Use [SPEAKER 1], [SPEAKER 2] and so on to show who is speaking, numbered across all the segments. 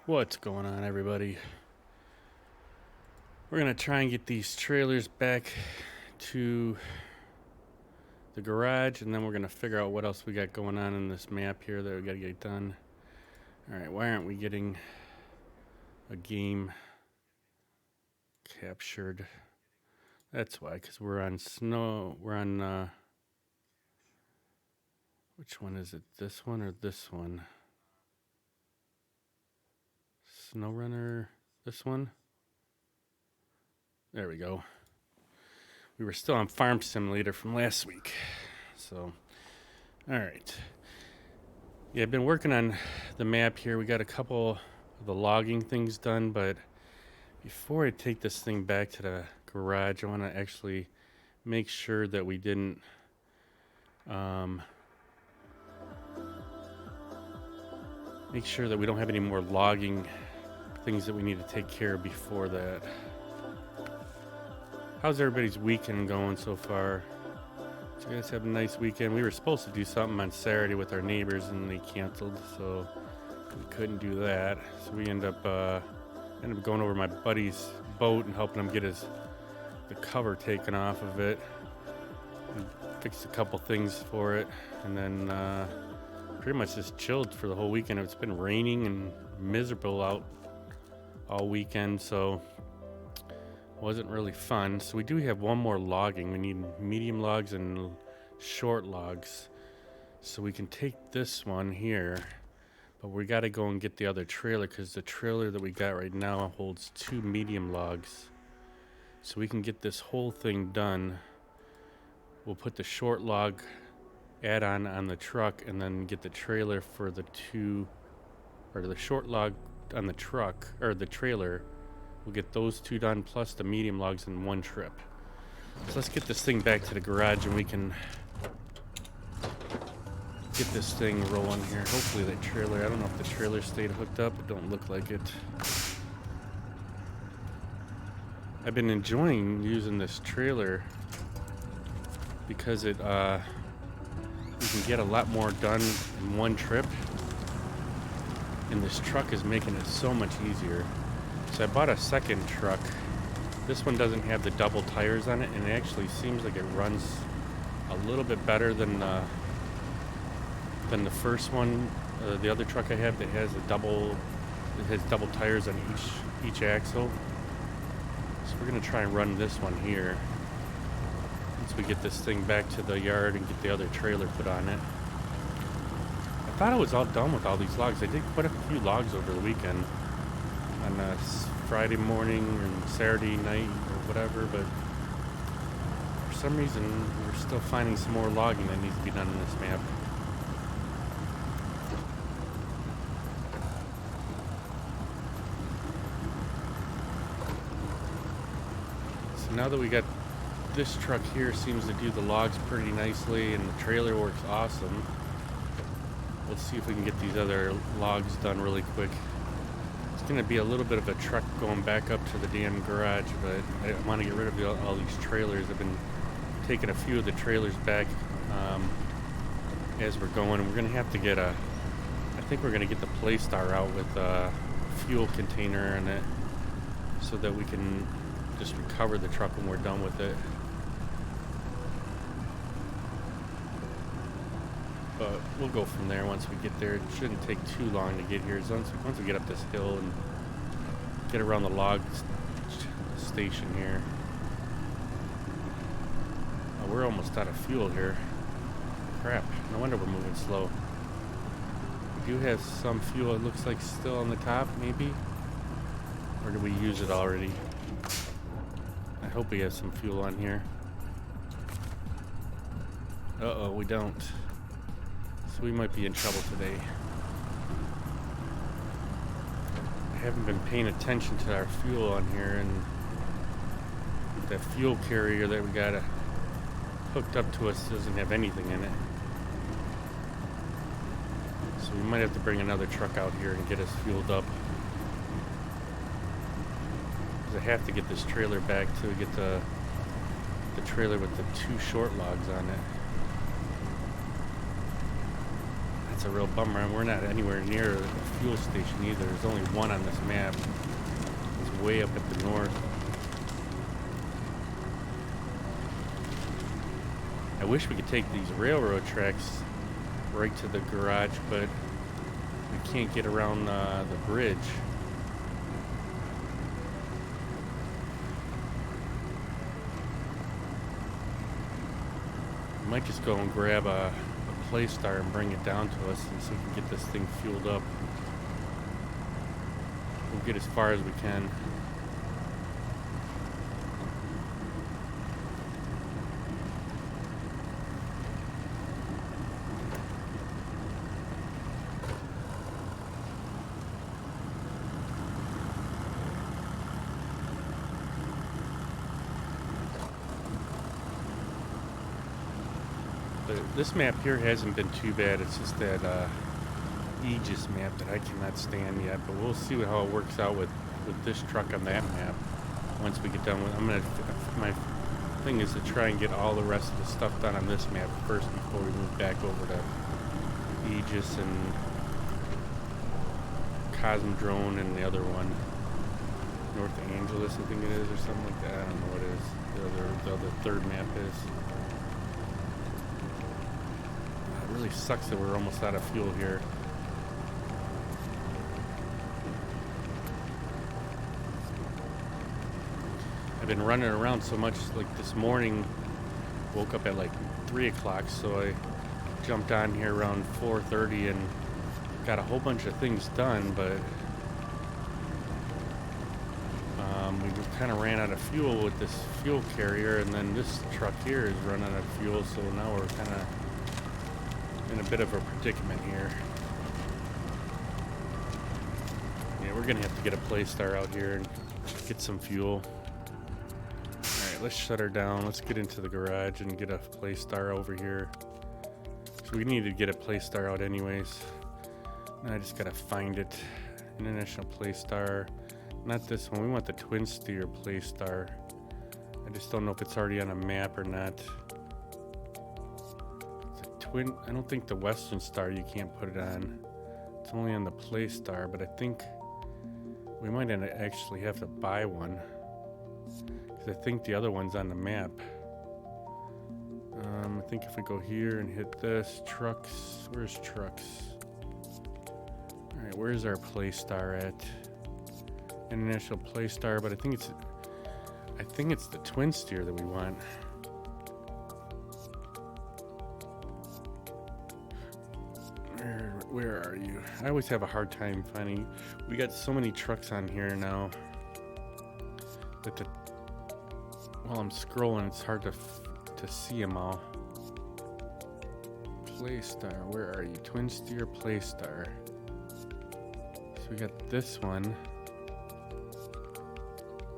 [SPEAKER 1] What's going on, everybody? We're going to try and get these trailers back to the garage, and then we're going to figure out what else we got going on in this map here that we got to get done. Alright, why aren't we getting a game captured? That's why, because we're on snow. We're on, which one is it? This one or this one? SnowRunner, this one? There we go. We were still on Farm Simulator from last week. So, alright. Yeah, I've been working on the map here. We got a couple of the logging things done, but before I take this thing back to the garage, I want to actually make sure that we didn't make sure that we don't have any more logging things that we need to take care of before that. How's everybody's weekend going so far? Did you guys have a nice weekend? We were supposed to do something on Saturday with our neighbors, and they canceled, so we couldn't do that. So we ended up going over my buddy's boat and helping him get the cover taken off of it. We fixed a couple things for it, and then pretty much just chilled for the whole weekend. It's been raining and miserable out all weekend, so it wasn't really fun. So we do have one more logging. We need medium logs and short logs. So we can take this one here, but we got to go and get the other trailer, because the trailer that we got right now holds 2 medium logs. So we can get this whole thing done. We'll put the short log add-on on the truck, and then get the trailer for the short log on the truck, or the trailer. We'll get those 2 done, plus the medium logs in one trip. So let's get this thing back to the garage, and we can get this thing rolling here. Hopefully that trailer, I don't know if the trailer stayed hooked up. It don't look like it. I've been enjoying using this trailer because it you can get a lot more done in one trip, and this truck is making it so much easier. So I bought a second truck. This one doesn't have the double tires on it, and it actually seems like it runs a little bit better than the first one. The other truck I have that has double tires on each axle. So we're gonna try and run this one here once we get this thing back to the yard and get the other trailer put on it. I thought I was all done with all these logs. I did quite a few logs over the weekend, on Friday morning and Saturday night or whatever, but for some reason we're still finding some more logging that needs to be done in this map. So now that we got this truck here, seems to do the logs pretty nicely, and the trailer works awesome. Let's see if we can get these other logs done really quick. It's going to be a little bit of a trek going back up to the damn garage, but I want to get rid of all these trailers. I've been taking a few of the trailers back as we're going. We're going to have to get I think we're going to get the Playstar out with a fuel container in it, so that we can just recover the truck when we're done with it. But we'll go from there once we get there. It shouldn't take too long to get here. Once we get up this hill and get around the log station here. Oh, we're almost out of fuel here. Crap, no wonder we're moving slow. We do have some fuel, it looks like, still on the top, maybe? Or did we use it already? I hope we have some fuel on here. Uh-oh, we don't. So we might be in trouble today. I haven't been paying attention to our fuel on here, and that fuel carrier that we got hooked up to us doesn't have anything in it. So we might have to bring another truck out here and get us fueled up. Because I have to get this trailer back to get the trailer with the 2 short logs on it. That's a real bummer, and we're not anywhere near the fuel station either. There's only one on this map. It's way up at the north. I wish we could take these railroad tracks right to the garage, but we can't get around the bridge. We might just go and grab a Playstar and bring it down to us, and so we can get this thing fueled up. We'll get as far as we can. This map here hasn't been too bad. It's just that Aegis map that I cannot stand yet. But we'll see how it works out with this truck on that map once we get done with. My thing is to try and get all the rest of the stuff done on this map first before we move back over to Aegis and Cosmodrome and the other one. North Angeles, I think it is, or something like that. I don't know what it is. The other third map is. It really sucks that we're almost out of fuel here. I've been running around so much. Like this morning, woke up at like 3 o'clock, so I jumped on here around 4:30 and got a whole bunch of things done, but we kind of ran out of fuel with this fuel carrier, and then this truck here is running out of fuel, so now we're kind of in a bit of a predicament here. Yeah, we're gonna have to get a Playstar out here and get some fuel. Alright, let's shut her down. Let's get into the garage and get a Playstar over here. So we need to get a Playstar out anyways. I just gotta find it. International Playstar. Not this one. We want the Twin Steer Playstar. I just don't know if it's already on a map or not. It's a twin. I don't think the Western Star you can't put it on. It's only on the Playstar, but I think we might actually have to buy one. Because I think the other one's on the map. I think if we go here and hit this, trucks. Where's trucks? Alright, where's our Playstar at? International Playstar, but I think it's the Twin Steer that we want. Where are you? I always have a hard time finding. We got so many trucks on here now that while I'm scrolling, it's hard to see them all. Playstar, where are you? Twin Steer Playstar. So we got this one.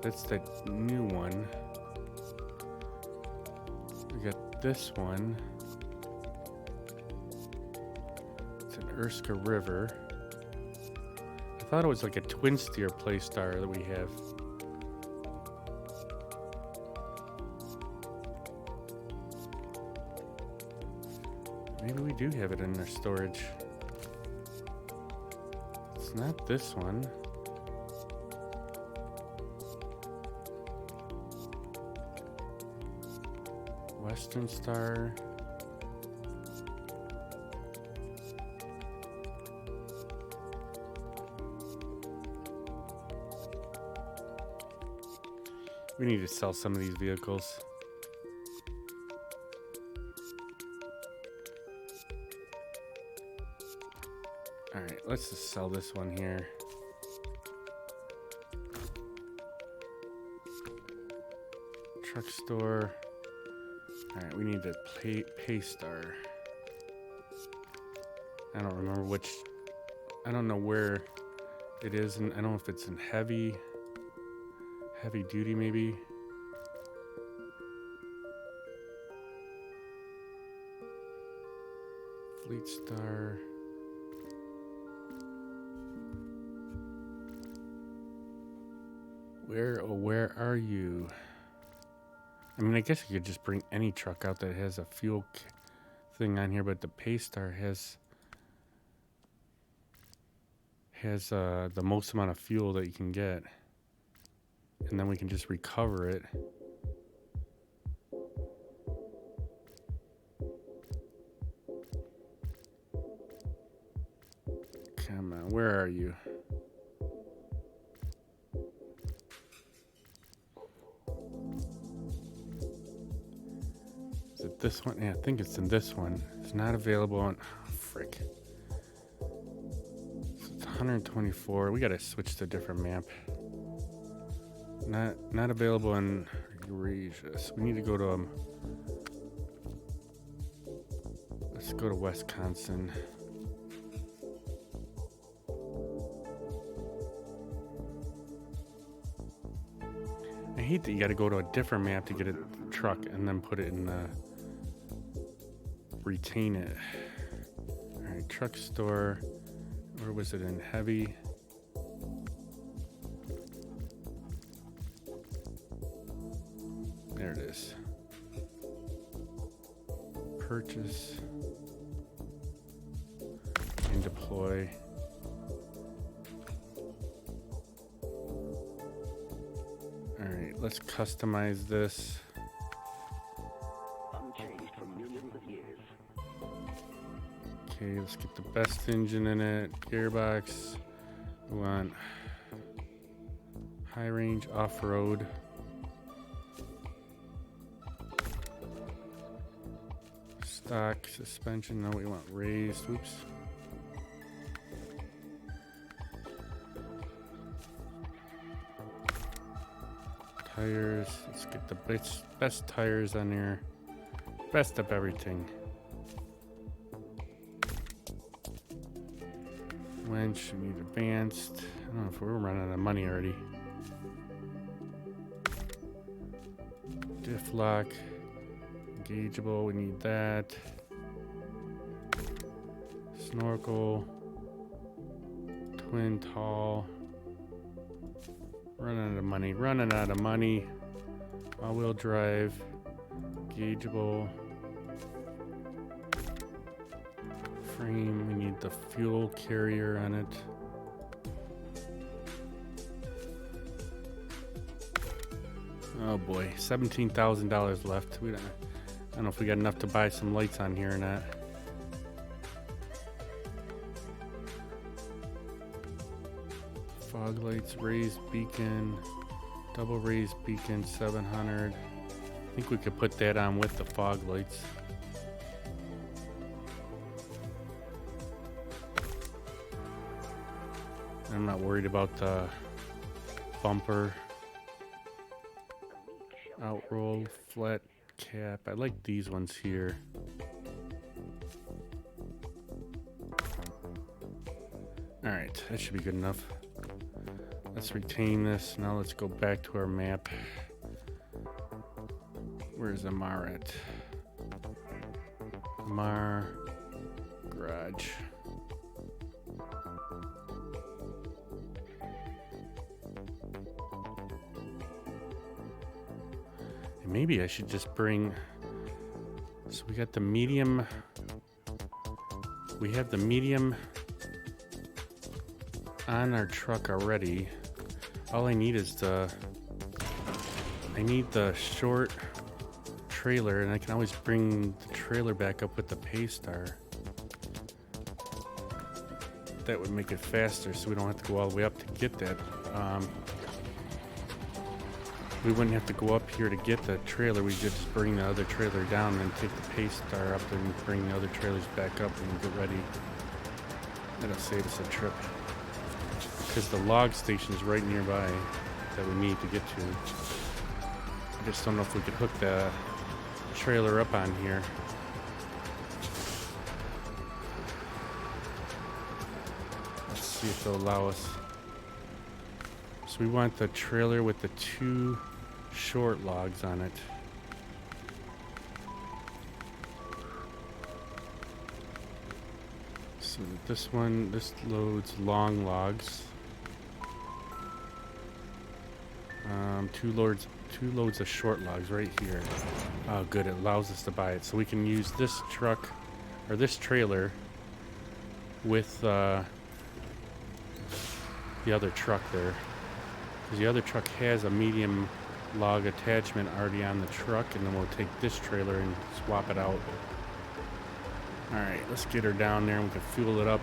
[SPEAKER 1] That's the new one. We got this one. It's an Erska River. I thought it was like a Twin Steer Playstar that we have. Maybe we do have it in our storage. It's not this one. Western Star. We need to sell some of these vehicles. Alright, let's just sell this one here. Truck store. Alright, we need to Paystar. I don't remember which. I don't know where it is, and I don't know if it's in heavy duty maybe. Fleet Star. Where are you? I mean, I guess you could just bring any truck out that has a fuel thing on here, but the Paystar has the most amount of fuel that you can get, and then we can just recover it. Come on, where are you? This one? Yeah, I think it's in this one. It's not available on... Oh, frick. So it's 124. We gotta switch to a different map. Not available in Eurasia. So we need to go to... let's go to Wisconsin. I hate that you gotta go to a different map to get a truck and then put it in the... retain it. Alright, truck store. Where was it in heavy? There it is. Purchase and deploy. right, let's customize this. Okay, let's get the best engine in it. Gearbox. We want high range off-road. Stock suspension. No, we want raised. Oops. Tires. Let's get the best tires on here. Best of everything. Winch. We need advanced. I don't know if we're running out of money already. Diff lock. Engageable, we need that. Snorkel. Twin tall. Running out of money. All-wheel drive. Engageable. Frame, we need the fuel carrier on it. Oh boy, $17,000 left. I don't know if we got enough to buy some lights on here or not. Fog lights, raised beacon, double raised beacon, 700. I think we could put that on with the fog lights. I'm not worried about the bumper. Outroll, flat cap. I like these ones here. Alright, that should be good enough. Let's retain this. Now let's go back to our map. Where's Amur at? Amur garage. And maybe I should just bring. So we got the medium. We have the medium on our truck already. All I need is I need the short trailer, and I can always bring the trailer back up with the Paystar. That would make it faster, so we don't have to go all the way up to get that. We wouldn't have to go up here to get the trailer. We could just bring the other trailer down and take the Paystar up and bring the other trailers back up and get ready. That'll save us a trip. Because the log station is right nearby that we need to get to. I just don't know if we could hook the trailer up on here. Let's see if they'll allow us. So we want the trailer with the 2 short logs on it. So this loads long logs. 2 loads of short logs right here. Oh, good. It allows us to buy it. So we can use this truck or this trailer with the other truck there. Because the other truck has a medium log attachment already on the truck, and then we'll take this trailer and swap it out. Alright, let's get her down there and we can fuel it up.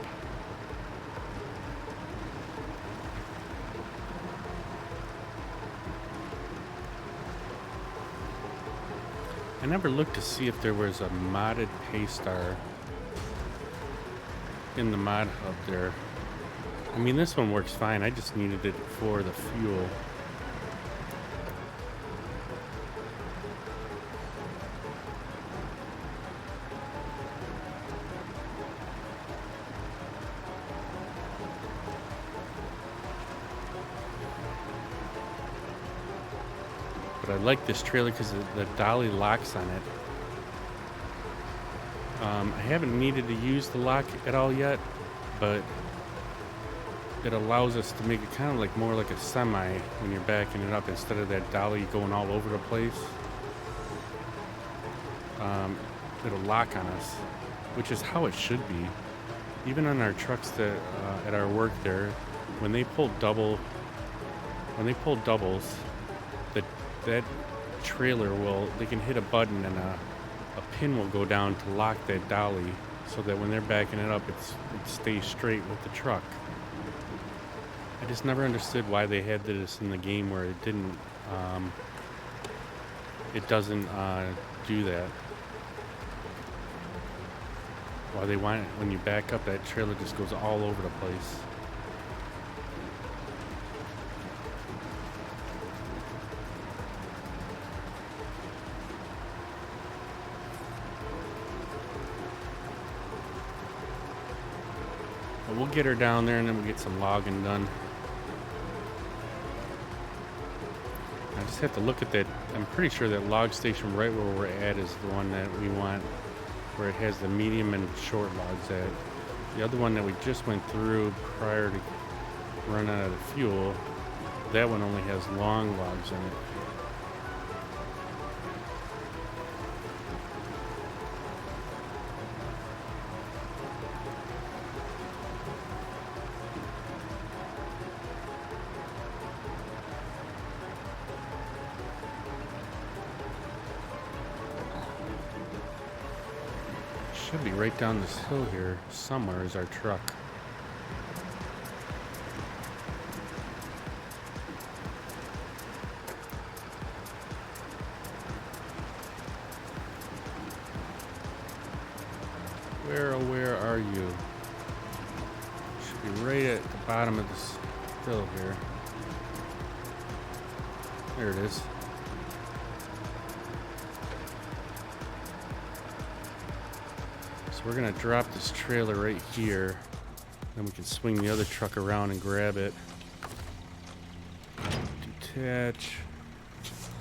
[SPEAKER 1] I never looked to see if there was a modded Paystar in the mod hub there. I mean, this one works fine. I just needed it for the fuel. But I like this trailer because the dolly locks on it. I haven't needed to use the lock at all yet, but it allows us to make it kind of like more like a semi when you're backing it up instead of that dolly going all over the place. It'll lock on us, which is how it should be. Even on our trucks that at our work there, when they pull doubles, that trailer they can hit a button and a pin will go down to lock that dolly so that when they're backing it up, it stays straight with the truck. I just never understood why they had this in the game where it didn't, it doesn't do that. Why they want it, when you back up, that trailer just goes all over the place. But we'll get her down there and then we'll get some logging done. I just have to look at that. I'm pretty sure that log station right where we're at is the one that we want, where it has the medium and short logs at. The other one that we just went through prior to running out of fuel, that one only has long logs in it. Should be right down this hill here somewhere is our truck. Where are you? Should be right at the bottom of this hill here. There it is. We're gonna drop this trailer right here, then we can swing the other truck around and grab it. Detach.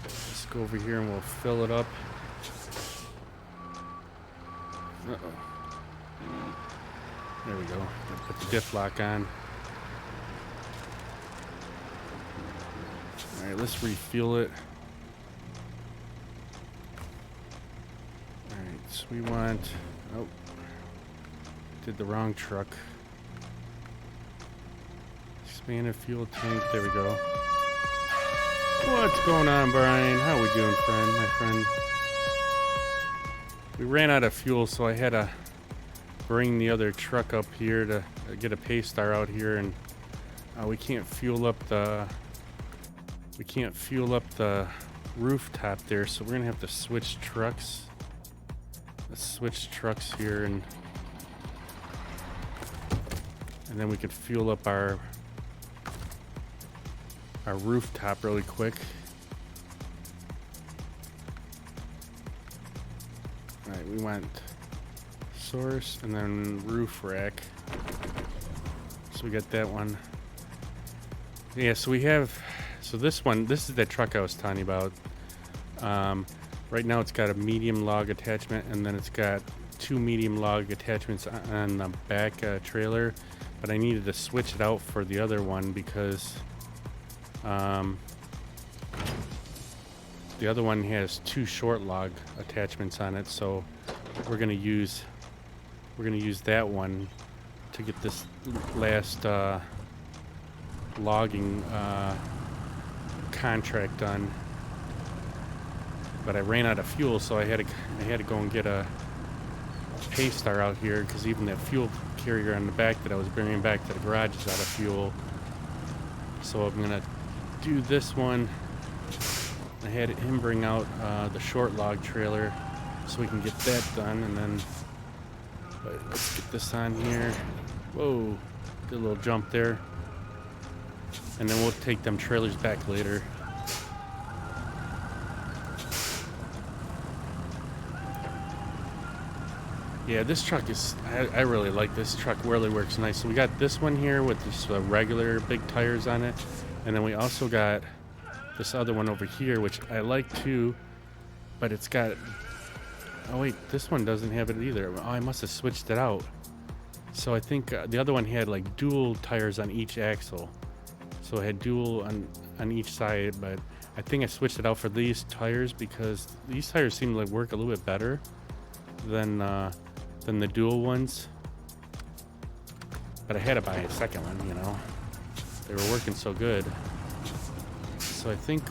[SPEAKER 1] Let's go over here and we'll fill it up. There we go. Put the diff lock on. Alright, let's refuel it. Alright, so we want... Oh. Did the wrong truck. Expanded fuel tank. There we go. What's going on, Brian? How we doing, friend? My friend. We ran out of fuel, so I had to bring the other truck up here to get a Paystar out here, and we can't fuel up the rooftop there, so we're gonna have to switch trucks. Let's switch trucks here and then we could fuel up our rooftop really quick. Alright, we want source and then roof rack. So we got that one. Yeah, so we have, so this is that truck I was telling you about. Right now it's got a medium log attachment and then it's got 2 medium log attachments on the back trailer. But I needed to switch it out for the other one because the other one has 2 short log attachments on it, so we're gonna use that one to get this last logging contract done. But I ran out of fuel, so I had to go and get a Paystar out here because even that fuel carrier on the back that I was bringing back to the garage is out of fuel. So I'm gonna do this one. I had him bring out the short log trailer so we can get that done, and then let's get this on here. Whoa, did a little jump there. And then we'll take them trailers back later. Yeah, this truck is, I really like this truck. Really works nice. So we got this one here with this regular big tires on it. And then we also got this other one over here, which I like too. But it's got, oh wait, this one doesn't have it either. Oh, I must have switched it out. So I think the other one had like dual tires on each axle. So it had dual on each side, but I think I switched it out for these tires because these tires seem to like work a little bit better than the dual ones. But I had to buy a second one, you know. They were working so good. so I think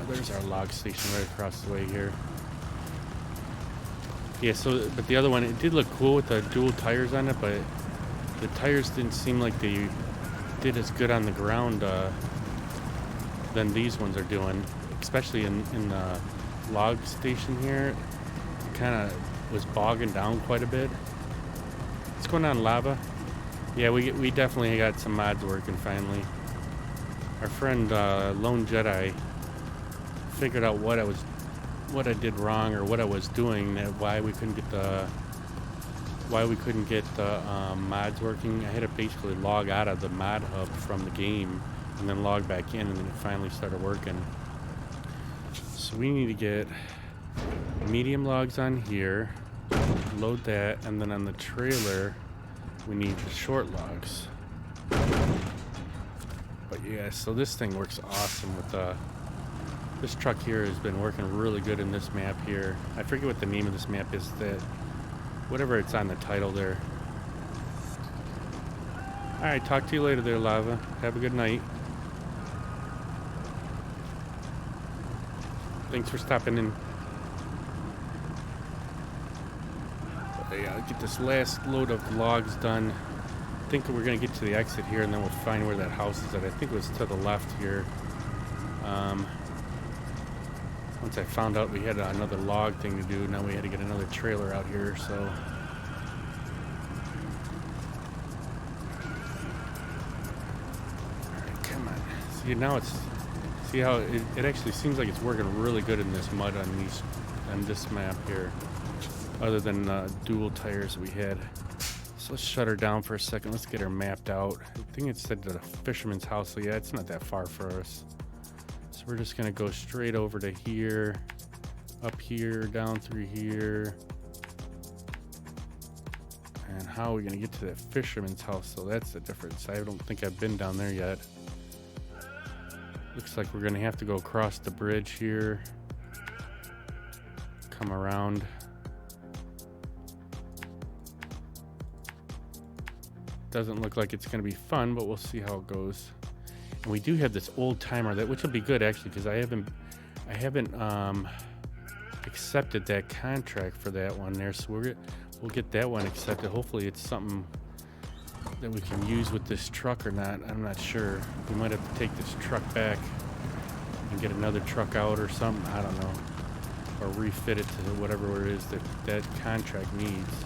[SPEAKER 1] there's our log station right across the way here. Yeah, so, but the other one, it did look cool with the dual tires on it, but the tires didn't seem like they did as good on the ground than these ones are doing, especially in the log station here. It kind of was bogging down quite a bit. What's going on, Lava? Yeah, we definitely got some mods working finally. Our friend Lone Jedi figured out what I did wrong or what I was doing, why we couldn't get the mods working. I had to basically log out of the mod hub from the game and then log back in, and then it finally started working. So we need to get medium logs on here, load that, and then on the trailer we need the short logs. But yeah, so this thing works awesome with this truck here has been working really good in this map here. I forget what the name of this map is, that whatever it's on the title there. Alright, talk to you later there, Lava. Have a good night. Thanks for stopping in. But yeah, I'll get this last load of logs done. I think we're going to get to the exit here, and then we'll find where that house is at. I think it was to the left here. Once I found out we had another log thing to do, now we had to get another trailer out here, so. Alright, come on. See, now see how it actually seems like it's working really good in this mud on this map here, other than dual tires we had. So let's shut her down for a second. Let's get her mapped out. I think it said the fisherman's house, so yeah, it's not that far for us. So we're just gonna go straight over to here, up here, down through here. And how are we gonna get to that fisherman's house? So that's the difference. I don't think I've been down there yet. Looks like we're gonna have to go across the bridge here, come around. Doesn't look like it's gonna be fun, but we'll see how it goes. And we do have this old timer which will be good actually, because I haven't accepted that contract for that one there, so we'll get that one accepted. Hopefully it's something that we can use with this truck or not. I'm not sure. We might have to take this truck back and get another truck out or something. I don't know, or refit it to whatever it is that contract needs.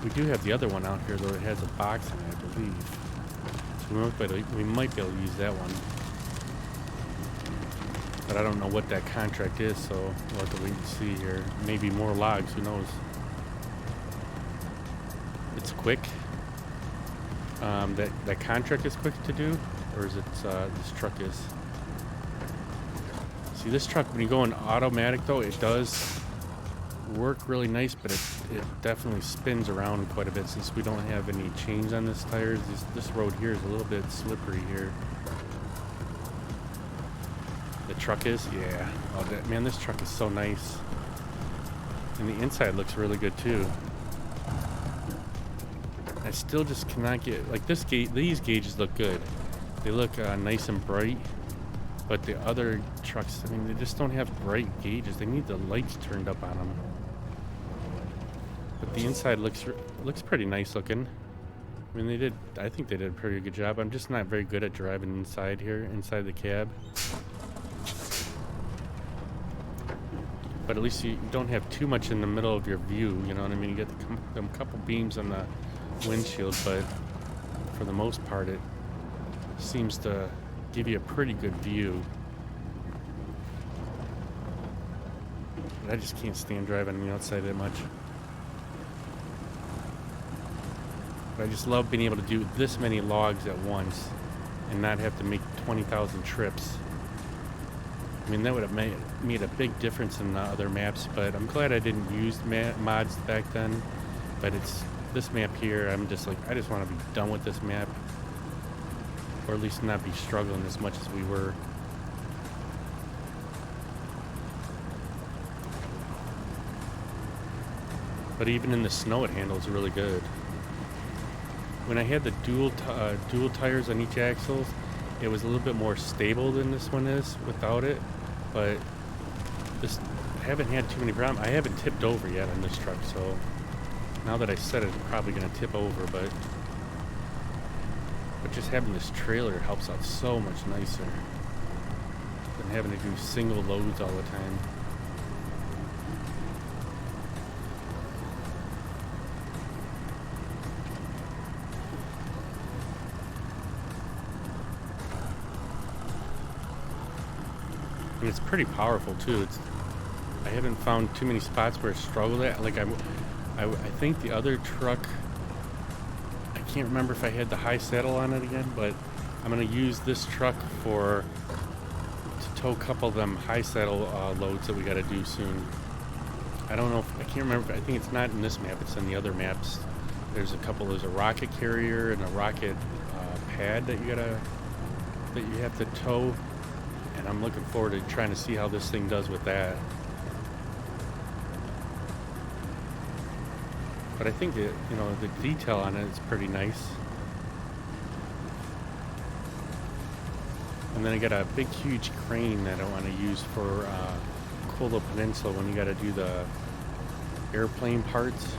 [SPEAKER 1] We do have the other one out here though. It has a box in it, I believe. So we might be able to use that one. But I don't know what that contract is, so we'll have to wait and see here. Maybe more logs, who knows. It's quick. That contract is quick to do, or is it this truck is? See, this truck, when you go in automatic though, it does work really nice, but it definitely spins around quite a bit since we don't have any chains on this tires. This road here is a little bit slippery here. The truck is, yeah. Oh, man, this truck is so nice, and the inside looks really good too. I still just cannot get, like, these gauges look good. They look nice and bright, but the other trucks, I mean, they just don't have bright gauges. They need the lights turned up on them. But the inside looks pretty nice looking. I mean, I think they did a pretty good job. I'm just not very good at driving inside here, inside the cab. But at least you don't have too much in the middle of your view, you know what I mean? You get them couple beams on the windshield, but for the most part it seems to give you a pretty good view. But I just can't stand driving on the outside that much. But I just love being able to do this many logs at once and not have to make 20,000 trips. I mean, that would have made a big difference in the other maps, but I'm glad I didn't use mods back then. But it's this map here, I'm just like, I just want to be done with this map, or at least not be struggling as much as we were. But even in the snow, it handles really good. When I had the dual tires on each axle, it was a little bit more stable than this one is without it, but this I haven't had too many problems. I haven't tipped over yet on this truck, so now that I said it, I'm probably going to tip over, but just having this trailer helps out so much nicer than having to do single loads all the time. And it's pretty powerful too. I haven't found too many spots where it struggled at. Like I think the other truck, I can't remember if I had the high saddle on it again, but I'm gonna use this truck to tow a couple of them high saddle loads that we gotta do soon. I don't know I can't remember. I think it's not in this map. It's in the other maps. There's a rocket carrier and a rocket pad that you have to tow. And I'm looking forward to trying to see how this thing does with that. But I think that, the detail on it is pretty nice. And then I got a big, huge crane that I want to use for Kola Peninsula when you got to do the airplane parts.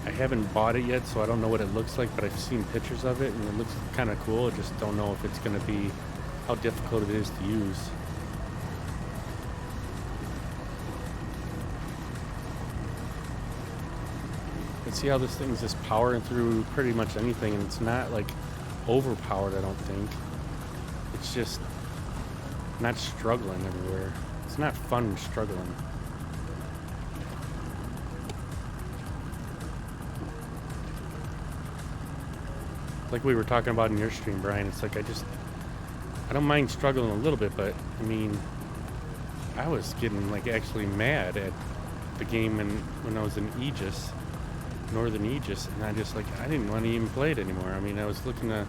[SPEAKER 1] I haven't bought it yet, so I don't know what it looks like, but I've seen pictures of it, and it looks kind of cool. I just don't know if it's going to be, how difficult it is to use. You can see how this thing's just powering through pretty much anything, and it's not like overpowered, I don't think. It's just not struggling everywhere. It's not fun struggling. Like we were talking about in your stream, Brian, it's like I don't mind struggling a little bit, but I mean, I was getting like actually mad at the game when I was in Aegis, Northern Aegis, and I didn't want to even play it anymore. I mean, I was looking to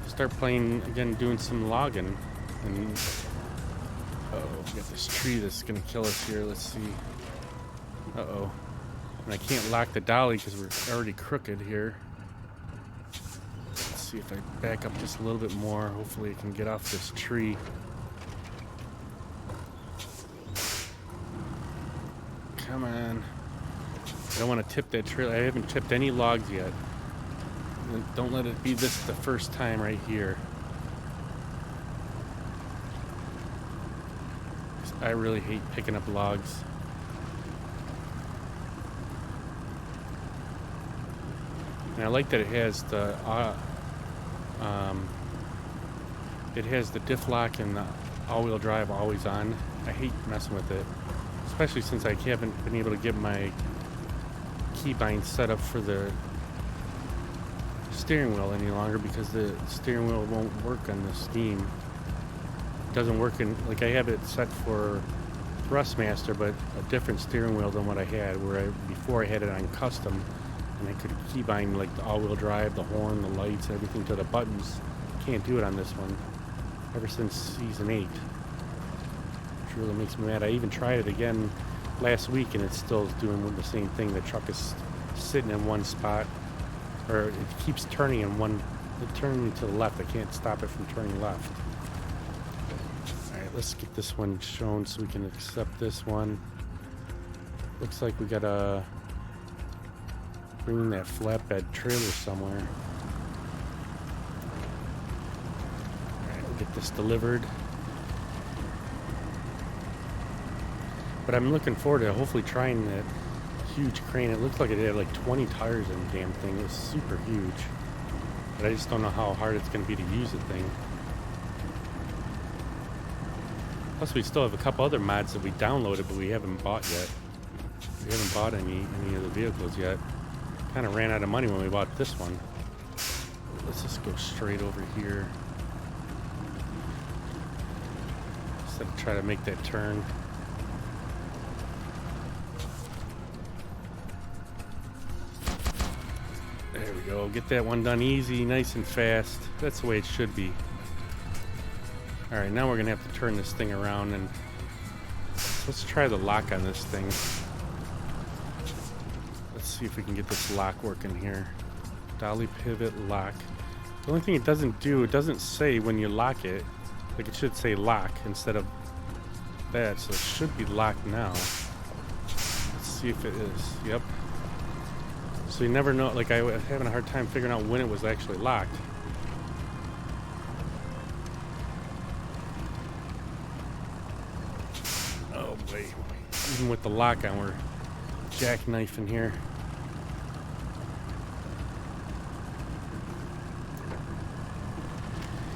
[SPEAKER 1] start playing again, doing some logging, and we got this tree that's gonna kill us here. Let's see. And I can't lock the dolly because we're already crooked here. See if I back up just a little bit more. Hopefully I can get off this tree. Come on. I don't want to tip that trailer. I haven't tipped any logs yet. Don't let it be the first time right here. I really hate picking up logs. And I like that it has the diff lock and the all-wheel drive always on. I hate messing with it, especially since I haven't been able to get my keybind set up for the steering wheel any longer because the steering wheel won't work on the Steam. It doesn't work like I have it set for Thrustmaster, but a different steering wheel than what I had, before I had it on custom, and I could keybind like the all-wheel drive, the horn, the lights, everything to the buttons. Can't do it on this one ever since Season 8, which really makes me mad. I even tried it again last week, and it's still doing the same thing. The truck is sitting in one spot, or it keeps turning turning to the left. I can't stop it from turning left. Alright, let's get this one shown so we can accept this one. Looks like we gotta bring in that flatbed trailer somewhere. Get this delivered. But I'm looking forward to hopefully trying that huge crane. It looks like it had like 20 tires in the damn thing. It was super huge. But I just don't know how hard it's going to be to use the thing. Plus we still have a couple other mods that we downloaded but we haven't bought yet. We haven't bought any of the vehicles yet. Kind of ran out of money when we bought this one. Let's just go straight over here. Instead of try to make that turn. There we go. Get that one done easy, nice and fast. That's the way it should be. Alright, now we're going to have to turn this thing around, and let's try the lock on this thing. Let's see if we can get this lock working here. Dolly pivot lock. The only thing it doesn't do, it doesn't say when you lock it. Like, it should say lock instead of that, so it should be locked now. Let's see if it is. Yep. So you never know. Like, I was having a hard time figuring out when it was actually locked. Oh boy. Even with the lock on, we're jackknifing here.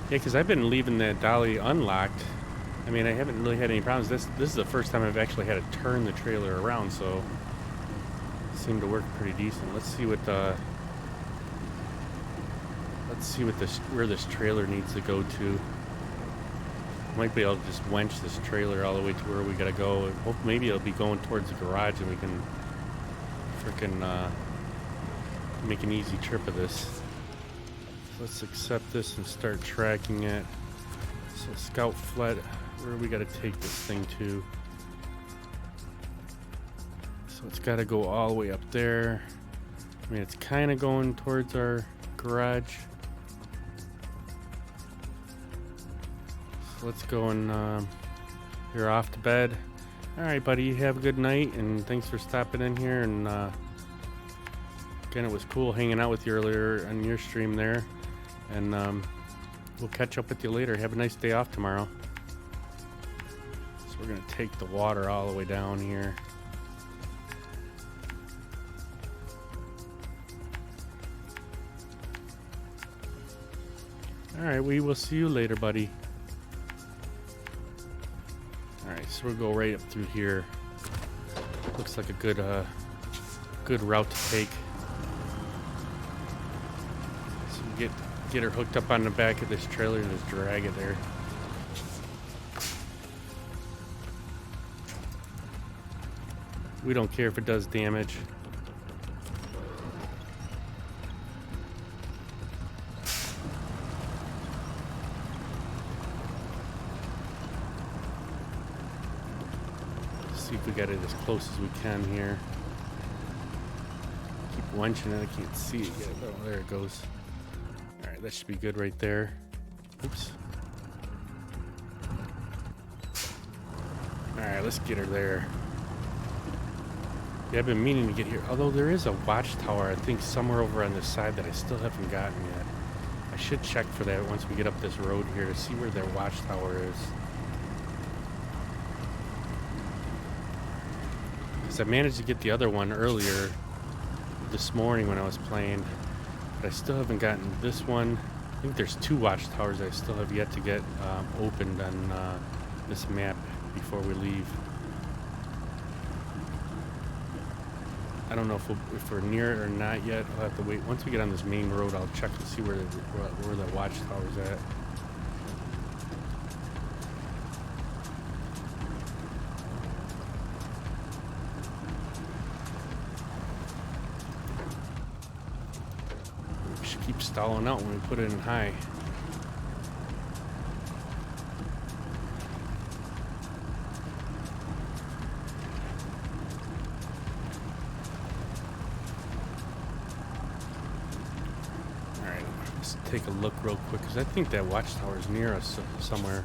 [SPEAKER 1] Yeah, because I've been leaving that dolly unlocked. I mean, I haven't really had any problems. This is the first time I've actually had to turn the trailer around, so it seemed to work pretty decent. Let's see what where this trailer needs to go to. Might be able to just wench this trailer all the way to where we gotta go. Hope maybe it'll be going towards the garage and we can frickin' make an easy trip of this. Let's accept this and start tracking it. So scout flat, where we gotta take this thing to? So it's gotta go all the way up there. I mean, it's kind of going towards our garage. So let's go and you're off to bed. All right, buddy, you have a good night, and thanks for stopping in here. And again, it was cool hanging out with you earlier on your stream there. And we'll catch up with you later. Have a nice day off tomorrow. So we're going to take the water all the way down here. All right, we will see you later, buddy. All right, so we'll go right up through here. Looks like a good route to take. So we get her hooked up on the back of this trailer and just drag it there. We don't care if it does damage. See if we got it as close as we can here. Keep wenching it, I can't see it yet. Oh, there it goes. Alright, that should be good right there. Oops. Alright, let's get her there. Yeah, I've been meaning to get here. Although there is a watchtower, I think, somewhere over on this side that I still haven't gotten yet. I should check for that once we get up this road here to see where their watchtower is. Because I managed to get the other one earlier this morning when I was playing. But I still haven't gotten this one. I think there's 2 watchtowers I still have yet to get opened on this map before we leave. I don't know if we're near it or not yet. I'll have to wait. Once we get on this main road, I'll check to see where the watchtower's at. We should keep stalling out when we put it in high. Take a look real quick because I think that watchtower is near us somewhere.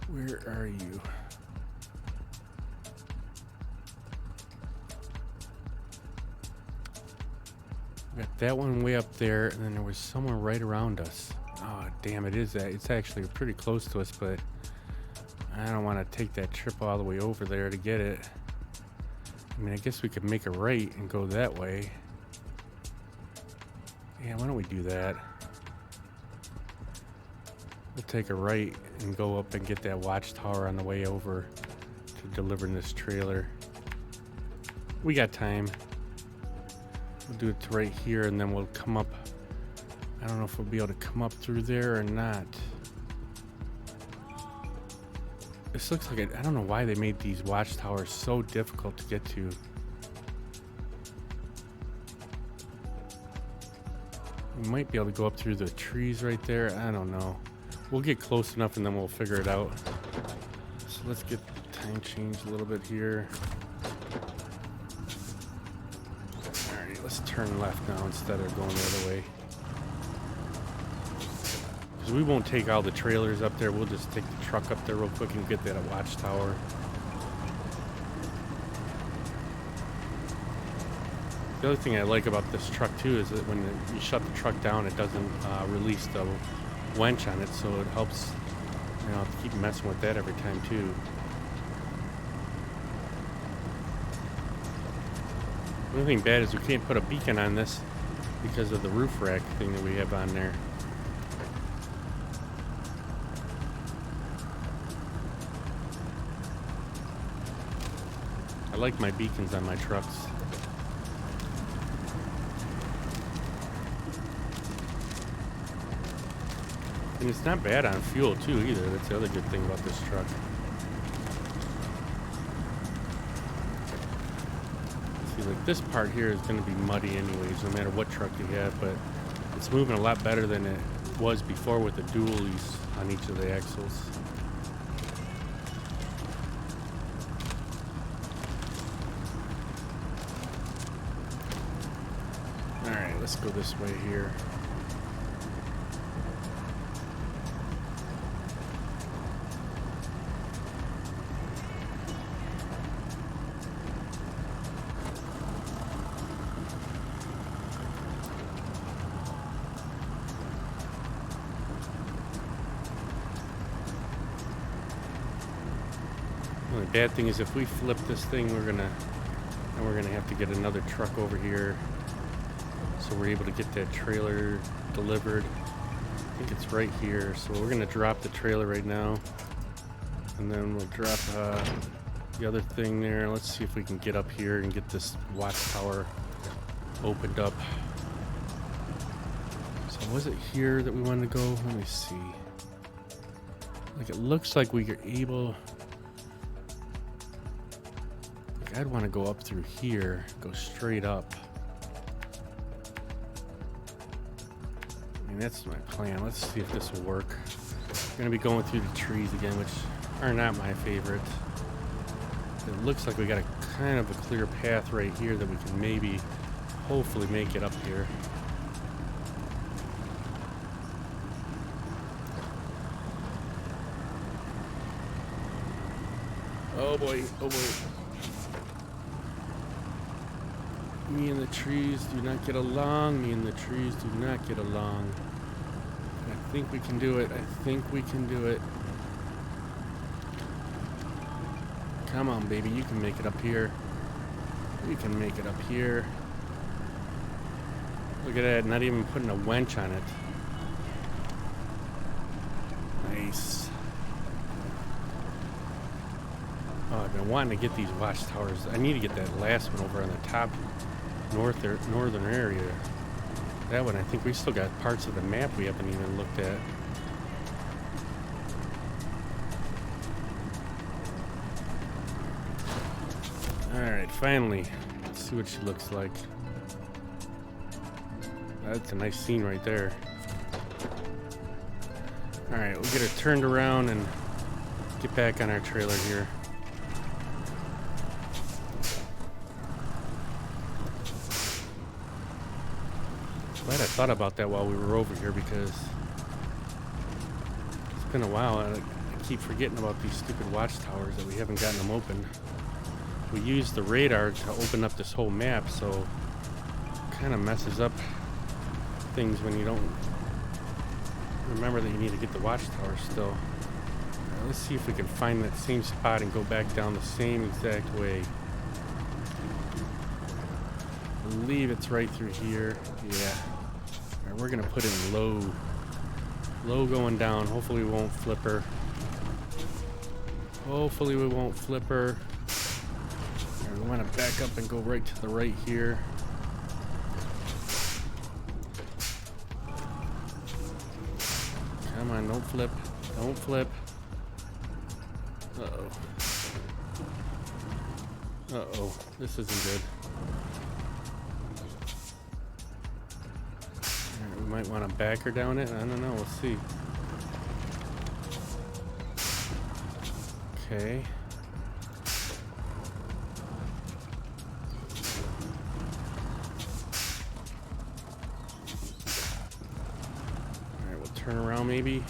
[SPEAKER 1] Where are you? We got that one way up there, and then there was someone right around us. Oh, damn, it is that. It's actually pretty close to us, but I don't want to take that trip all the way over there to get it. I mean, I guess we could make a right and go that way. Yeah, why don't we do that? We'll take a right and go up and get that watchtower on the way over to delivering this trailer. We got time. We'll do it to right here and then we'll come up. I don't know if we'll be able to come up through there or not. This looks like I don't know why they made these watchtowers so difficult to get to. We might be able to go up through the trees right there. I don't know. We'll get close enough and then we'll figure it out. So let's get the time changed a little bit here. Alright, let's turn turn left now instead of going the other way. Because we won't take all the trailers up there. We'll just take the truck up there real quick and get that watchtower. The other thing I like about this truck too is that when you shut the truck down, it doesn't release the winch on it, so it helps, you know, keep messing with that every time too. The only thing bad is we can't put a beacon on this because of the roof rack thing that we have on there. I like my beacons on my trucks. And it's not bad on fuel too either. That's the other good thing about this truck. See, like this part here is going to be muddy anyways, no matter what truck you have, but it's moving a lot better than it was before with the dualies on each of the axles. Alright, let's go this way here. The bad thing is if we flip this thing, we're gonna have to get another truck over here, so we're able to get that trailer delivered. I think it's right here, so we're gonna drop the trailer right now, and then we'll drop the other thing there. Let's see if we can get up here and get this watchtower opened up. So was it here that we wanted to go? Let me see. Like, it looks like we are able. I'd want to go up through here, go straight up. I mean, that's my plan. Let's see if this will work. We're going to be going through the trees again, which are not my favorite. It looks like we got a kind of a clear path right here that we can maybe, hopefully, make it up here. Oh boy, oh boy. Me and the trees do not get along. Me and the trees do not get along. I think we can do it. I think we can do it. Come on, baby. You can make it up here. You can make it up here. Look at that. Not even putting a winch on it. Nice. Oh, I've been wanting to get these watchtowers. I need to get that last one over on the top northern area. That one, I think we still got parts of the map we haven't even looked at. Alright, finally. Let's see what she looks like. That's a nice scene right there. Alright, we'll get her turned around and get back on our trailer here. Glad I thought about that while we were over here, because it's been a while and I keep forgetting about these stupid watchtowers that we haven't gotten them open. We used the radar to open up this whole map, so it kind of messes up things when you don't remember that you need to get the watchtower still. Now, let's see if we can find that same spot and go back down the same exact way. I believe it's right through here. Yeah. Alright, we're gonna put in low. Low going down. Hopefully we won't flip her. Hopefully we won't flip her. Alright, we want to back up and go right to the right here. Come on, don't flip. Don't flip. Uh-oh. Uh-oh. This isn't good. Alright, we might want to back her down it. I don't know. We'll see. Okay. Turn around maybe.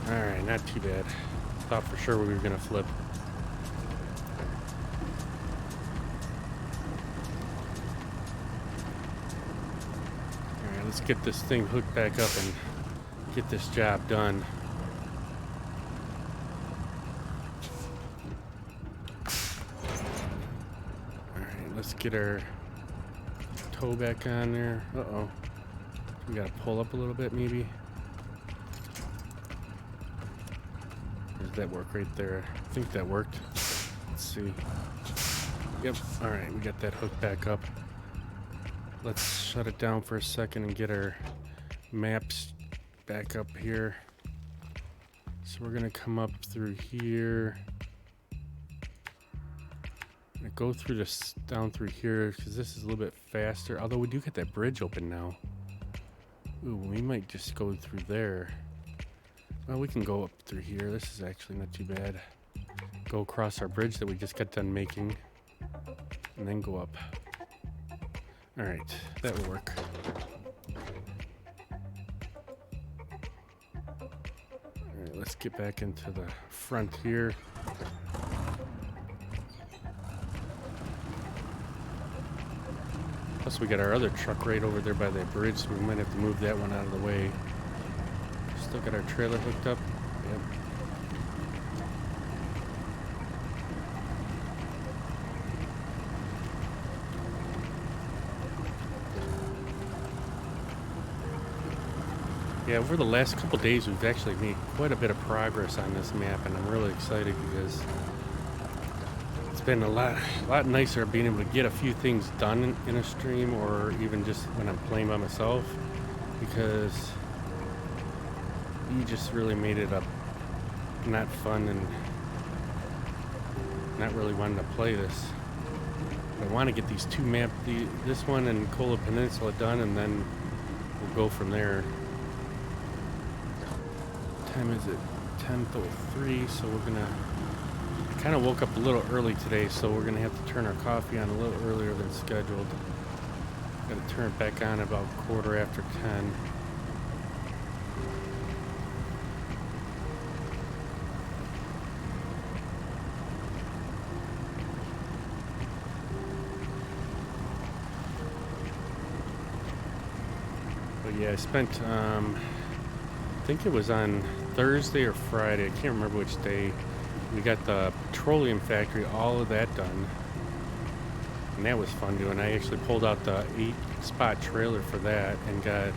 [SPEAKER 1] Alright, not too bad. Thought for sure we were gonna flip. Alright, let's get this thing hooked back up and get this job done. Alright, let's get our toe back on there. Uh-oh. We gotta pull up a little bit maybe. Does that work right there? I think that worked. Let's see. Yep. Alright, we got that hooked back up. Let's shut it down for a second and get our maps back up here. So we're gonna come up through here. Gonna go through this down through here because this is a little bit faster. Although we do get that bridge open now. Ooh, we might just go through there. Well, we can go up through here. This is actually not too bad. Go across our bridge that we just got done making. And then go up. Alright, that will work. Alright, let's get back into the front here. Plus we got our other truck right over there by that bridge, so we might have to move that one out of the way. Still got our trailer hooked up. Yep. Yeah, over the last couple days we've actually made quite a bit of progress on this map, and I'm really excited because it's been a lot nicer being able to get a few things done in a stream, or even just when I'm playing by myself, because you just really made it up not fun and not really wanting to play this. I want to get these two maps, this one and Kola Peninsula done, and then we'll go from there. What time is it? 10:03, so we're gonna kind of woke up a little early today, so we're gonna have to turn our coffee on a little earlier than scheduled. Gotta turn it back on about 10:15. But yeah, I spent I think it was on Thursday or Friday, I can't remember which day. We got the petroleum factory, all of that done, and that was fun doing. I actually pulled out the 8-spot trailer for that and got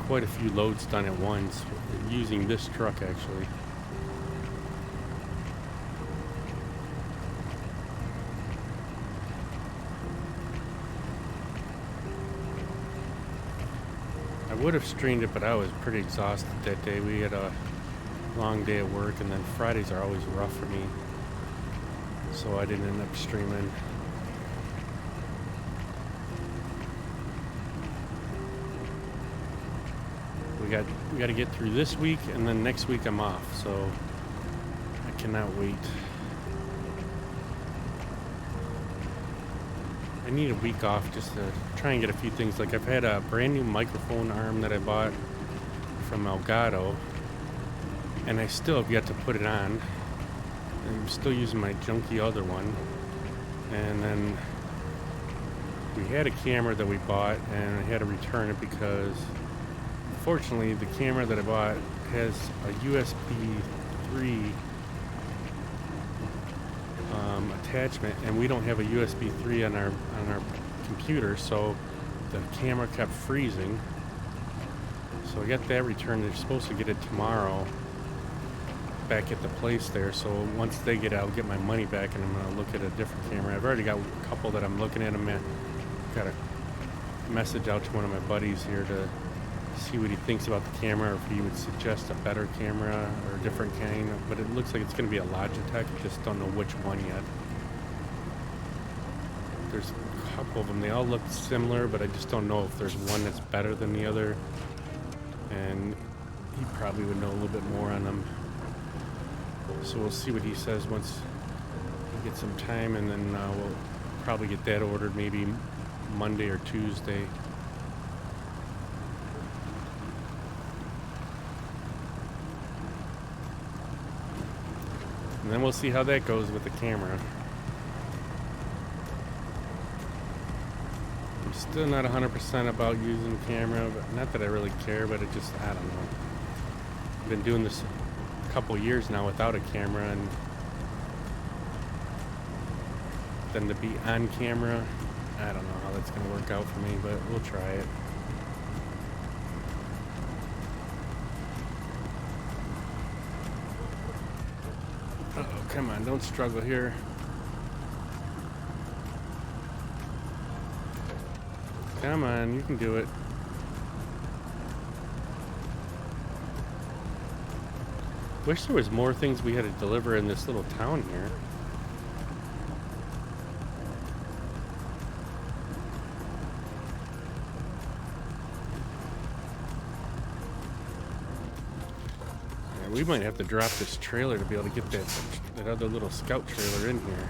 [SPEAKER 1] quite a few loads done at once using this truck actually. I would have streamed it, but I was pretty exhausted that day. We had a long day at work, and then Fridays are always rough for me, so I didn't end up streaming. We got to get through this week, and then next week I'm off, so I cannot wait. I need a week off just to try and get a few things. Like I've had a brand new microphone arm that I bought from Elgato, and I still have yet to put it on. I'm still using my junky other one. And then we had a camera that we bought, and I had to return it because unfortunately the camera that I bought has a USB 3 attachment, and we don't have a USB 3 on our computer, so the camera kept freezing. So I got that returned. They're supposed to get it tomorrow back at the place there, so once they get it, I'll get my money back, and I'm going to look at a different camera. I've already got a couple that I'm looking at. I'm got a message out to one of my buddies here to see what he thinks about the camera, or if he would suggest a better camera or a different kind, but it looks like it's going to be a Logitech. I just don't know which one yet. There's a couple of them. They all look similar, but I just don't know if there's one that's better than the other, and he probably would know a little bit more on them. So we'll see what he says once we get some time, and then we'll probably get that ordered maybe Monday or Tuesday. And then we'll see how that goes with the camera. I'm still not 100% about using camera, but not that I really care, but it just, I don't know. I've been doing this a couple years now without a camera, and then to be on camera, I don't know how that's going to work out for me, but we'll try it. Uh-oh, come on, don't struggle here. Come on, you can do it. Wish there was more things we had to deliver in this little town here. Yeah, we might have to drop this trailer to be able to get that other little scout trailer in here.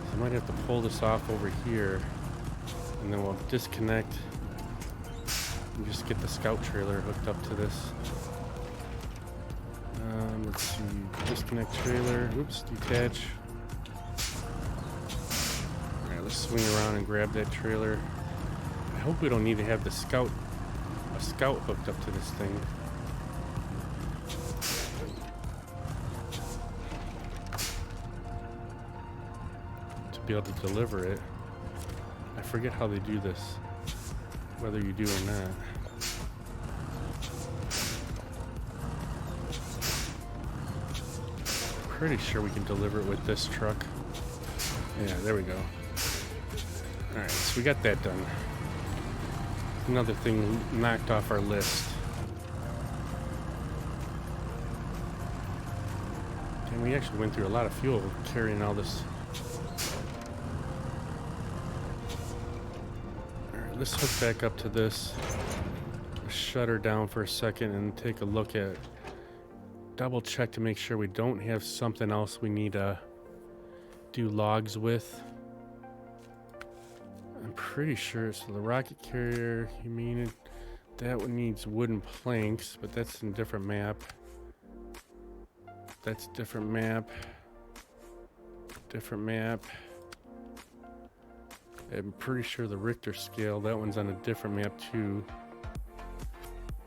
[SPEAKER 1] So I might have to pull this off over here, and then we'll disconnect and just get the scout trailer hooked up to this. Let's see, disconnect trailer, oops, detach. Alright, let's swing around and grab that trailer. I hope we don't need to have a scout hooked up to this thing. To be able to deliver it. I forget how they do this, whether you do or not. Pretty sure we can deliver it with this truck. Yeah, there we go. Alright, so we got that done. Another thing knocked off our list. And we actually went through a lot of fuel carrying all this. Alright, let's hook back up to this. Shut her down for a second and take a look at, double check to make sure we don't have something else we need to do logs with. I'm pretty sure. So the rocket carrier, you mean it, that one needs wooden planks, but that's in a different map. That's different map. Different map. I'm pretty sure the Richter scale, that one's on a different map too.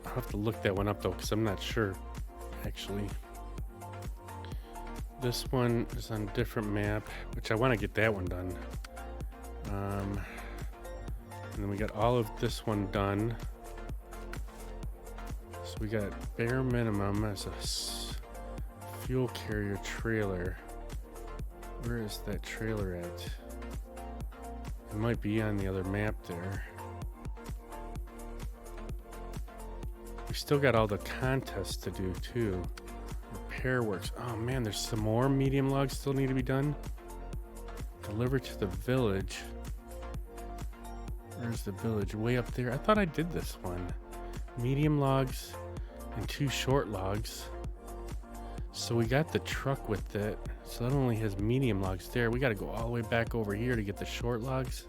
[SPEAKER 1] I'll have to look that one up though, because I'm not sure actually. This one is on a different map, which I want to get that one done. And then we got all of this one done. So we got bare minimum as a fuel carrier trailer. Where is that trailer at? It might be on the other map there. We still got all the contests to do too. Repair works. Oh man, there's some more medium logs still need to be done. Deliver to the village. Where's the village? Way up there. I thought I did this one. Medium logs and 2 short logs. So we got the truck with it. So that only has medium logs there. We got to go all the way back over here to get the short logs.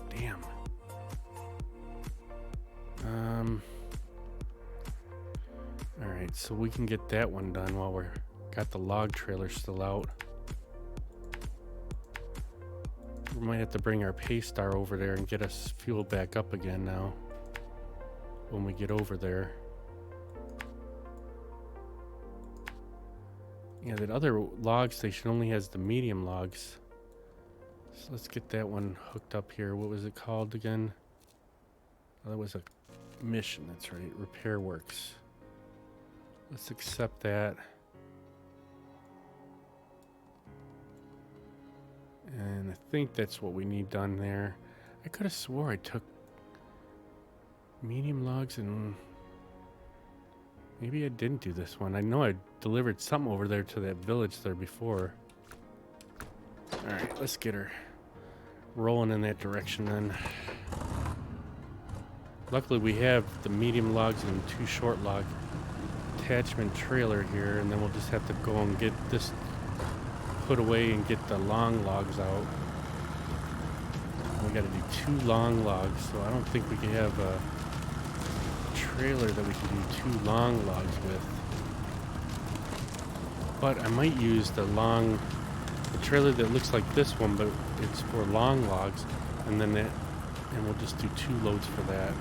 [SPEAKER 1] Damn. Alright, so we can get that one done while we're got the log trailer still out. We might have to bring our Paystar over there and get us fueled back up again now when we get over there. Yeah, that other log station only has the medium logs. So let's get that one hooked up here. What was it called again? Oh, that was a mission, that's right. Repair works. Let's accept that. And I think that's what we need done there. I could have swore I took medium logs and maybe I didn't do this one. I know I delivered something over there to that village there before. Alright, let's get her rolling in that direction then. Luckily we have the medium logs and 2 short log attachment trailer here, and then we'll just have to go and get this put away and get the long logs out when we got to do 2 long logs, so I don't think we can have a trailer that we can do 2 long logs with. But I might use the trailer that looks like this one, but it's for long logs, and then we'll just do 2 loads for that.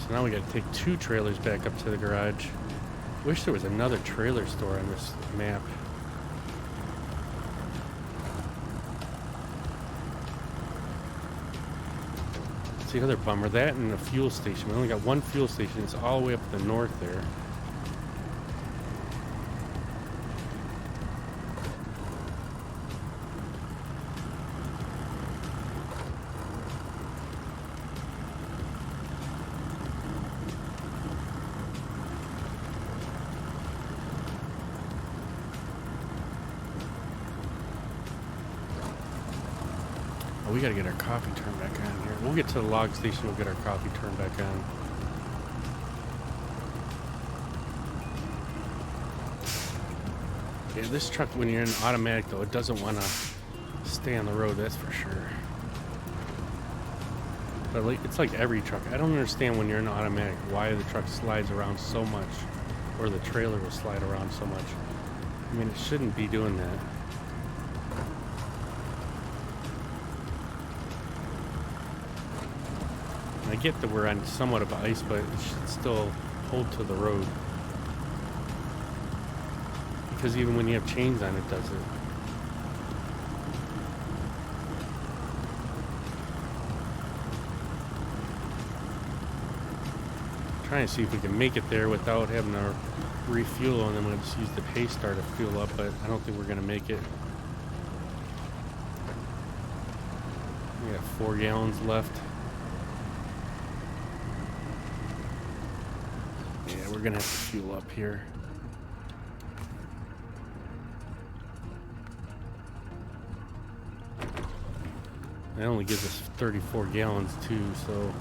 [SPEAKER 1] So now we got to take 2 trailers back up to the garage. Wish there was another trailer store on this map. That's the other bummer. That and the fuel station. We only got 1 fuel station. It's all the way up the north there. Oh, we gotta get our coffee turned back on here. We'll get to the log station. We'll get our coffee turned back on. Yeah, this truck, when you're in automatic, though, it doesn't want to stay on the road, that's for sure. But it's like every truck. I don't understand when you're in automatic why the truck slides around so much, or the trailer will slide around so much. I mean, it shouldn't be doing that. I get that we're on somewhat of ice, but it should still hold to the road. Because even when you have chains on, it does it. Trying to see if we can make it there without having to refuel, and then we'll just use the pace star to fuel up, but I don't think we're going to make it. We got 4 gallons left. Yeah, we're going to have to fuel up here. It only gives us 34 gallons too, so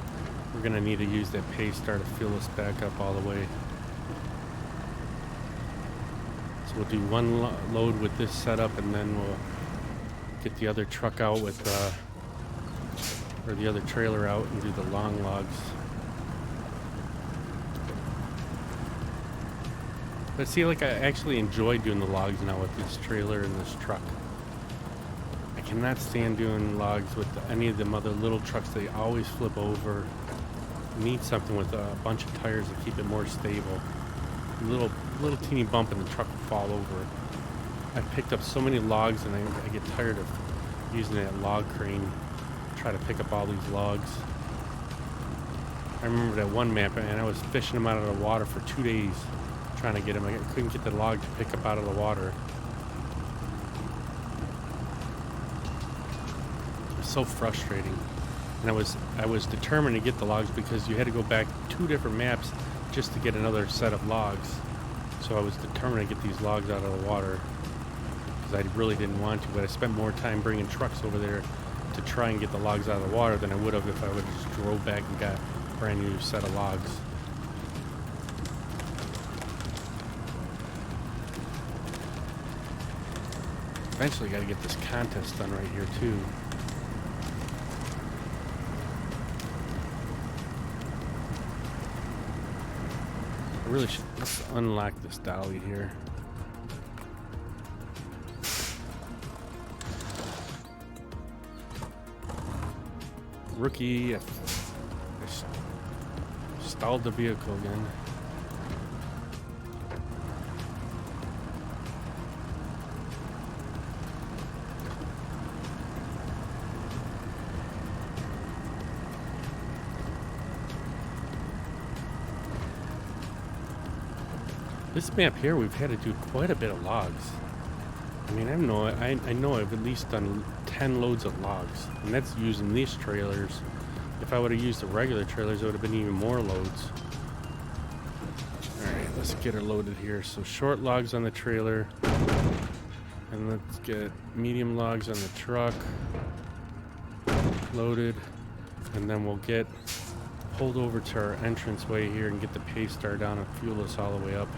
[SPEAKER 1] we're going to need to use that pace star to fuel us back up all the way. So we'll do 1 load with this setup, and then we'll get the other truck out with, or the other trailer out, and do the long logs. But see, like, I actually enjoy doing the logs now with this trailer and this truck. I cannot stand doing logs with any of them other little trucks. They always flip over. You need something with a bunch of tires to keep it more stable. Little teeny bump and the truck will fall over. I've picked up so many logs, and I get tired of using that log crane to try to pick up all these logs. I remember that one map, and I was fishing them out of the water for 2 days trying to get them. I couldn't get the log to pick up out of the water. It was so frustrating. And I was determined to get the logs because you had to go back 2 different maps just to get another set of logs. So I was determined to get these logs out of the water because I really didn't want to, but I spent more time bringing trucks over there to try and get the logs out of the water than I would have if I would have just drove back and got a brand new set of logs. Eventually got to get this contest done right here too. I really should, let's unlock this dolly here. Rookie, I stalled the vehicle again. This map here, we've had to do quite a bit of logs. I mean, I know I've at least done 10 loads of logs, and that's using these trailers. If I would have used the regular trailers, it would have been even more loads. All right, let's get her loaded here. So short logs on the trailer, and let's get medium logs on the truck loaded, and then we'll get pulled over to our entranceway here and get the pace star down and fuel us all the way up.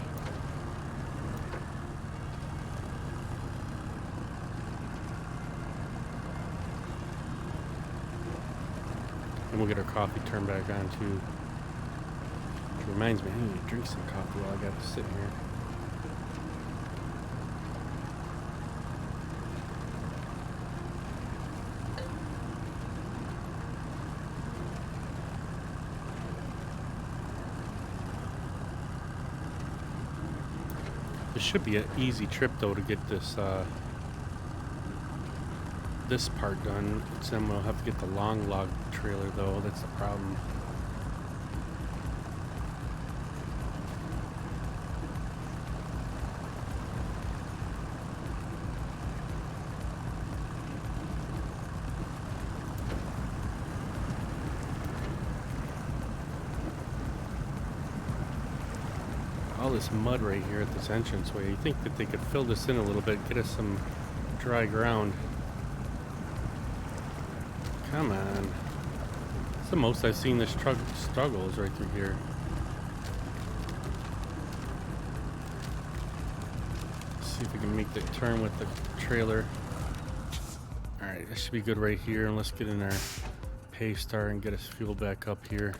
[SPEAKER 1] And we'll get our coffee turned back on too. Which reminds me, I need to drink some coffee while I got to sit here. This should be an easy trip though to get this this part done. Then we'll have to get the long log trailer though. That's the problem. All this mud right here at this entranceway. You think that they could fill this in a little bit, get us some dry ground. Come on. That's the most I've seen this struggle is right through here. Let's see if we can make the turn with the trailer. Alright, that should be good right here. And let's get in our pay star and get us fuel back up here.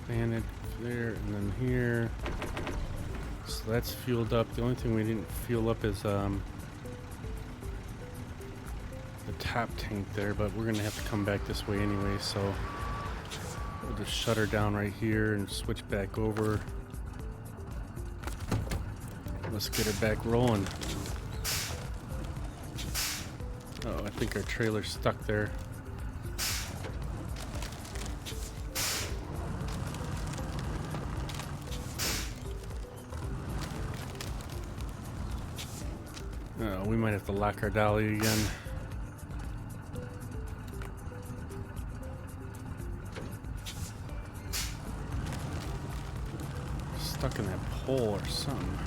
[SPEAKER 1] Expanded there and then here. So that's fueled up. The only thing we didn't fuel up is the top tank there, but we're gonna have to come back this way anyway, so we'll just shut her down right here and switch back over. Let's get her back rolling. Oh, I think our trailer's stuck there. We might have to lock our dolly again. Stuck in that pole or something.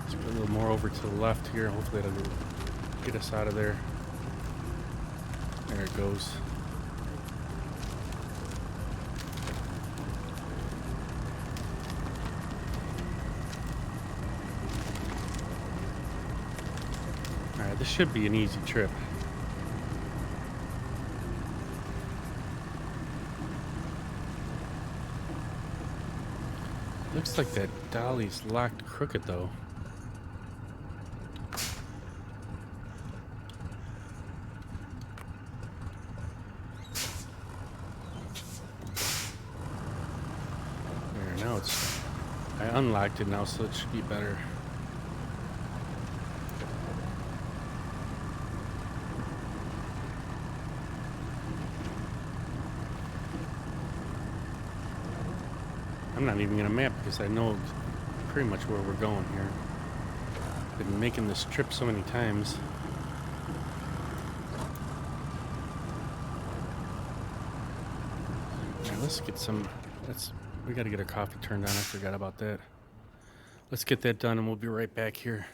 [SPEAKER 1] Let's go a little more over to the left here. Hopefully that'll get us out of there. There it goes. Alright, this should be an easy trip. Looks like that dolly's locked crooked though. There, now it's... I unlocked it now, so it should be better. I'm not even gonna map because I know pretty much where we're going here. Been making this trip so many times. Alright, let's get some. We gotta get our coffee turned on. I forgot about that. Let's get that done and we'll be right back here.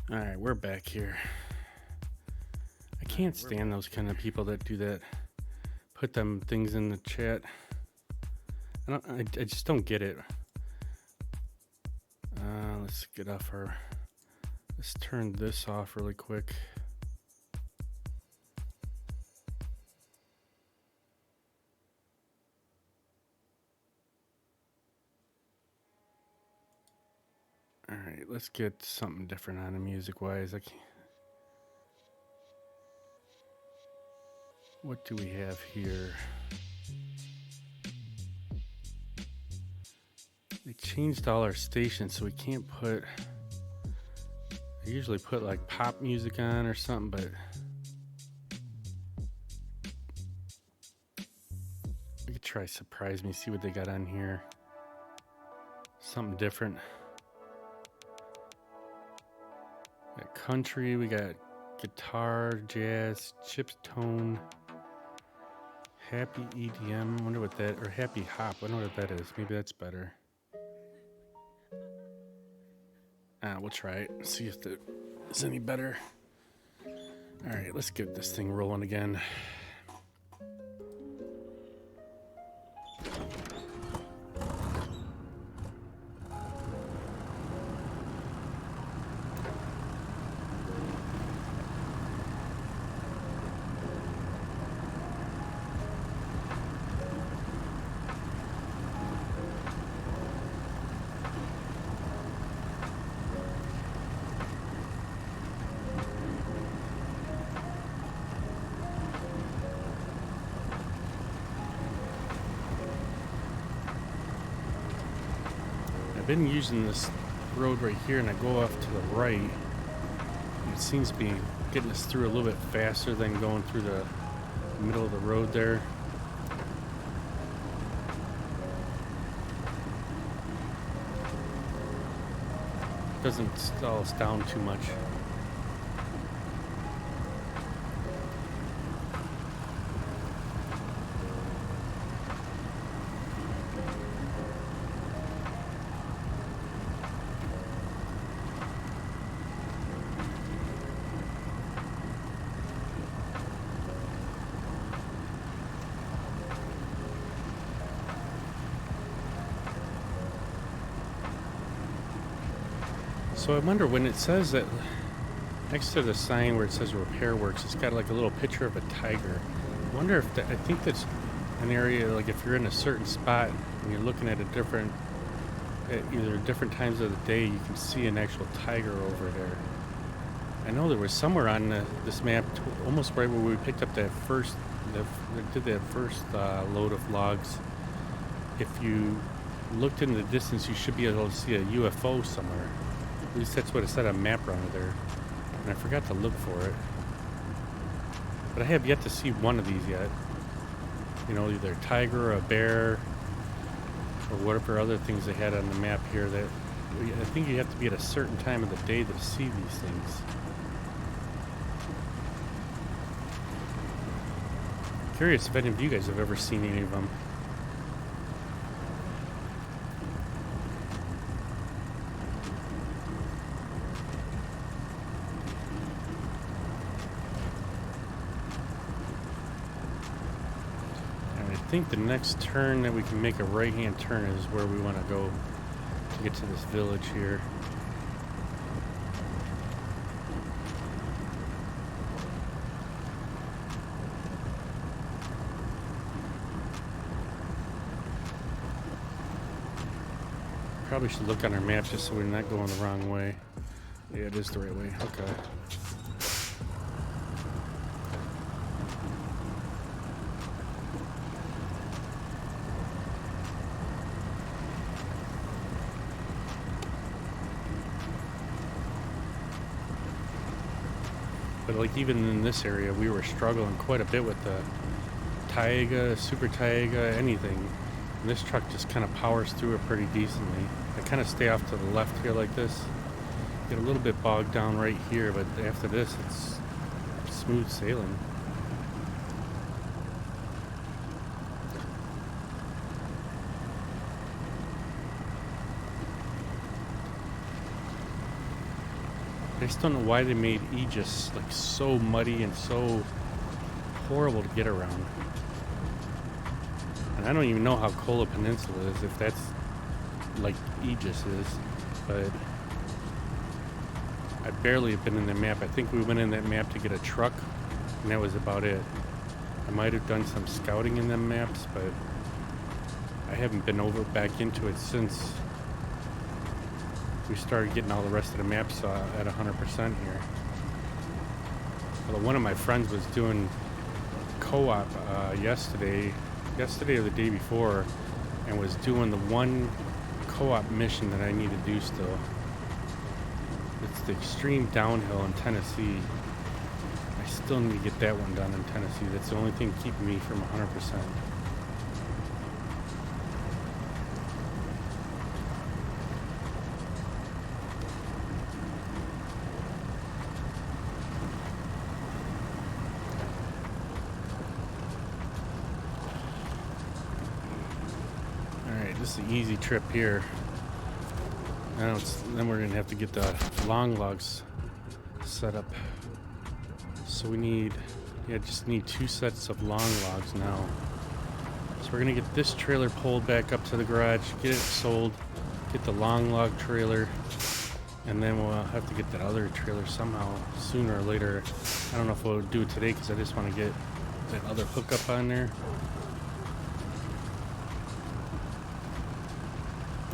[SPEAKER 1] All right, we're back here. I can't stand those kind of people that do that. Put them things in the chat. I just don't get it. Let's get off our. Let's turn this off really quick. All right, let's get something different on the music-wise. I can't. What do we have here? They changed all our stations, so we can't put. I usually put like pop music on or something, but we could try Surprise Me, see what they got on here. Something different. Got country, we got guitar, jazz, chips tone, happy EDM. Wonder what that, or happy hop. I wonder what that is. Maybe that's better. We'll try it. See if that is any better. All right, let's get this thing rolling again. I've been using this road right here, and I go off to the right. It seems to be getting us through a little bit faster than going through the middle of the road there. Doesn't stall us down too much. So I wonder, when it says that next to the sign where it says Repair Works, it's got like a little picture of a tiger. I wonder if that, I think that's an area, like if you're in a certain spot and you're looking at a different, at either different times of the day, you can see an actual tiger over there. I know there was somewhere on this map, almost right where we picked up that first, did that first load of logs. If you looked in the distance, you should be able to see a UFO somewhere. At least that's what it said on map runner there. And I forgot to look for it. But I have yet to see one of these yet. You know, either a tiger or a bear or whatever other things they had on the map here. That I think you have to be at a certain time of the day to see these things. Curious if any of you guys have ever seen any of them. I think the next turn that we can make a right-hand turn is where we want to go to get to this village here. Probably should look on our maps just so we're not going the wrong way. Yeah, it is the right way. Okay. But like even in this area, we were struggling quite a bit with the Taiga, Super Taiga, anything. And this truck just kind of powers through it pretty decently. I kind of stay off to the left here like this. Get a little bit bogged down right here, but after this, it's smooth sailing. I just don't know why they made Aegis like so muddy and so horrible to get around. And I don't even know how Kola Peninsula is, if that's like Aegis is, but I barely have been in the map. I think we went in that map to get a truck, and that was about it. I might have done some scouting in them maps, but I haven't been back into it since we started getting all the rest of the maps at 100% here. Although one of my friends was doing co-op yesterday or the day before, and was doing the one co-op mission that I need to do still. It's the extreme downhill in Tennessee. I still need to get that one done in Tennessee. That's the only thing keeping me from 100%. This is an easy trip here. Now then we're gonna have to get the long logs set up. So we need, just need 2 sets of long logs now. So we're gonna get this trailer pulled back up to the garage, get it sold, get the long log trailer, and then we'll have to get that other trailer somehow sooner or later. I don't know if we'll do it today because I just want to get that other hookup on there.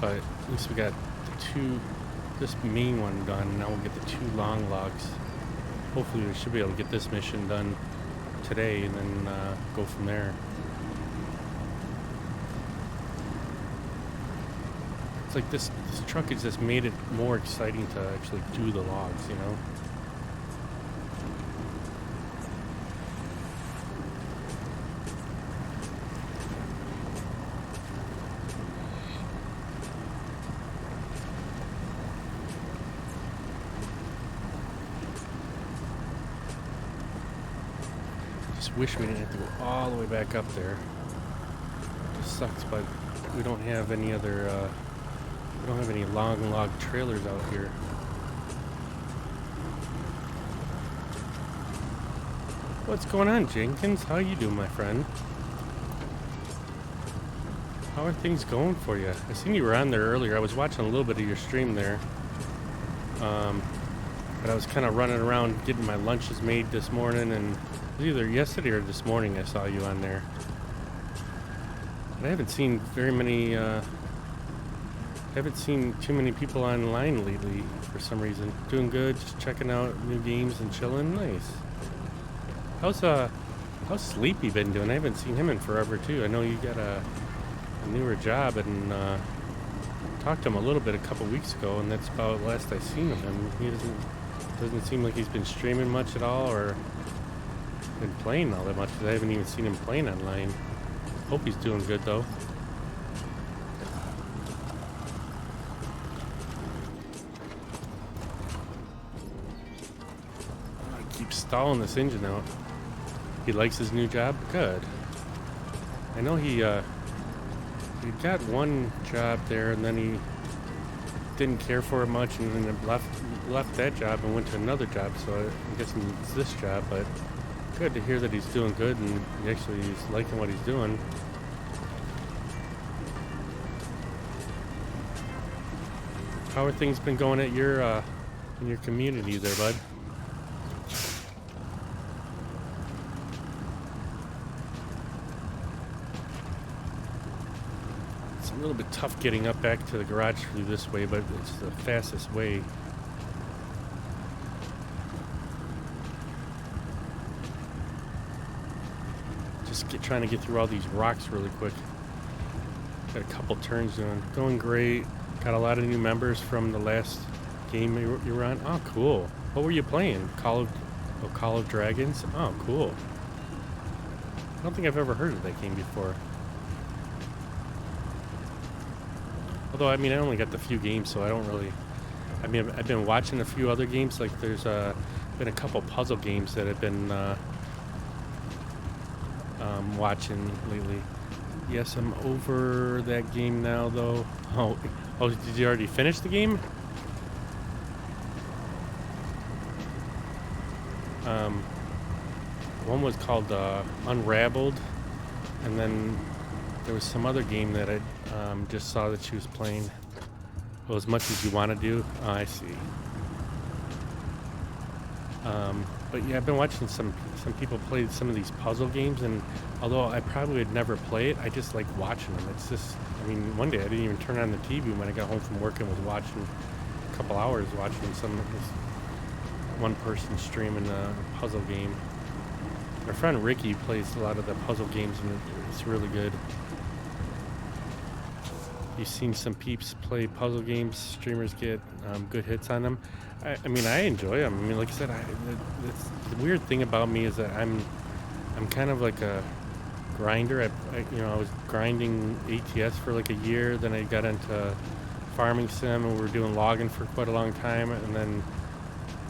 [SPEAKER 1] But at least we got the this main one done. Now we'll get the 2 long logs. Hopefully we should be able to get this mission done today and then go from there. It's like this truck has just made it more exciting to actually do the logs, you know? Wish we didn't have to go all the way back up there. It just sucks, but we don't have any other we don't have any long log trailers out here. What's going on, Jenkins? How you doing, my friend? How are things going for you? I seen you were on there earlier. I was watching a little bit of your stream there, but I was kind of running around getting my lunches made this morning, and either yesterday or this morning I saw you on there. But I haven't seen very many, haven't seen too many people online lately for some reason. Doing good, just checking out new games and chilling. Nice. How's Sleepy been doing? I haven't seen him in forever too. I know you got a newer job, and talked to him a little bit a couple weeks ago, and that's about the last I seen of him. He doesn't seem like he's been streaming much at all, or been playing all that much, because I haven't even seen him playing online. Hope he's doing good though. I keep stalling this engine out. He likes his new job? Good. I know he got one job there, and then he didn't care for it much, and then left that job and went to another job, so I'm guessing it's this job. But good to hear that he's doing good and he's liking what he's doing. How are things been going at your in your community there, bud? It's a little bit tough getting up back to the garage through this way, but it's the fastest way. Trying to get through all these rocks really quick. Got a couple turns going great. Got a lot of new members from the last game you were on. Oh, cool. What were you playing? Call of Dragons? Oh, cool. I don't think I've ever heard of that game before. Although, I mean, I only got the few games, so I don't really... I mean, I've been watching a few other games. Like, there's been a couple puzzle games that have been watching lately. Yes, I'm over that game now, though. Oh, did you already finish the game? One was called Unraveled, and then there was some other game that I just saw that she was playing. Well, as much as you want to do. Oh, I see. But yeah, I've been watching some people play some of these puzzle games, and although I probably would never play it, I just like watching them. It's just, I mean, one day I didn't even turn on the TV when I got home from work and was watching a couple hours watching this one person streaming a puzzle game. My friend Ricky plays a lot of the puzzle games, and it's really good. You've seen some peeps play puzzle games. Streamers get good hits on them. I mean, I enjoy them. I mean, like I said, the weird thing about me is that I'm kind of like a grinder. I was grinding ATS for like a year. Then I got into farming sim, and we were doing logging for quite a long time. And then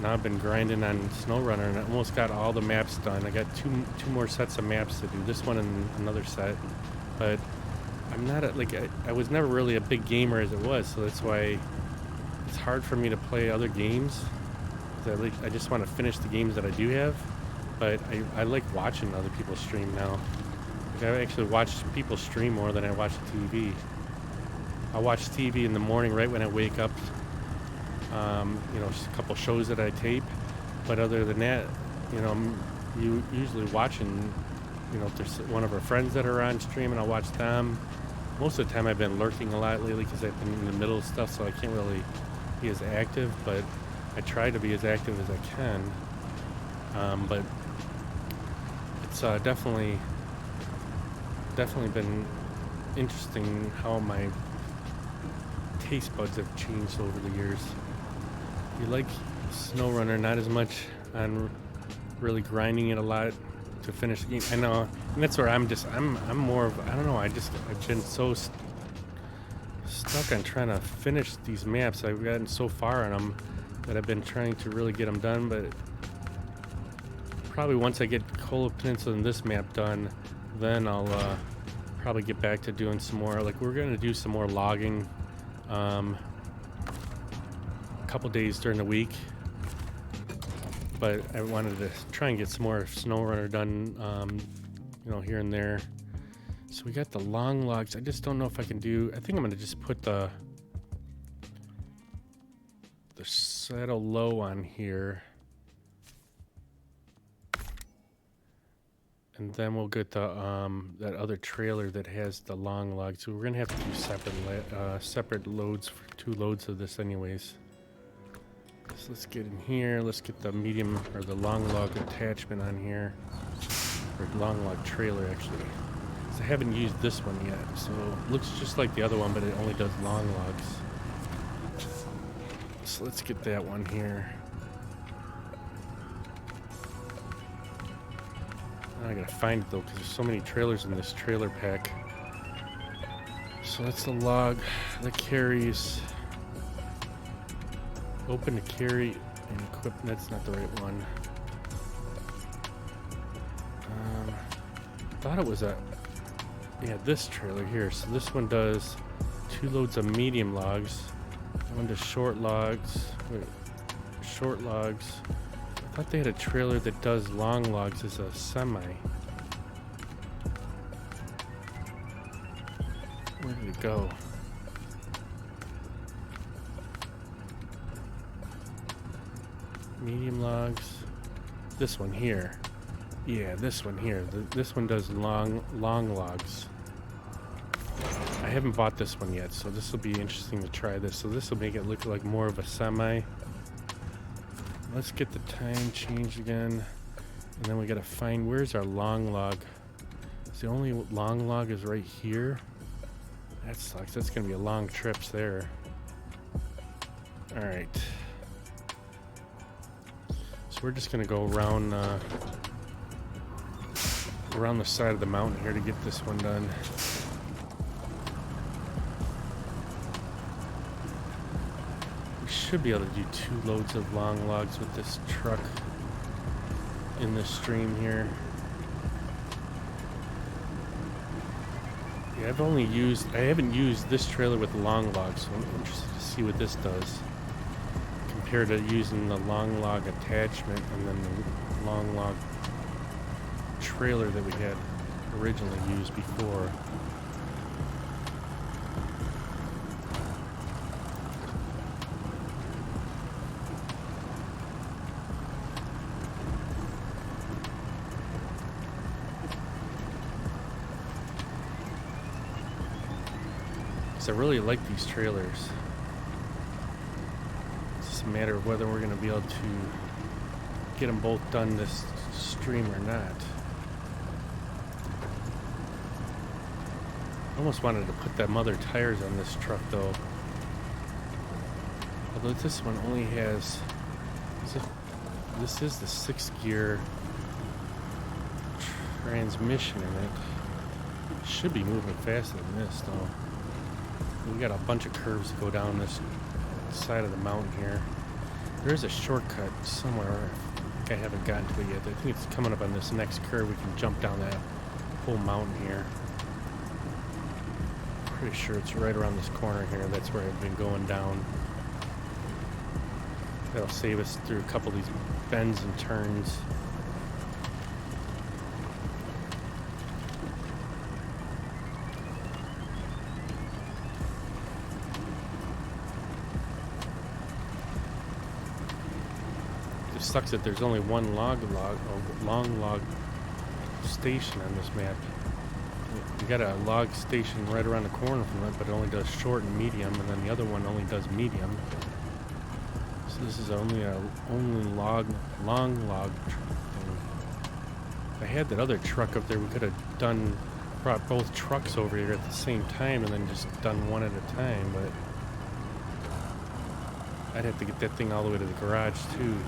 [SPEAKER 1] now I've been grinding on SnowRunner, and I almost got all the maps done. I got two more sets of maps to do. This one and another set, but I'm not I was never really a big gamer as it was, so that's why it's hard for me to play other games. I just want to finish the games that I do have, but I like watching other people stream now. Like, I actually watch people stream more than I watch TV. I watch TV in the morning right when I wake up. Just a couple shows that I tape, but other than that, you usually watching. If there's one of our friends that are on stream, and I'll watch them. Most of the time I've been lurking a lot lately because I've been in the middle of stuff, so I can't really be as active, but I try to be as active as I can. But it's definitely been interesting how my taste buds have changed over the years. You like SnowRunner, not as much on really grinding it a lot to finish the game. I know, and that's where I'm more of, I don't know, I've been so stuck on trying to finish these maps. I've gotten so far on them that I've been trying to really get them done, but probably once I get Kola Peninsula and this map done, then I'll probably get back to doing some more, like we're going to do some more logging a couple days during the week. But I wanted to try and get some more SnowRunner done, here and there. So we got the long logs. I just don't know if I can do. I think I'm gonna just put the saddle low on here, and then we'll get the that other trailer that has the long logs. So we're gonna have to do separate loads for 2 loads of this, anyways. So let's get in here. Let's get the medium or the long log attachment on here, or long log trailer actually. So I haven't used this one yet, so it looks just like the other one, but it only does long logs. So let's get that one here. Now I gotta find it though, because there's so many trailers in this trailer pack. So that's the log that carries. Open to carry and equip. That's not the right one. Thought it was this trailer here. So this one does 2 loads of medium logs. One does short logs. Short logs. I thought they had a trailer that does long logs as a semi. Where did it go? Medium logs. This one here. Yeah, this one here. This one does long logs. I haven't bought this one yet, so this will be interesting to try this. So this will make it look like more of a semi. Let's get the time changed again. And then we gotta find, where's our long log? So the only long log is right here. That sucks. That's gonna be a long trip there. Alright. We're just gonna go around the side of the mountain here to get this one done. We should be able to do 2 loads of long logs with this truck in the stream here. Yeah, I haven't used this trailer with long logs, so I'm interested to see what this does compared to using the long log attachment and then long log trailer that we had originally used before. I really like these trailers. It's just a matter of whether we're going to be able to get them both done this stream or not. I almost wanted to put them other tires on this truck though. Although this one only has... This is the 6-gear transmission in it. Should be moving faster than this though. We got a bunch of curves to go down this side of the mountain here. There's a shortcut somewhere. I think I haven't gotten to it yet. I think it's coming up on this next curve. We can jump down that whole mountain here. Pretty sure it's right around this corner here. That's where I've been going down. That'll save us through a couple of these bends and turns. Sucks that there's only one long log station on this map. You got a log station right around the corner from it, but it only does short and medium, and then the other one only does medium. So this is only long log thing. If I had that other truck up there, we could have brought both trucks over here at the same time and then just done one at a time, but I'd have to get that thing all the way to the garage too.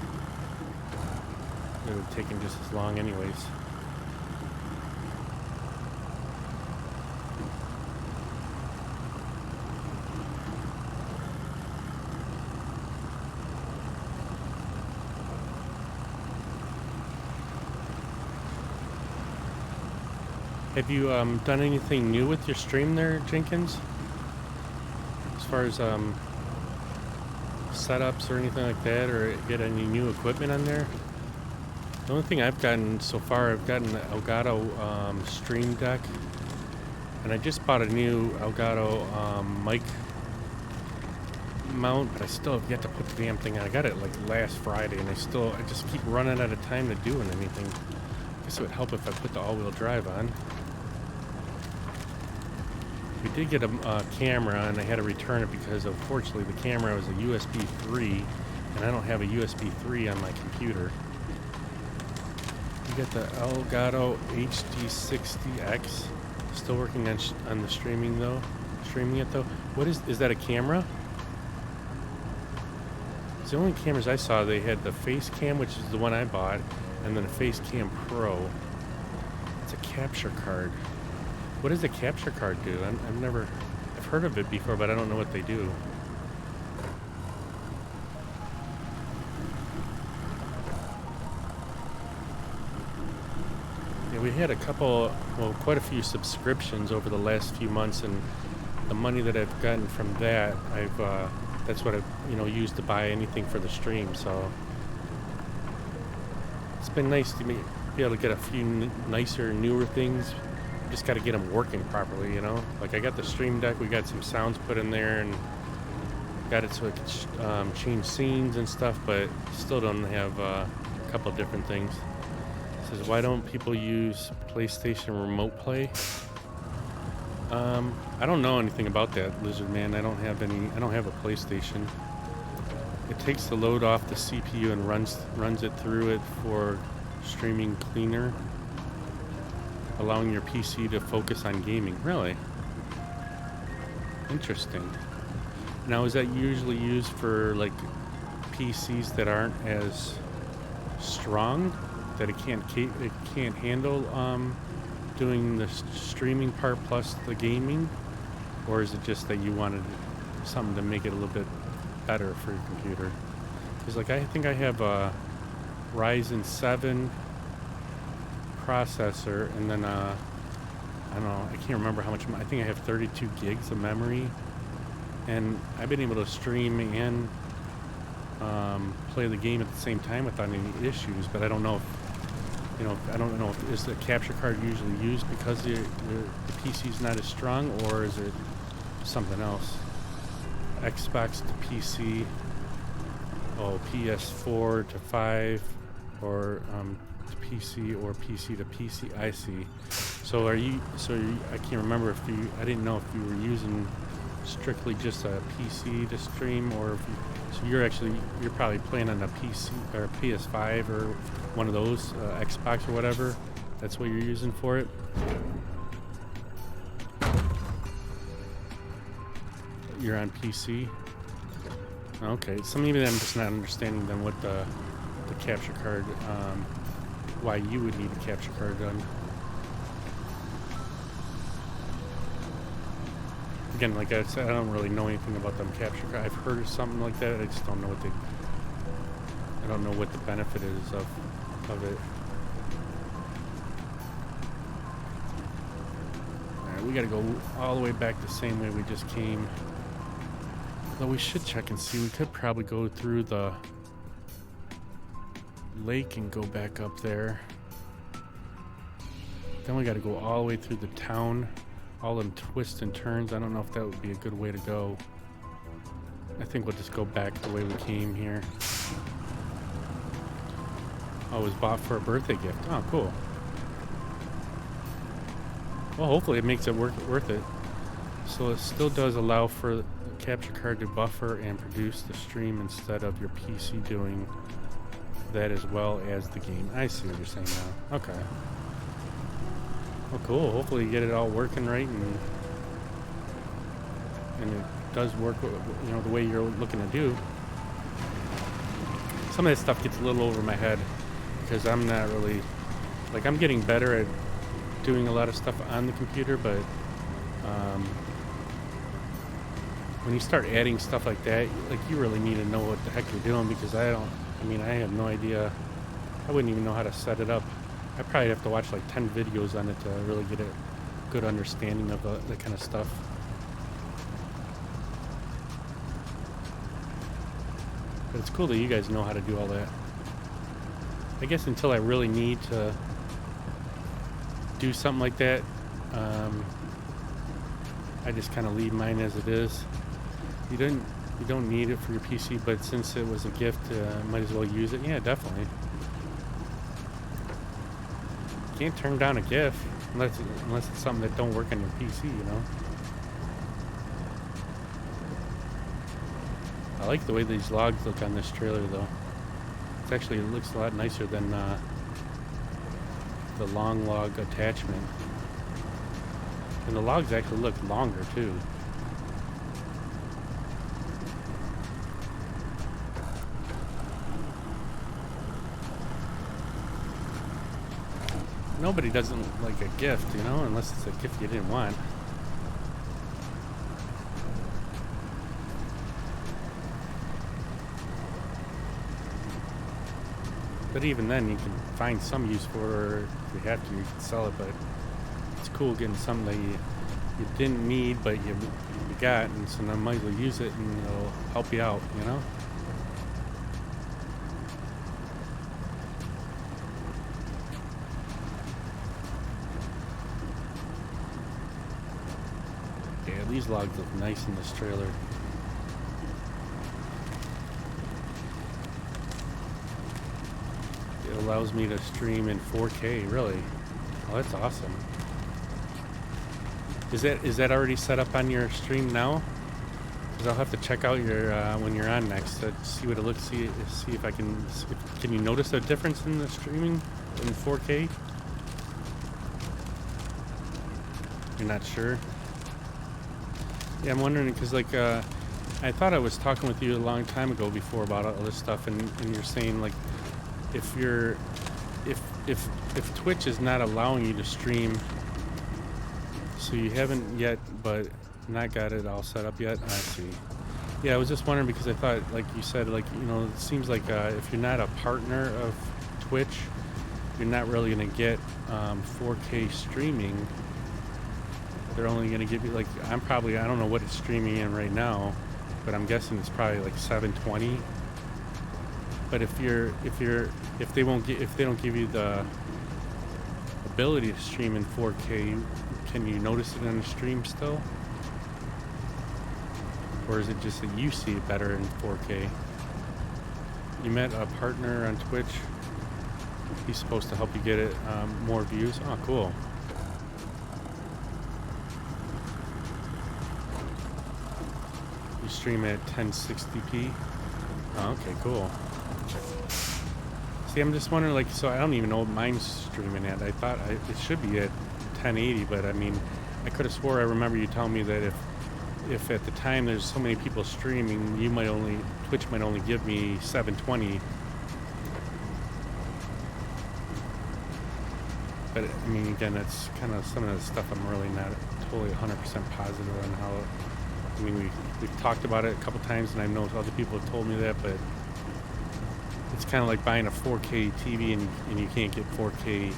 [SPEAKER 1] It would have taken just as long anyways. Have you done anything new with your stream there, Jenkins? As far as setups or anything like that, or get any new equipment on there? The only thing I've gotten so far, I've gotten the Elgato Stream Deck, and I just bought a new Elgato mic mount, but I still have yet to put the damn thing on. I got it like last Friday, and I just keep running out of time to doing anything. I guess it would help if I put the all-wheel drive on. We did get a camera, and I had to return it because, unfortunately, the camera was a USB 3, and I don't have a USB 3 on my computer. We got the Elgato HD60X. Still working on the streaming though. Streaming it though. What is that a camera? It's the only cameras I saw. They had the Face Cam, which is the one I bought, and then a Face Cam Pro. It's a capture card. What does the capture card do? I've heard of it before, but I don't know what they do. We had quite a few subscriptions over the last few months, and the money that I've gotten from that, that's what I've used to buy anything for the stream. So it's been nice to be able to get a few nicer, newer things. Just got to get them working properly, Like I got the Stream Deck, we got some sounds put in there, and got it so it could change scenes and stuff, but still don't have a couple of different things. Says, why don't people use PlayStation Remote Play? I don't know anything about that, Lizard Man. I don't have a PlayStation. It takes the load off the CPU and runs it through it for streaming cleaner, allowing your PC to focus on gaming. Really? Interesting. Now, is that usually used for like PCs that aren't as strong? That it can't handle doing the streaming part plus the gaming, or is it just that you wanted something to make it a little bit better for your computer? Because like I think I have a Ryzen 7 processor, and then I don't know, I can't remember how much. I think I have 32 gigs of memory, and I've been able to stream and play the game at the same time without any issues. But I don't know if, I don't know if is the capture card usually used because the PC is not as strong, or is it something else? Xbox to PC, PS4 to 5, or to PC, or PC to PC. I see. So I can't remember if I didn't know if you were using strictly just a PC to stream, or if so you're probably playing on a PC or a PS5 or one of those, Xbox or whatever. That's what you're using for it. You're on PC. Okay, so maybe I'm just not understanding then what the capture card, why you would need a capture card done. Again, like I said, I don't really know anything about them capture card. I've heard of something like that. I just don't know I don't know what the benefit is of it. Alright, we gotta go all the way back the same way we just came. Though we should check and see. We could probably go through the lake and go back up there. Then we gotta go all the way through the town. All them twists and turns. I don't know if that would be a good way to go. I think we'll just go back the way we came here. Oh, it was bought for a birthday gift. Oh, cool. Well, hopefully it makes it worth it. So it still does allow for the capture card to buffer and produce the stream instead of your PC doing that as well as the game. I see what you're saying now. Okay. Well, cool. Hopefully you get it all working right, and it does work, the way you're looking to do. Some of that stuff gets a little over my head because I'm not really, I'm getting better at doing a lot of stuff on the computer, but when you start adding stuff like that, you really need to know what the heck you're doing, because I have no idea. I wouldn't even know how to set it up. I probably have to watch 10 videos on it to really get a good understanding of that kind of stuff. But it's cool that you guys know how to do all that. I guess until I really need to do something like that, I just kind of leave mine as it is. You don't need it for your PC, but since it was a gift, might as well use it. Yeah, definitely. Can't turn down a gift unless it's something that don't work on your PC, I like the way these logs look on this trailer, though. It looks a lot nicer than the long log attachment. And the logs actually look longer, too. Nobody doesn't like a gift, unless it's a gift you didn't want. But even then, you can find some use for it, or if you have to, you can sell it. But it's cool getting something that you didn't need, but you got, and so now might as well use it, and it'll help you out, These logs look nice in this trailer. It allows me to stream in 4K, really. Oh, that's awesome. Is that already set up on your stream now? Because I'll have to check out your when you're on next to see what it looks. See if I can. Can you notice a difference in the streaming in 4K? You're not sure? Yeah, I'm wondering because I thought I was talking with you a long time ago before about all this stuff, and you're saying if Twitch is not allowing you to stream, so you haven't yet, but not got it all set up yet. I see. Yeah, I was just wondering because I thought, like you said, it seems like if you're not a partner of Twitch, you're not really gonna get 4K streaming. They're only going to give you, I don't know what it's streaming in right now, but I'm guessing it's probably 720 But if they don't give you the ability to stream in 4K, can you notice it in the stream still? Or is it just that you see it better in 4K? You met a partner on Twitch. He's supposed to help you get it more views. Oh, cool. You stream at 1060p. Oh, okay, cool. See, I'm just wondering, like, so I don't even know what mine's streaming at. I thought it should be at 1080, but I mean, I could have swore I remember you telling me that if at the time there's so many people streaming, Twitch might only give me 720. But I mean, again, that's kind of some of the stuff I'm really not totally 100% positive on how. I mean, we've talked about it a couple times, and I know other people have told me that, but it's kind of like buying a 4K TV and you can't get 4K.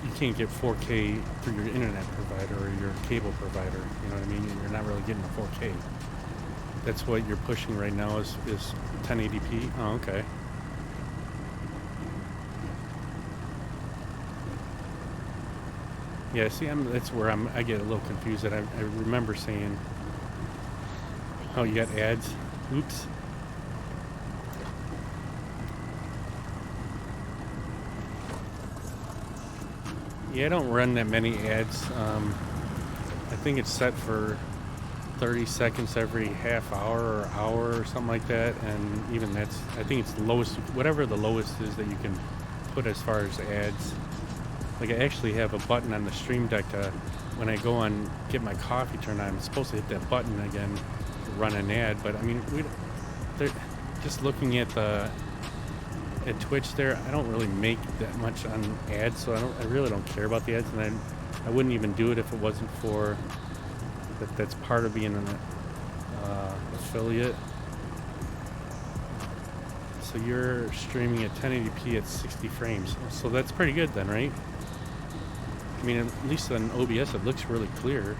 [SPEAKER 1] You can't get 4K through your internet provider or your cable provider. You know what I mean? You're not really getting a 4K. That's what you're pushing right now is 1080p. Oh, okay. Yeah, see, that's where I get a little confused. That I remember saying, "Oh, you got ads." Oops. Yeah, I don't run that many ads. I think it's set for 30 seconds every half hour or hour or something like that, and even I think it's the lowest, whatever the lowest is that you can put as far as ads. Like, I actually have a button on the Stream Deck when I go on get my coffee turned on, I'm supposed to hit that button again to run an ad, but I mean, they're just looking at Twitch there, I don't really make that much on ads, so I really don't care about the ads, and I wouldn't even do it if it wasn't for that's part of being an affiliate. So you're streaming at 1080p at 60 frames, so that's pretty good then, right? I mean, at least on OBS it looks really clear.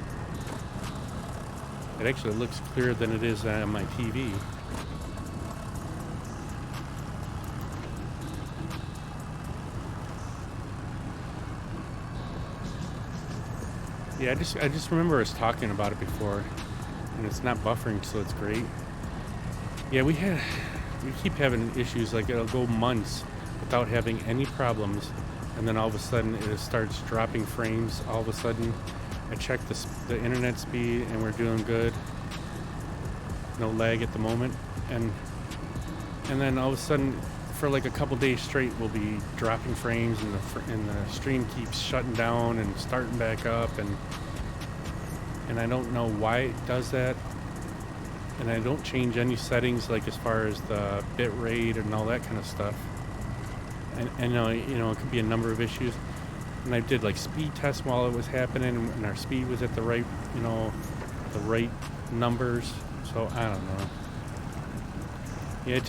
[SPEAKER 1] It actually looks clearer than it is on my TV. Yeah, I just remember us talking about it before, and it's not buffering, so it's great. Yeah, we keep having issues, like it'll go months without having any problems, and then all of a sudden it starts dropping frames. All of a sudden, I check the internet speed, and we're doing good. No lag at the moment, and then all of a sudden, for like a couple days straight, we'll be dropping frames, and the stream keeps shutting down and starting back up, and I don't know why it does that. And I don't change any settings, like as far as the bit rate and all that kind of stuff. And it could be a number of issues. And I did like speed tests while it was happening, and our speed was at the right, the right numbers. So I don't know. Yeah,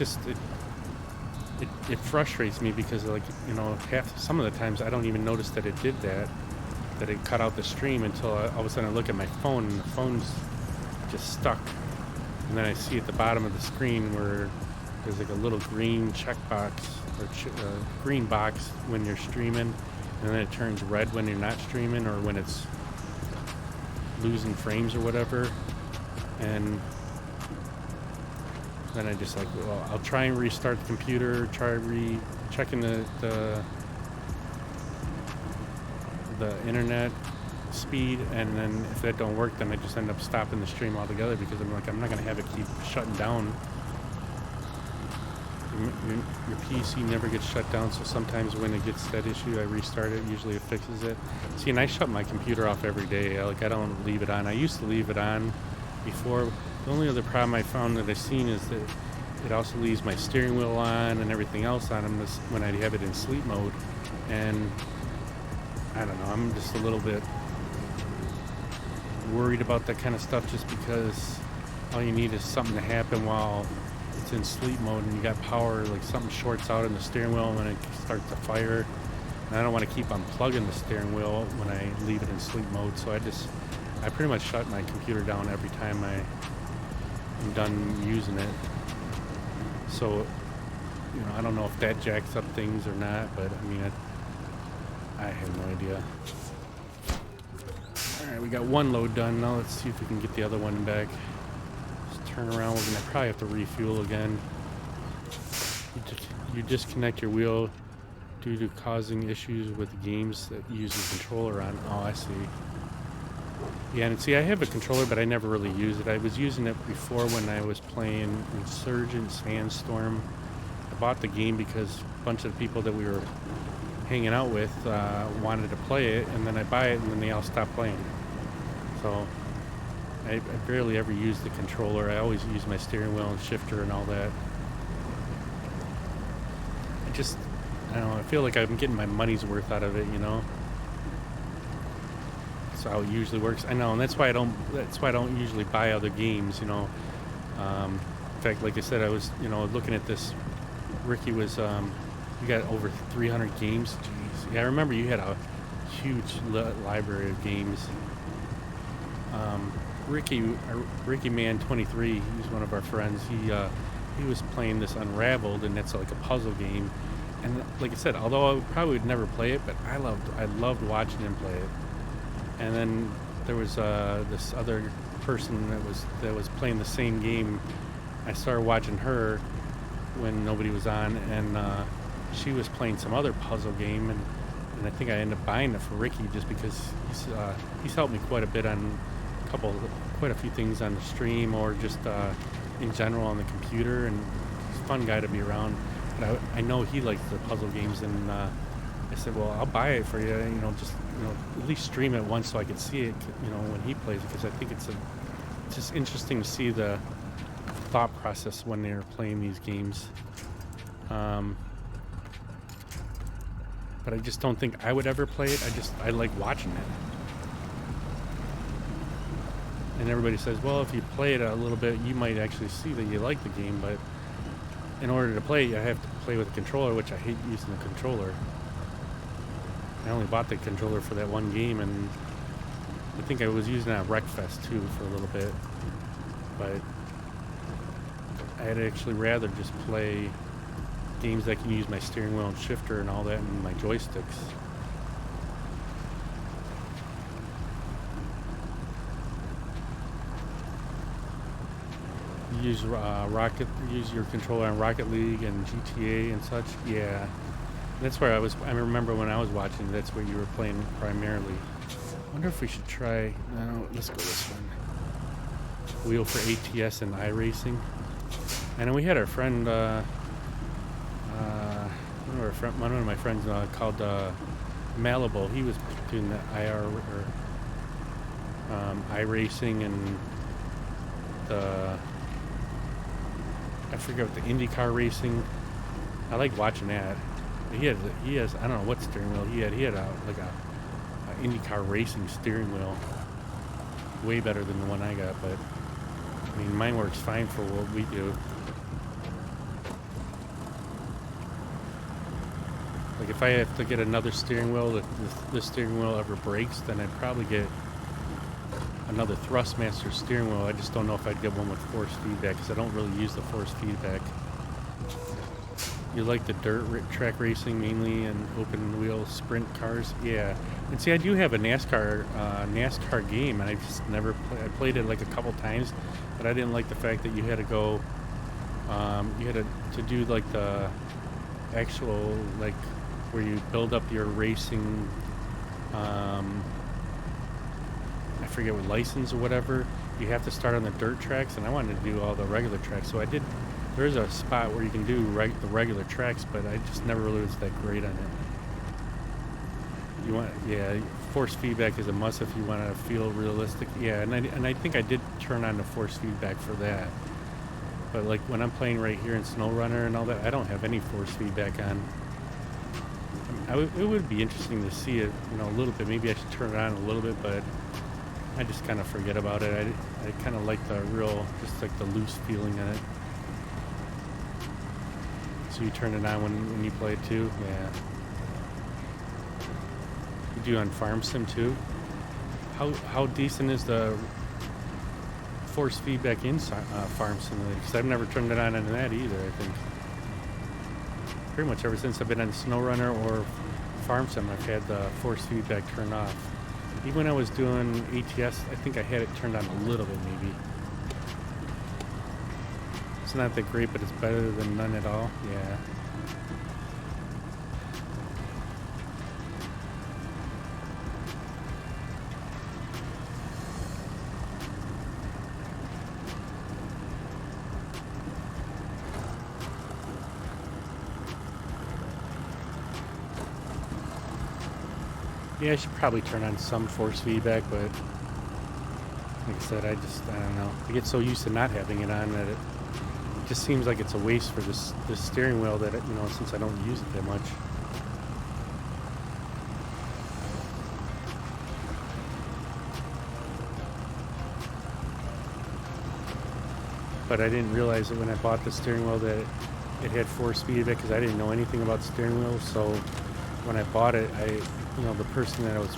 [SPEAKER 1] it frustrates me because, like, some of the times I don't even notice that it did that it cut out the stream until all of a sudden I look at my phone and the phone's just stuck. And then I see at the bottom of the screen where there's like a little green checkbox or green box when you're streaming, and then it turns red when you're not streaming or when it's losing frames or whatever. And then I just I'll try and restart the computer, try checking the internet speed, and then if that don't work, then I just end up stopping the stream altogether, because I'm not going to have it keep shutting down. Your PC never gets shut down, so sometimes when it gets that issue, I restart it. Usually it fixes it. See, and I shut my computer off every day. I don't leave it on. I used to leave it on before. The only other problem I found that I've seen is that it also leaves my steering wheel on and everything else on when I have it in sleep mode. And I don't know, I'm just a little bit worried about that kind of stuff, just because all you need is something to happen while it's in sleep mode and you got power, like something shorts out in the steering wheel and it starts to fire. And I don't want to keep unplugging the steering wheel when I leave it in sleep mode, so I just I pretty much shut my computer down every time I'm done using it. So, you know, I don't know if that jacks up things or not, but I mean, I have no idea. Alright, we got one load done. Now let's see if we can get the other one back. Just turn around. We're going to probably have to refuel again. You disconnect your wheel due to causing issues with the games that use the controller on. Oh, I see. Yeah, and see, I have a controller, but I never really use it. I was using it before when I was playing Insurgent Sandstorm. I bought the game because a bunch of the people that we were hanging out with wanted to play it, and then I buy it, and then they all stop playing. So I barely ever use the controller. I always use my steering wheel and shifter and all that. I don't know, I feel like I'm getting my money's worth out of it, you know. That's how it usually works. I know, and that's why I don't usually buy other games, you know. In fact, like I said, I was, you know, looking at this. Ricky was, you got over 300 games. Jeez. Yeah, I remember you had a huge library of games. Ricky Man 23, he's one of our friends. He was playing this Unraveled, and it's like a puzzle game. And like I said, although I probably would never play it, but I loved watching him play it. And then there was this other person that was playing the same game. I started watching her when nobody was on, and she was playing some other puzzle game, and I think I ended up buying it for Ricky just because he's helped me quite a bit on quite a few things on the stream or just in general on the computer, and he's a fun guy to be around. But I know he likes the puzzle games, and I said, well, I'll buy it for you, you know, just, you know, at least stream it once so I can see it, you know, when he plays it, because I think it's just interesting to see the thought process when they're playing these games. But I just don't think I would ever play it. I like watching it. And everybody says, well, if you play it a little bit, you might actually see that you like the game, but in order to play, I have to play with a controller, which I hate using the controller. I only bought the controller for that one game, and I think I was using it at Wreckfest too for a little bit. But I'd actually rather just play games that can use my steering wheel and shifter and all that and my joysticks. Use your controller on Rocket League and GTA and such. Yeah, that's where I remember when I was watching. That's where you were playing primarily. I wonder if we should try. No, let's go this one. Wheel for ATS and iRacing. I know we had our friend, one of my friends called Malibu. He was doing the iRacing and the. I forget what the IndyCar racing. I like watching that. He has I don't know what steering wheel he had. He had a IndyCar racing steering wheel. Way better than the one I got, but I mean mine works fine for what we do. Like if I have to get another steering wheel, if the steering wheel ever breaks, then I'd probably get another Thrustmaster steering wheel. I just don't know if I'd get one with force feedback because I don't really use the force feedback. You like the dirt track racing mainly and open wheel sprint cars? Yeah. And see, I do have a NASCAR game, and I just never I played it like a couple times, but I didn't like the fact that you had to go, you had to do like the actual, like where you build up your racing, I forget what license or whatever. You have to start on the dirt tracks, and I wanted to do all the regular tracks, so I did. There's a spot where you can do the regular tracks, but I just never really was that great on it. Force feedback is a must if you want to feel realistic. Yeah, and I think I did turn on the force feedback for that. But like when I'm playing right here in SnowRunner and all that, I don't have any force feedback on. It would be interesting to see it, you know, a little bit. Maybe I should turn it on a little bit, but I just kind of forget about it. I kind of like the just like the loose feeling in it. So you turn it on when you play it too? Yeah. You do on Farm Sim too? how decent is the force feedback in Farm Simulator? Because I've never turned it on into that either. I think pretty much ever since I've been on SnowRunner or Farm Sim, I've had the force feedback turned off. Even when I was doing ATS, I think I had it turned on a little bit maybe. It's not that great, but it's better than none at all. Yeah. Yeah, I should probably turn on some force feedback, but like I said, I don't know. I get so used to not having it on that it just seems like it's a waste for this steering wheel that, since I don't use it that much. But I didn't realize that when I bought the steering wheel that it had force feedback because I didn't know anything about steering wheels. So when I bought it, the person that I was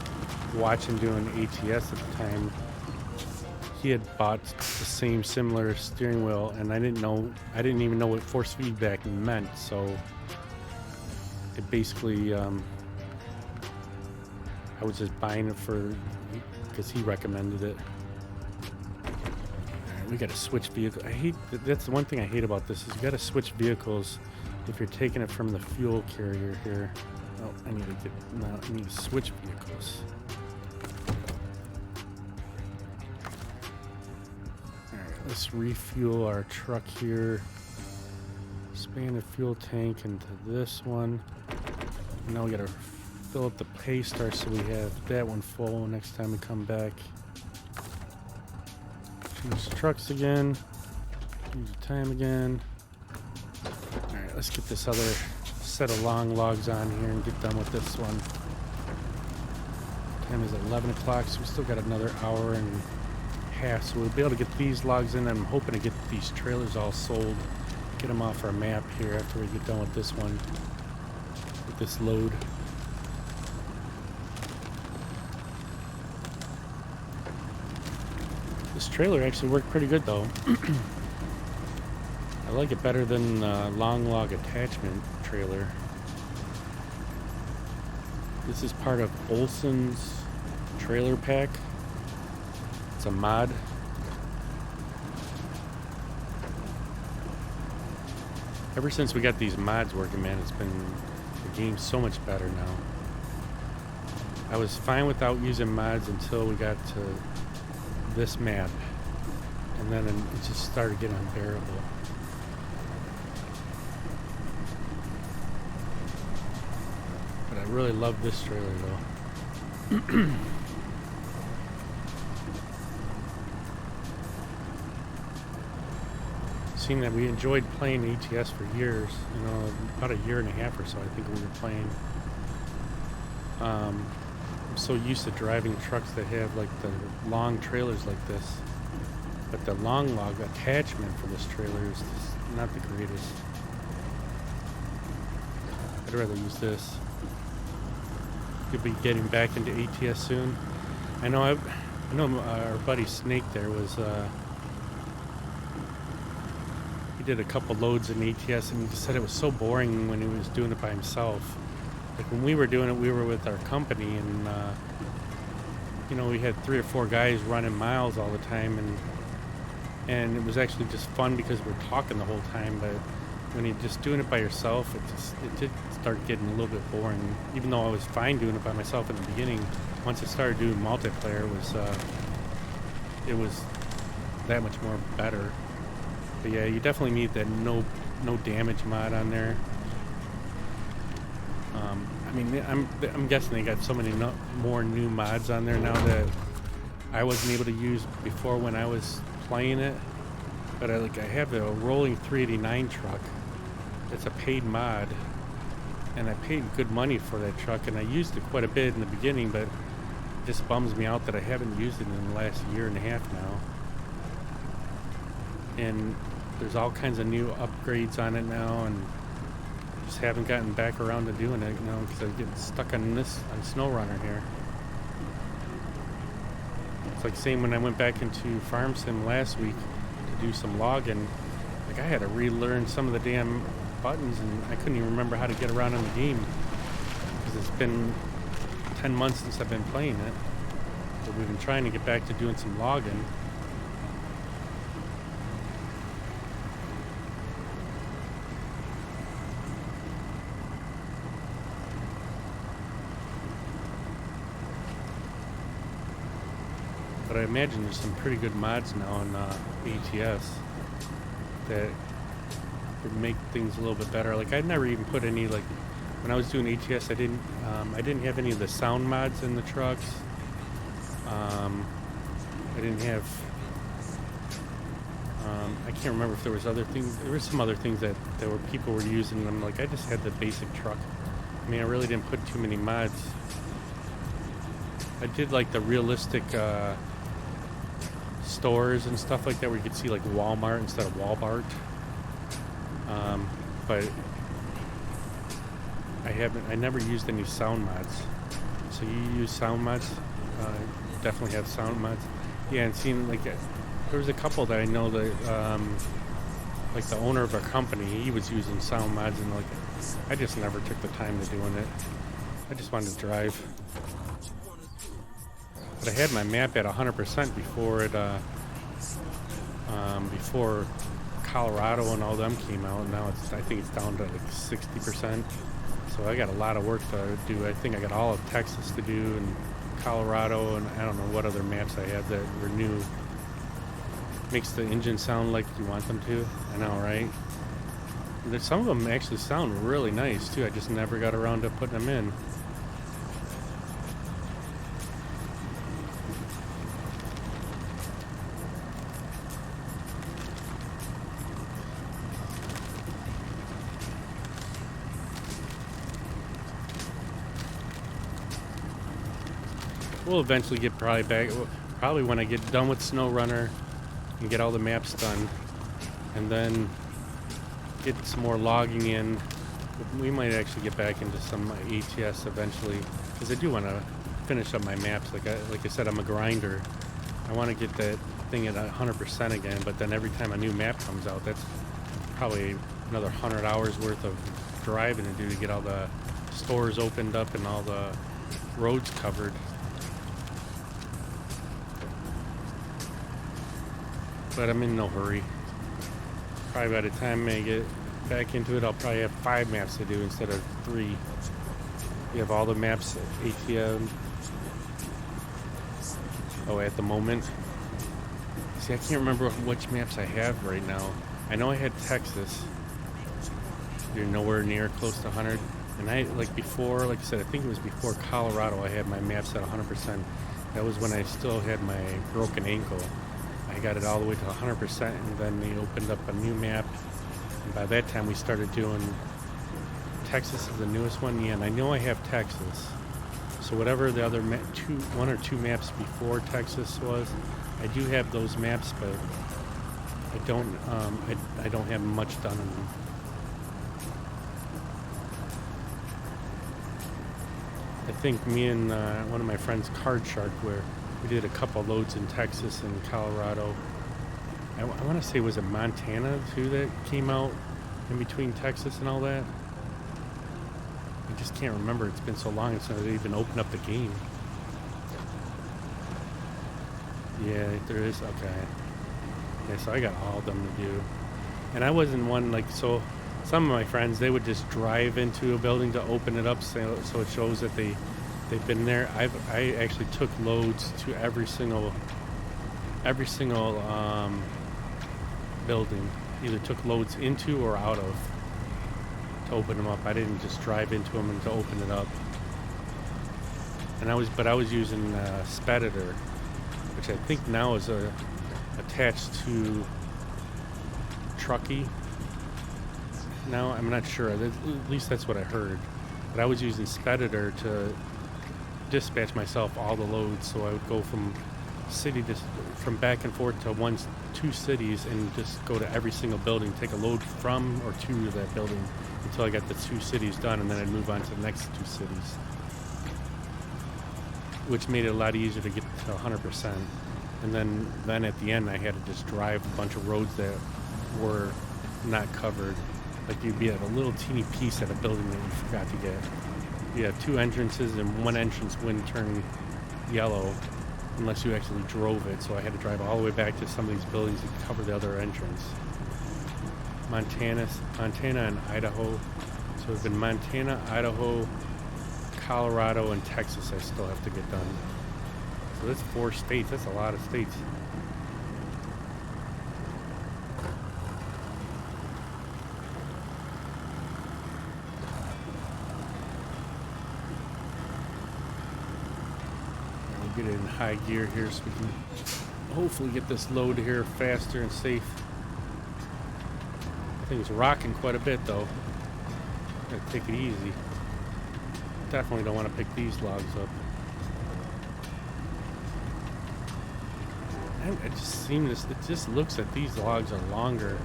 [SPEAKER 1] watching doing ATS at the time, he had bought the same similar steering wheel, and I didn't even know what force feedback meant. So it basically, I was just buying it because he recommended it. All right, we got to switch vehicle. That's the one thing I hate about this is you got to switch vehicles if you're taking it from the fuel carrier here. Oh, I need to switch vehicles. Alright, let's refuel our truck here. Expand the fuel tank into this one. Now we gotta fill up the pay star so we have that one full next time we come back. Choose trucks again. Use the time again. Alright, let's get this other set of long logs on here and get done with this one. Time is 11 o'clock, so we still got another hour and a half, so we'll be able to get these logs in. I'm hoping to get these trailers all sold, get them off our map here after we get done with this one, with this load. This trailer actually worked pretty good though. I like it better than the long log attachment trailer. This is part of Olson's trailer pack. It's a mod. Ever since we got these mods working, man, the game's so much better now. I was fine without using mods until we got to this map, and then it just started getting unbearable. But I really love this trailer though. Seeing that we enjoyed playing ATS for years, about a year and a half or so I think we were playing. I'm so used to driving trucks that have like the long trailers like this, but the long log attachment for this trailer is just not the greatest. I'd rather use this. You'll be getting back into ATS soon. I know our buddy Snake there was he did a couple loads in ATS and he said it was so boring when he was doing it by himself. Like when we were doing it, we were with our company, and we had 3 or 4 guys running miles all the time, and it was actually just fun because we were talking the whole time. But when you're just doing it by yourself, it did start getting a little bit boring. Even though I was fine doing it by myself in the beginning, once I started doing multiplayer, it was that much more better. But yeah, you definitely need that no damage mod on there. I'm guessing they got so many more new mods on there now that I wasn't able to use before when I was playing it. But I have a rolling 389 truck. It's a paid mod, and I paid good money for that truck, and I used it quite a bit in the beginning, but it just bums me out that I haven't used it in the last year and a half now. And there's all kinds of new upgrades on it now, and just haven't gotten back around to doing it, because I'm getting stuck on SnowRunner here. It's like same when I went back into Farm Sim last week to do some logging. Like I had to relearn some of the damn buttons, and I couldn't even remember how to get around in the game because it's been 10 months since I've been playing it. So we've been trying to get back to doing some logging. But I imagine there's some pretty good mods now on ATS that would make things a little bit better. Like I'd never even put any, like when I was doing ATS, I didn't have any of the sound mods in the trucks. I didn't have. I can't remember if there was other things. There were some other things that were people were using. And I'm like, I just had the basic truck. I mean, I really didn't put too many mods. I did like the realistic stores and stuff like that, where you could see like Walmart instead of Walmart. But I never used any sound mods. So you use sound mods? Definitely have sound mods. Yeah, and seeing like there was a couple that I know that like the owner of our company, he was using sound mods, and like I just never took the time to doing it. I just wanted to drive. But I had my map at 100% before it before Colorado and all them came out. Now I think it's down to like 60%. So I got a lot of work to do. I think I got all of Texas to do, and Colorado, and I don't know what other maps I had that were new. Makes the engine sound like you want them to. I know, right? Some of them actually sound really nice too. I just never got around to putting them in. We'll eventually get probably when I get done with SnowRunner and get all the maps done, and then get some more logging in. We might actually get back into some ATS eventually, because I do want to finish up my maps. Like I said, I'm a grinder. I want to get that thing at 100% again, but then every time a new map comes out, that's probably another 100 hours worth of driving to do to get all the stores opened up and all the roads covered. But I'm in no hurry. Probably by the time I get back into it, I'll probably have 5 maps to do instead of 3. You have all the maps at ATM. Oh, at the moment. See, I can't remember which maps I have right now. I know I had Texas. You're nowhere near close to 100. And I, like before, like I said, I think it was before Colorado, I had my maps at 100%. That was when I still had my broken ankle. I got it all the way to 100%, and then they opened up a new map. And by that time, we started doing Texas is the newest one. Yeah, and I know I have Texas. So whatever the other 1 or 2 maps before Texas was, I do have those maps, but I don't have much done in them. I think me and one of my friends, Card Shark, where we did a couple loads in Texas and Colorado. I want to say, was it Montana too that came out in between Texas and all that? I just can't remember. It's been so long since they even opened up the game. Yeah, there is. Okay. Yeah, so I got all of them to do. And I wasn't one, like, so some of my friends, they would just drive into a building to open it up so it shows that they've been there. I actually took loads to every single building. Either took loads into or out of to open them up. I didn't just drive into them and to open it up. And I was using Speditor, which I think now is attached to Truckee. Now I'm not sure. At least that's what I heard. But I was using Speditor to dispatch myself all the loads, so I would go from from back and forth to 2 cities and just go to every single building, take a load from or to that building until I got the 2 cities done, and then I'd move on to the next 2 cities, which made it a lot easier to get to 100%. And then at the end, I had to just drive a bunch of roads that were not covered. Like you'd be at a little teeny piece at a building that you forgot to get. You have 2 entrances, and one entrance wouldn't turn yellow unless you actually drove it. So I had to drive all the way back to some of these buildings to cover the other entrance. Montana and Idaho. So it's been Montana, Idaho, Colorado, and Texas I still have to get done. So that's 4 states. That's a lot of states. We'll get it in high gear here so we can hopefully get this load here faster and safe. Thing's rocking quite a bit though. Gotta take it easy. Definitely don't want to pick these logs up. It just looks that these logs are longer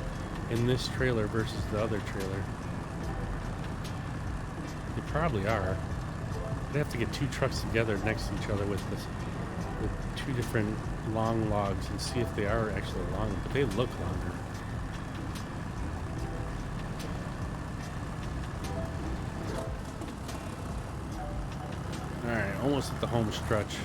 [SPEAKER 1] in this trailer versus the other trailer. They probably are. I'd have to get 2 trucks together next to each other with 2 different long logs and see if they are actually long, but they look longer. Alright, almost at the home stretch.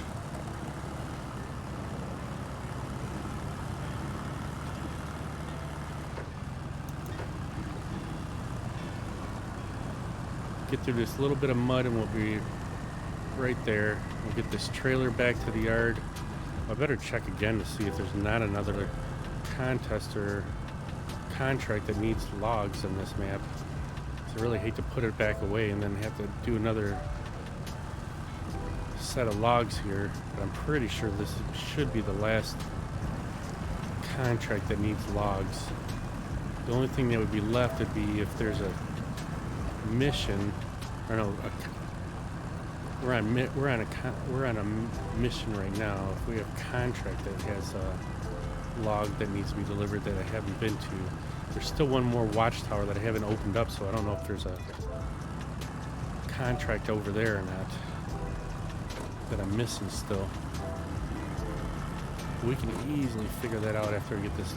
[SPEAKER 1] Get through this little bit of mud and we'll be right there. We'll get this trailer back to the yard. I better check again to see if there's not another contest or contract that needs logs on this map. So I really hate to put it back away and then have to do another set of logs here, but I'm pretty sure this should be the last contract that needs logs. The only thing that would be left would be if there's a mission, or no, we're on a mission right now. If we have a contract that has a log that needs to be delivered that I haven't been to, there's still one more watchtower that I haven't opened up, so I don't know if there's a contract over there or not that I'm missing still. We can easily figure that out after we get this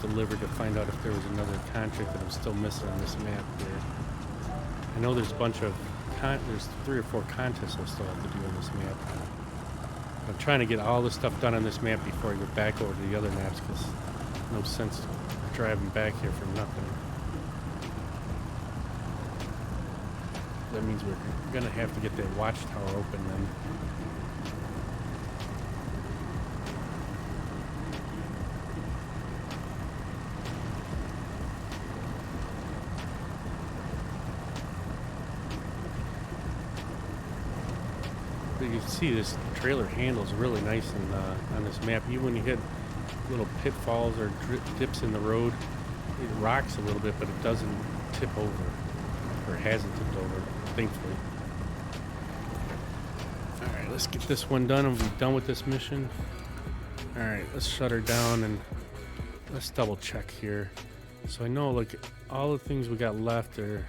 [SPEAKER 1] delivered to find out if there was another contract that I'm still missing on this map here. I know there's a bunch of there's 3 or 4 contests I still have to do on this map. I'm trying to get all the stuff done on this map before I go back over to the other maps, because no sense driving back here for nothing. That means we're gonna have to get that watchtower open then. You can see this trailer handles really nice on this map. Even when you hit little pitfalls or dips in the road, it rocks a little bit, but it doesn't tip over, or hasn't tipped over, thankfully. Alright, let's get this one done and we'll be done with this mission. Alright, let's shut her down and let's double check here. So I know, like, all the things we got left are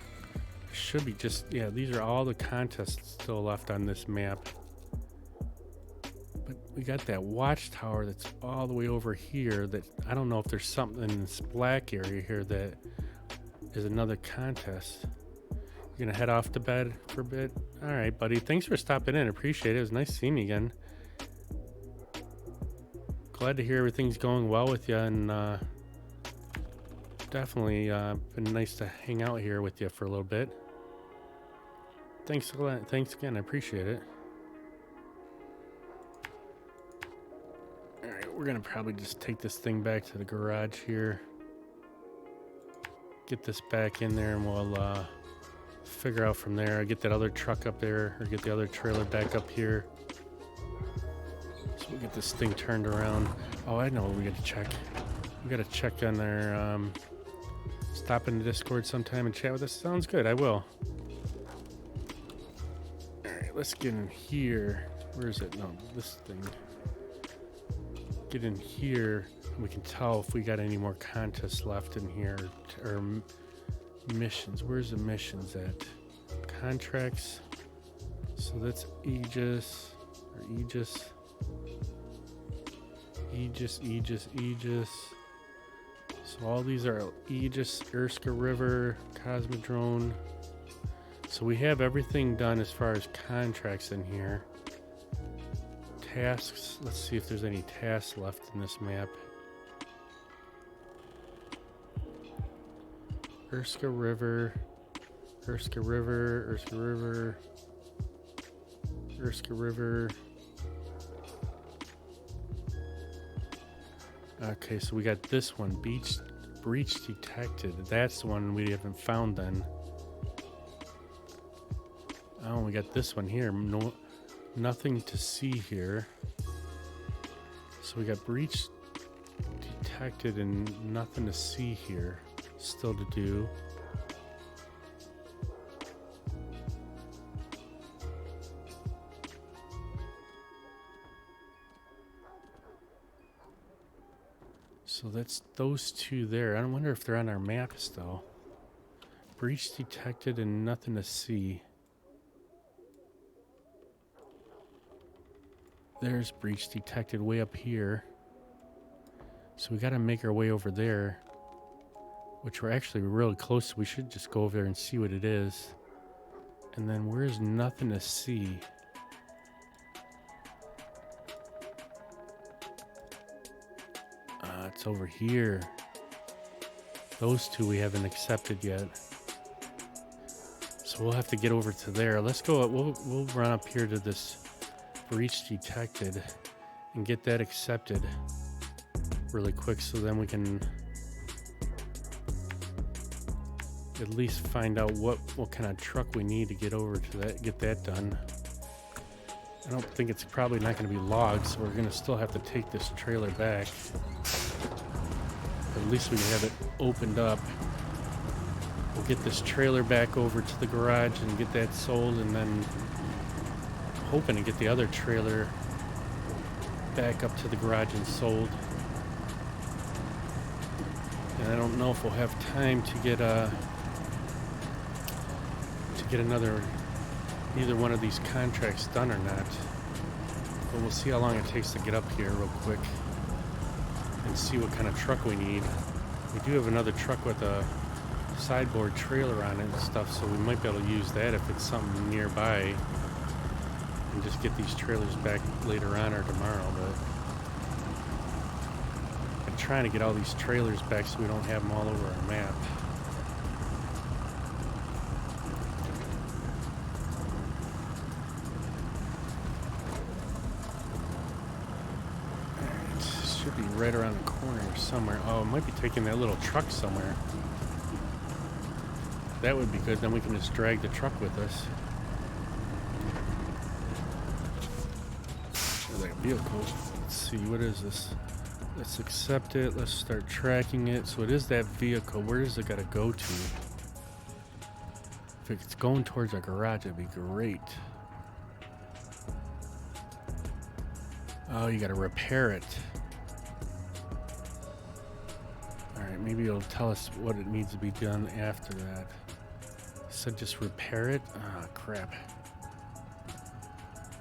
[SPEAKER 1] should be just, yeah, these are all the contests still left on this map. But we got that watchtower that's all the way over here that I don't know if there's something in this black area here that is another contest. You're gonna head off to bed for a bit? All right, buddy. Thanks for stopping in. Appreciate it. It was nice seeing you again. Glad to hear everything's going well with you, and definitely been nice to hang out here with you for a little bit. Thanks a lot. Thanks again. I appreciate it. All right, we're gonna probably just take this thing back to the garage here. Get this back in there, and we'll figure out from there. Get that other truck up there, or get the other trailer back up here. So we'll get this thing turned around. Oh, I know what we got to check. We got to check on their. Stop in the Discord sometime and chat with us. Sounds good. I will. All right, let's get in here. Where is it? No, this thing. Get in here. We can tell if we got any more contests left in here, or missions. Where's the missions at? Contracts. So that's Aegis. Aegis. So all these are Aegis, Erska River, Cosmodrome. So we have everything done as far as contracts in here. Tasks. Let's see if there's any tasks left in this map. Erska River, Erska River, Erska River, Erska River. Okay, so we got this one, breach detected. That's the one we haven't found then. Oh, we got this one here. No, nothing to see here. So we got breach detected and nothing to see here. Still to do. So that's those two there. I wonder if they're on our maps though. Breach detected and nothing to see. There's breach detected way up here. So we got to make our way over there, which we're actually really close to. We should just go over there and see what it is. And then where's nothing to see? It's over here. Those two we haven't accepted yet. So we'll have to get over to there. Let's go. We'll run up here to this breach detected and get that accepted really quick, so then we can at least find out what kind of truck we need to get over to that, get that done. I don't think it's probably not going to be logs, so we're going to still have to take this trailer back. At least we can have it opened up. We'll get this trailer back over to the garage and get that sold, and then hoping to get the other trailer back up to the garage and sold. And I don't know if we'll have time to get another either one of these contracts done or not. But we'll see how long it takes to get up here real quick and see what kind of truck we need. We do have another truck with a sideboard trailer on it and stuff, so we might be able to use that if it's something nearby and just get these trailers back later on or tomorrow. But I'm trying to get all these trailers back so we don't have them all over our map. Should be right around the corner somewhere. Oh, it might be taking that little truck somewhere. That would be good. Then we can just drag the truck with us. There's that vehicle. Let's see, what is this? Let's accept it. Let's start tracking it. So it is that vehicle. Where does it got to go to? If it's going towards our garage, it'd be great. Oh, you got to repair it. Alright, maybe it'll tell us what it needs to be done after that. So just repair it? Ah, crap.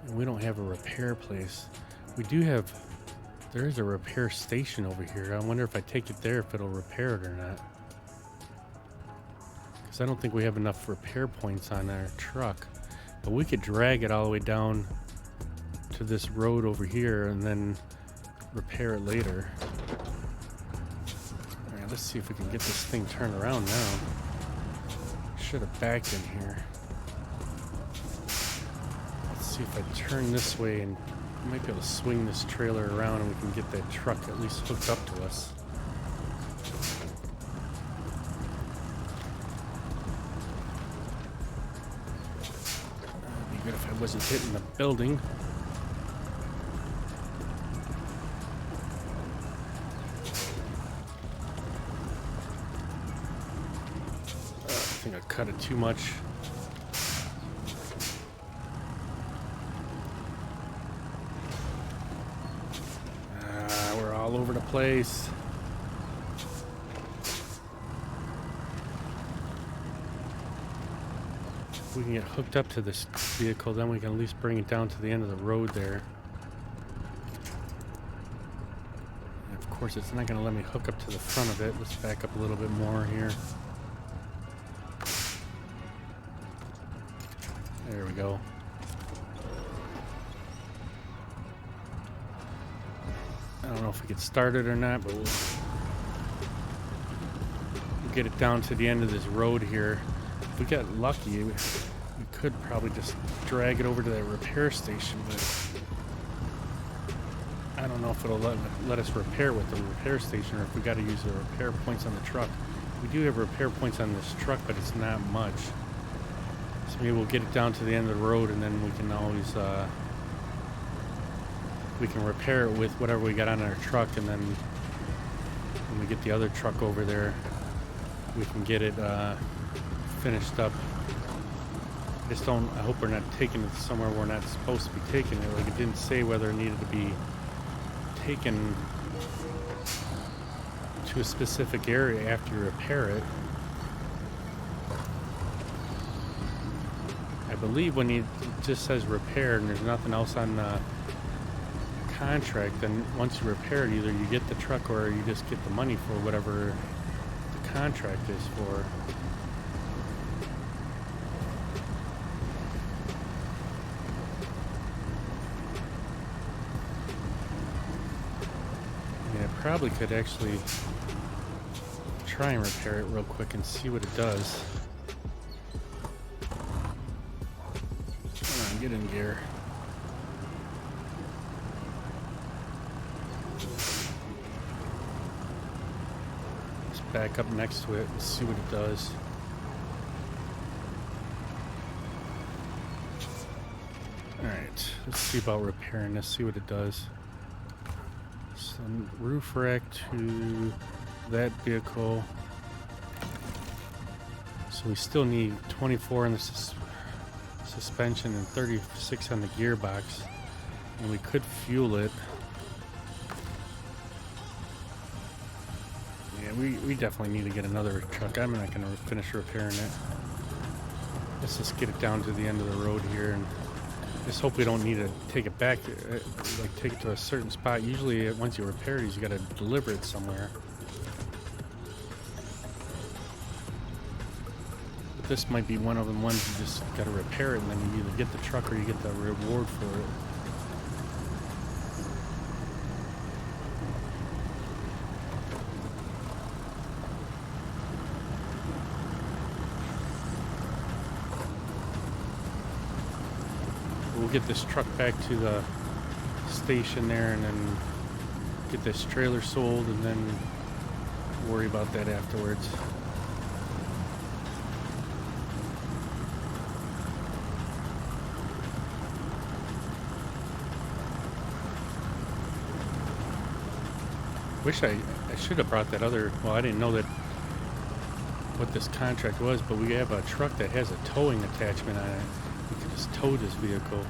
[SPEAKER 1] And we don't have a repair place. We do have... There is a repair station over here. I wonder if I take it there if it'll repair it or not. Because I don't think we have enough repair points on our truck. But we could drag it all the way down to this road over here and then repair it later. Alright, let's see if we can get this thing turned around now. Should have backed in here. Let's see if I turn this way and I might be able to swing this trailer around and we can get that truck at least hooked up to us. It'd be good if I wasn't hitting the building. I think I cut it too much. We're all over the place. If we can get hooked up to this vehicle, then we can at least bring it down to the end of the road there. course, it's not going to let me hook up to the front of it. Let's back up a little bit more here. There we go. I don't know if we get started or not, but we'll get it down to the end of this road here. If we got lucky, we could probably just drag it over to that repair station, but I don't know if it'll let us repair with the repair station, or if we got to use the repair points on the truck. We do have repair points on this truck, but it's not much. So maybe we'll get it down to the end of the road, and then we can always we can repair it with whatever we got on our truck, and then when we get the other truck over there, we can get it finished up. I hope we're not taking it somewhere we're not supposed to be taking it. Like, it didn't say whether it needed to be taken to a specific area after you repair it. I believe when it just says repaired and there's nothing else on the contract, then once you repair it, either you get the truck or you just get the money for whatever the contract is for. Yeah, I probably could actually try and repair it real quick and see what it does. Come on, get in gear. Let's back up next to it and see what it does. Alright, let's see about repairing this, see what it does. Some roof rack to that vehicle. So we still need 24 in the suspension and 36 on the gearbox. And we could fuel it. Yeah, we definitely need to get another truck. I'm not going to finish repairing it. Let's just get it down to the end of the road here and just hope we don't need to take it back, like take it to a certain spot. Usually once you repair these, you got to deliver it somewhere. But this might be one of them ones you just got to repair it, and then you either get the truck or you get the reward for it. We'll get this truck back to the station there and then get this trailer sold and then worry about that afterwards. Wish I should have brought that other, well, I didn't know that what this contract was, but we have a truck that has a towing attachment on it. We could just tow this vehicle.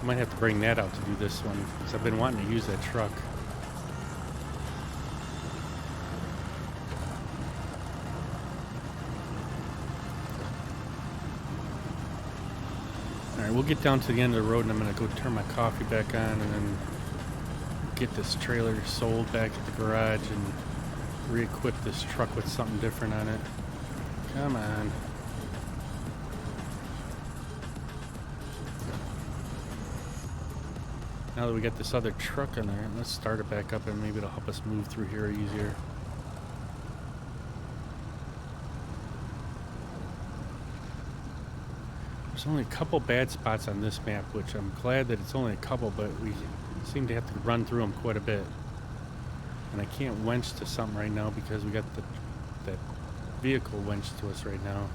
[SPEAKER 1] I might have to bring that out to do this one because I've been wanting to use that truck. Alright, we'll get down to the end of the road and I'm going to go turn my coffee back on and then get this trailer sold back at the garage and re-equip this truck with something different on it. Come on. Now that we got this other truck in there, let's start it back up and maybe it'll help us move through here easier. There's only a couple bad spots on this map, which I'm glad that it's only a couple, but we seem to have to run through them quite a bit. And I can't winch to something right now because we got that vehicle winched to us right now.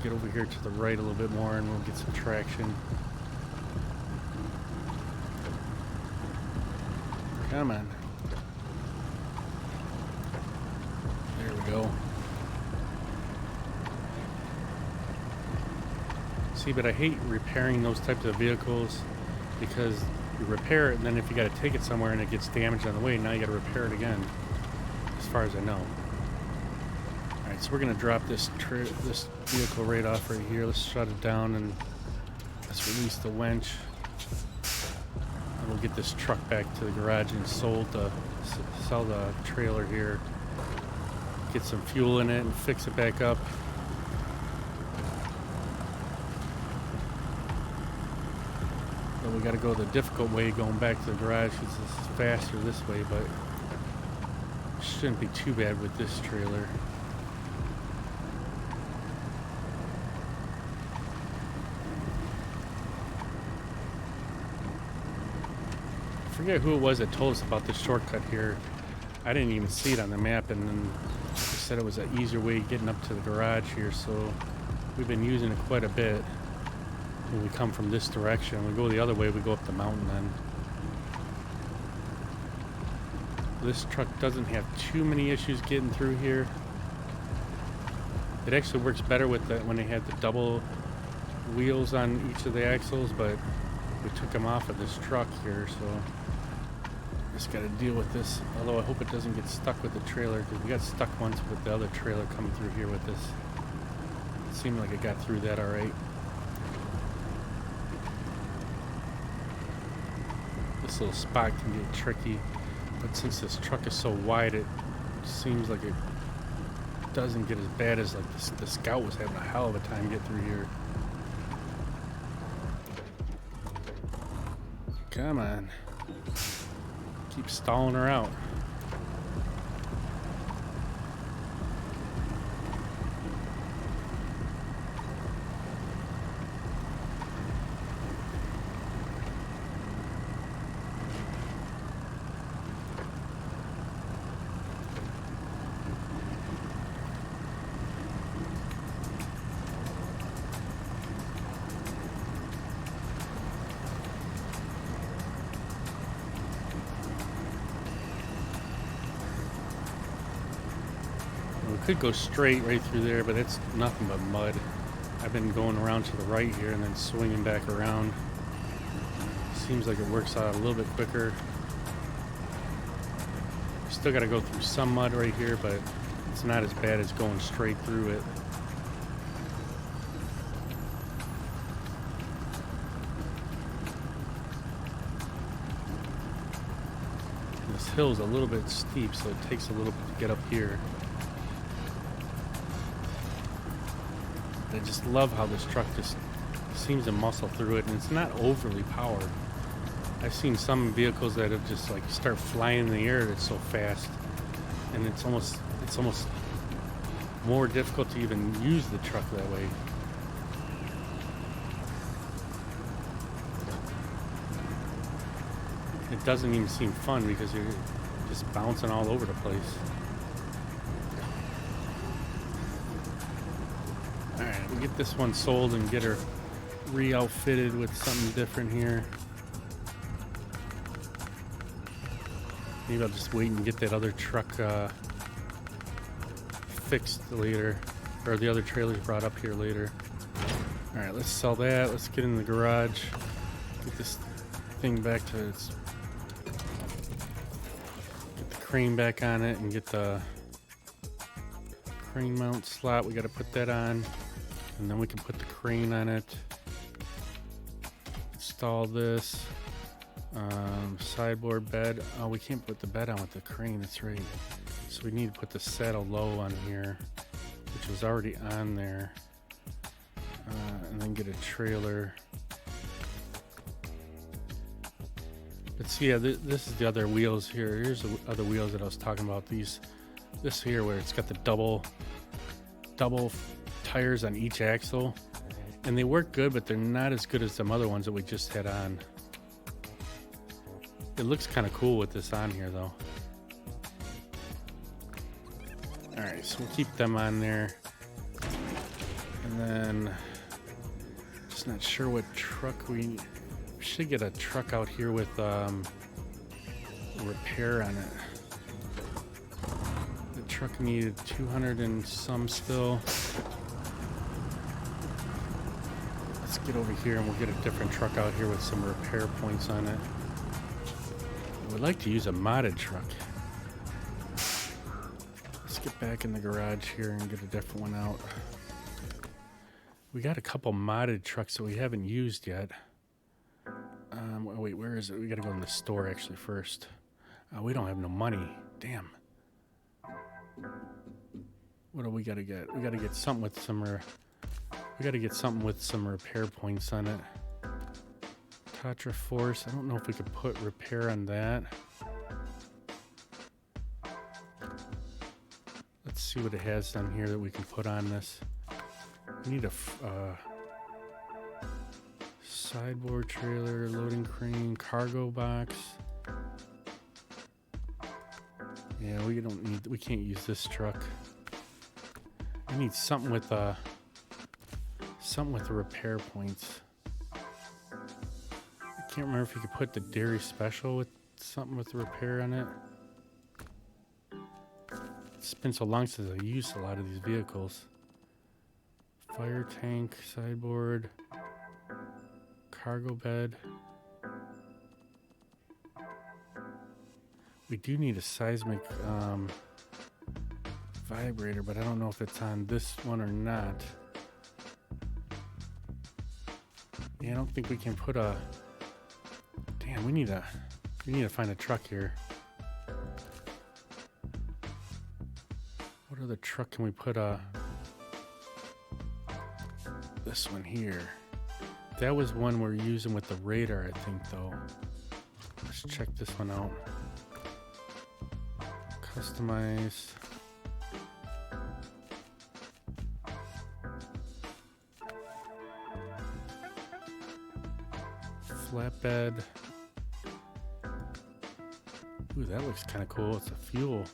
[SPEAKER 1] Get over here to the right a little bit more and we'll get some traction. Come on. There we go. See, but I hate repairing those types of vehicles because you repair it and then if you got to take it somewhere and it gets damaged on the way, now you got to repair it again, as far as I know. Alright, Alright, so we're going to drop this vehicle right off right here. Let's shut it down and let's release the winch. And we'll get this truck back to the garage and sell the trailer here. Get some fuel in it and fix it back up. Then we got to go the difficult way going back to the garage because it's faster this way, but it shouldn't be too bad with this trailer. I forget who it was that told us about the shortcut here. I didn't even see it on the map, and then they said it was an easier way getting up to the garage here, so we've been using it quite a bit. When we come from this direction, we go the other way, we go up the mountain then. This truck doesn't have too many issues getting through here. It actually works better with when they had the double wheels on each of the axles, but we took them off of this truck here, so just got to deal with this. Although I hope it doesn't get stuck with the trailer, because we got stuck once with the other trailer coming through here with this. It seemed like it got through that all right. This little spot can get tricky, but since this truck is so wide, it seems like it doesn't get as bad as like the Scout was having a hell of a time getting through here. Come on. Keep stalling her out. We could go straight right through there, but it's nothing but mud. I've been going around to the right here and then swinging back around. Seems like it works out a little bit quicker. Still got to go through some mud right here, but it's not as bad as going straight through it. This hill's a little bit steep, so it takes a little bit to get up here. I just love how this truck just seems to muscle through it, and it's not overly powered. I've seen some vehicles that have just like start flying in the air. It's so fast, and it's almost more difficult to even use the truck that way. It doesn't even seem fun because you're just bouncing all over the place. Alright, we'll get this one sold and get her re-outfitted with something different here. Maybe I'll just wait and get that other truck fixed later, or the other trailer's brought up here later. Alright, let's sell that. Let's get in the garage. Get this thing back to its... Get the crane back on it and get the crane mount slot. We got to put that on. And then we can put the crane on it. Install this. Sideboard bed. Oh, we can't put the bed on with the crane. That's right. So we need to put the saddle low on here, which was already on there. And then get a trailer. But see, yeah, this is the other wheels here. Here's the other wheels that I was talking about. This here where it's got the double tires on each axle, and they work good, but they're not as good as some other ones that we just had on. It looks kind of cool with this on here though. Alright, so we'll keep them on there. And then just not sure what truck we should get. A truck out here with repair on it. The truck needed 200 and some still. Let's get over here and we'll get a different truck out here with some repair points on it. I would like to use a modded truck. Let's Let's get back in the garage here and get a different one out. We got a couple modded trucks that we haven't used yet. Wait, where is it? We gotta go in the store actually first. We don't have no money. Damn. What do we gotta get? We gotta get something with some repair points on it. Tatra Force. I don't know if we could put repair on that. Let's see what it has down here that we can put on this. We need a sideboard trailer, loading crane, cargo box. Yeah, we can't use this truck. We need something with the repair points. I can't remember if you could put the dairy special with something with the repair on it. It's been so long since I used a lot of these vehicles. Fire tank, sideboard, cargo bed. We do need a seismic vibrator, but I don't know if it's on this one or not. Yeah, I don't think we can put a... Damn, we need to find a truck here. What other truck can we put this one here? That was one we're using with the radar, I think, though. Let's check this one out. Customize. Flatbed. Ooh, that looks kind of cool. It's a fuel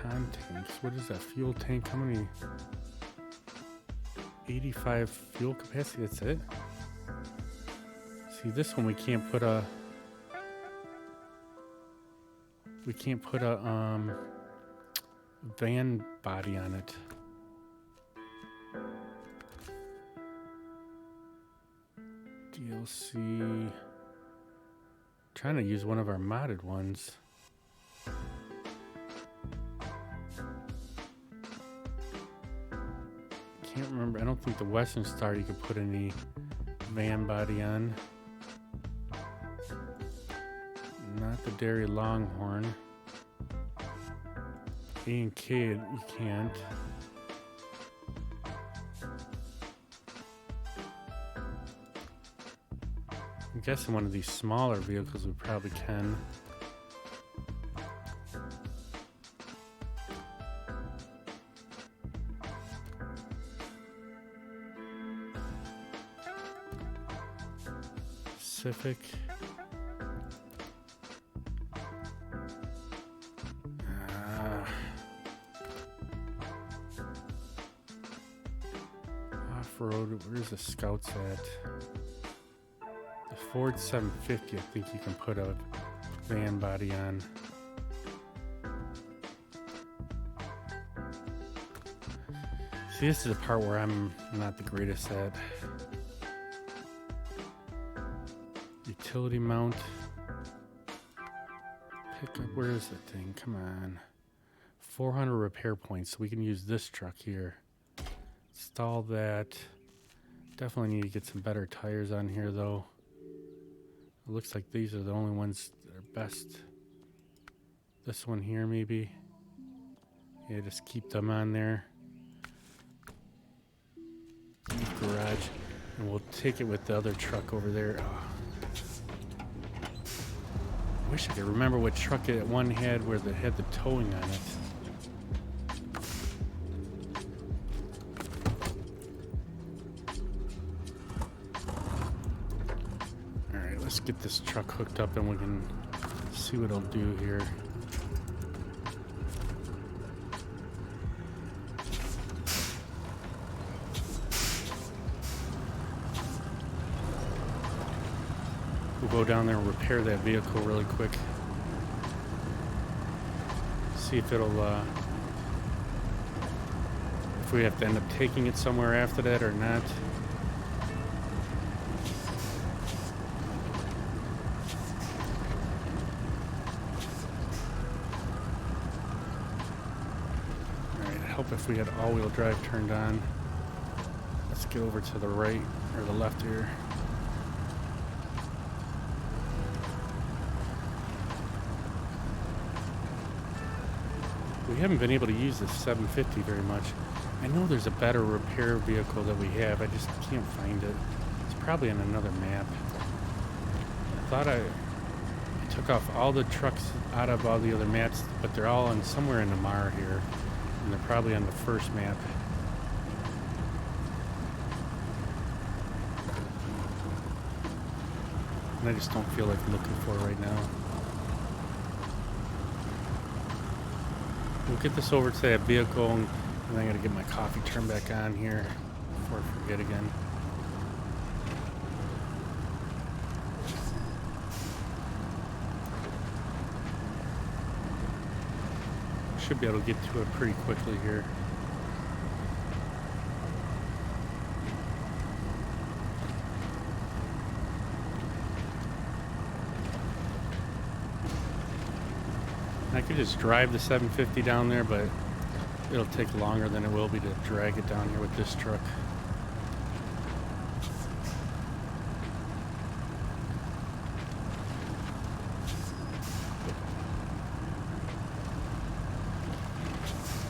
[SPEAKER 1] tanks. What is that fuel tank? How many? 85 fuel capacity. That's it. See, this one we can't put a van body on it. DLC. Trying to use one of our modded ones. Can't remember. I don't think the Western Star you could put any van body on. Not the Dairy Longhorn. A&K you can't. I'm guessing one of these smaller vehicles we probably can. Pacific. Off-road, where's the Scouts at? The Ford 750, I think you can put a van body on. See, this is the part where I'm not the greatest at. Utility mount. Pickup, where is that thing? Come on. 400 repair points, so we can use this truck here. Install that. Definitely need to get some better tires on here, though. It looks like these are the only ones that are best. This one here, maybe. Yeah, just keep them on there. Garage. And we'll take it with the other truck over there. Oh. Wish I could remember what truck it one had where they had the towing on it. Alright, let's get this truck hooked up and we can see what it'll do here. We'll go down there and repair that vehicle really quick. See if it'll, if we have to end up taking it somewhere after that or not. up if we had all-wheel drive turned on. Let's get over to the right or the left here. We haven't been able to use this 750 very much. I know there's a better repair vehicle that we have. I just can't find it. It's probably on another map. I thought I took off all the trucks out of all the other maps, but they're all in somewhere in Amur here. And they're probably on the first map. And I just don't feel like looking for it right now. We'll get this over to that vehicle, and I gotta get my coffee turned back on here before I forget again. Should be able to get to it pretty quickly here. I could just drive the 750 down there, but it'll take longer than it will be to drag it down here with this truck.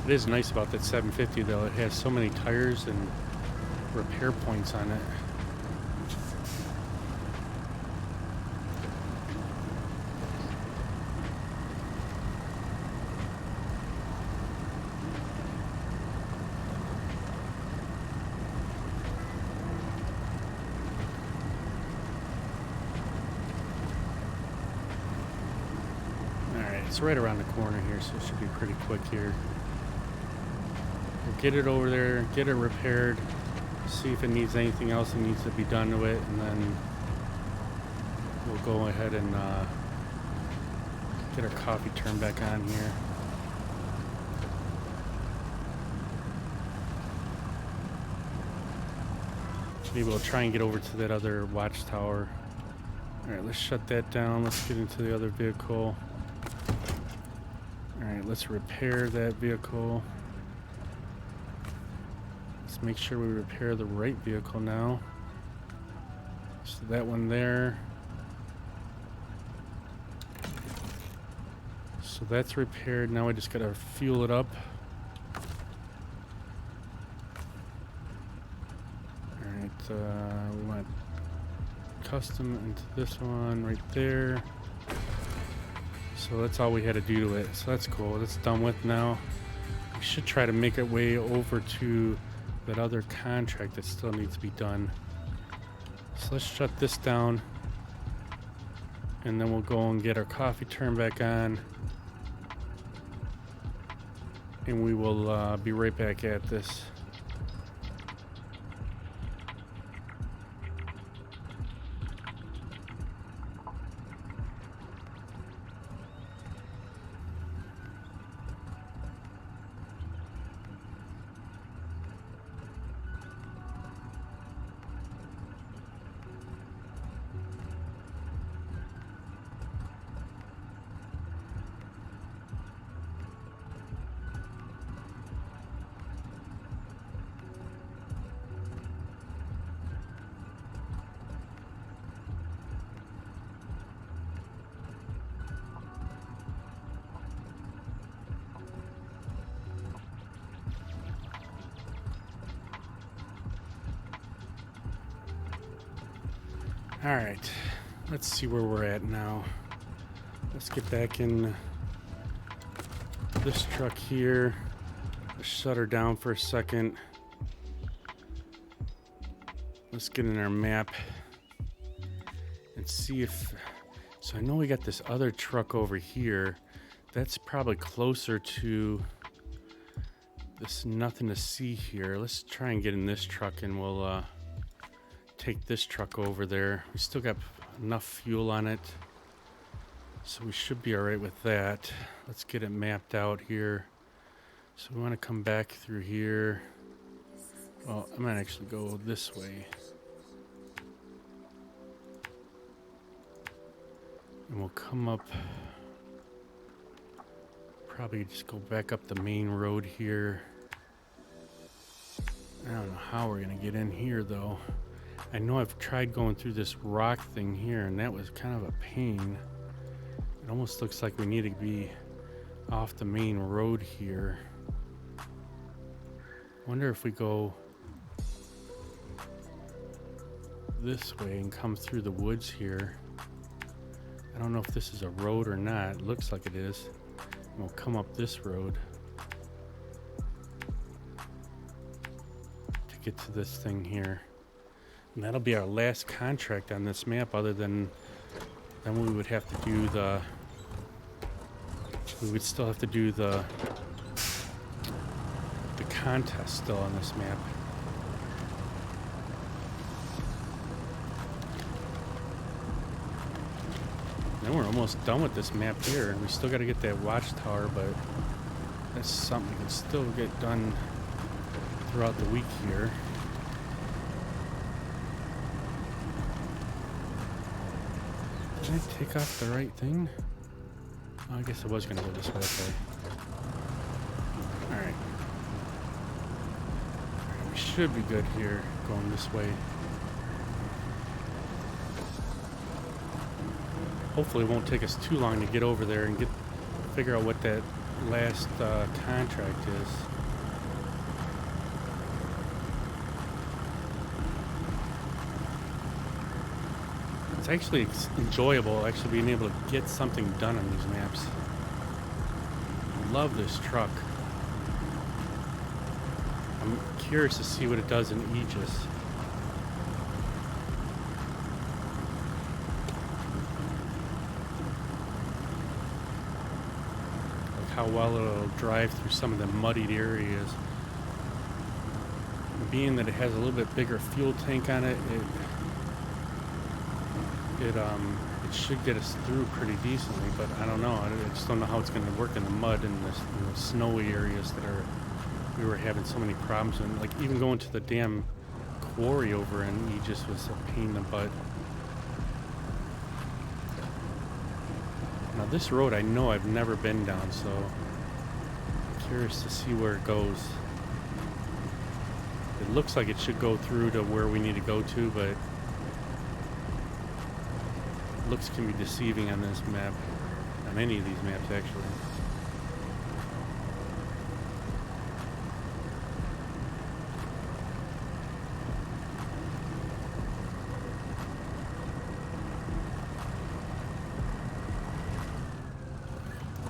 [SPEAKER 1] It is nice about that 750 though, it has so many tires and repair points on it. It's right around the corner here, so it should be pretty quick here. We'll get it over there, get it repaired, see if it needs anything else that needs to be done to it, and then we'll go ahead and get our coffee turned back on here. Maybe we'll try and get over to that other watchtower. Alright, let's shut that down. Let's get into the other vehicle. Alright, let's repair that vehicle. Let's make sure we repair the right vehicle now. So that one there. So that's repaired. Now I just gotta fuel it up. Alright, we want custom into this one right there. So that's all we had to do to it. So that's cool. That's done with now. We should try to make our way over to that other contract that still needs to be done. So let's shut this down. And then we'll go and get our coffee turned back on. And we will be right back at this. All right, let's see where we're at now. Let's get back in this truck here. Let's shut her down for a second. Let's get in our map and see if... So I know we got this other truck over here. That's probably closer to this nothing to see here. Let's try and get in this truck and we'll take this truck over there. We still got enough fuel on it, so we should be all right with that. Let's get it mapped out here. So we want to come back through here. Well, I might actually go this way. And we'll come up, probably just go back up the main road here. I don't know how we're gonna get in here though. I know I've tried going through this rock thing here, and that was kind of a pain. It almost looks like we need to be off the main road here. Wonder if we go this way and come through the woods here. I don't know if this is a road or not. It looks like it is. And we'll come up this road to get to this thing here. And that'll be our last contract on this map, other than then we would have to do the, we would still have to do the contest still on this map. Then we're almost done with this map here. We still got to get that watchtower, but that's something we can still get done throughout the week here. Did I take off the right thing? Oh, I guess I was going to go this way. Okay. Alright. We should be good here going this way. Hopefully it won't take us too long to get over there and figure out what that last contract is. It's actually enjoyable actually being able to get something done on these maps. I love this truck. I'm curious to see what it does in Aegis. Like how well it'll drive through some of the muddied areas. Being that it has a little bit bigger fuel tank on it, it should get us through pretty decently, but I don't know. I just don't know how it's going to work in the mud and the snowy areas that we were having so many problems in. Like even going to the damn quarry over in Aegis was a pain in the butt. Now this road I know I've never been down, so I'm curious to see where it goes. It looks like it should go through to where we need to go to, but looks can be deceiving on this map, on any of these maps actually.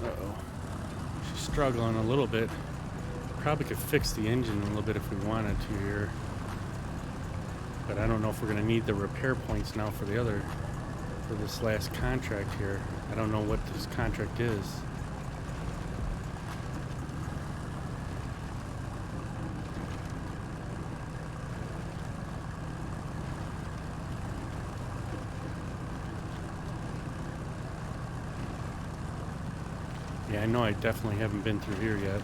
[SPEAKER 1] Uh-oh. She's struggling a little bit. Probably could fix the engine a little bit if we wanted to here. But I don't know if we're going to need the repair points now for this last contract here. I don't know what this contract is. Yeah, I know I definitely haven't been through here yet.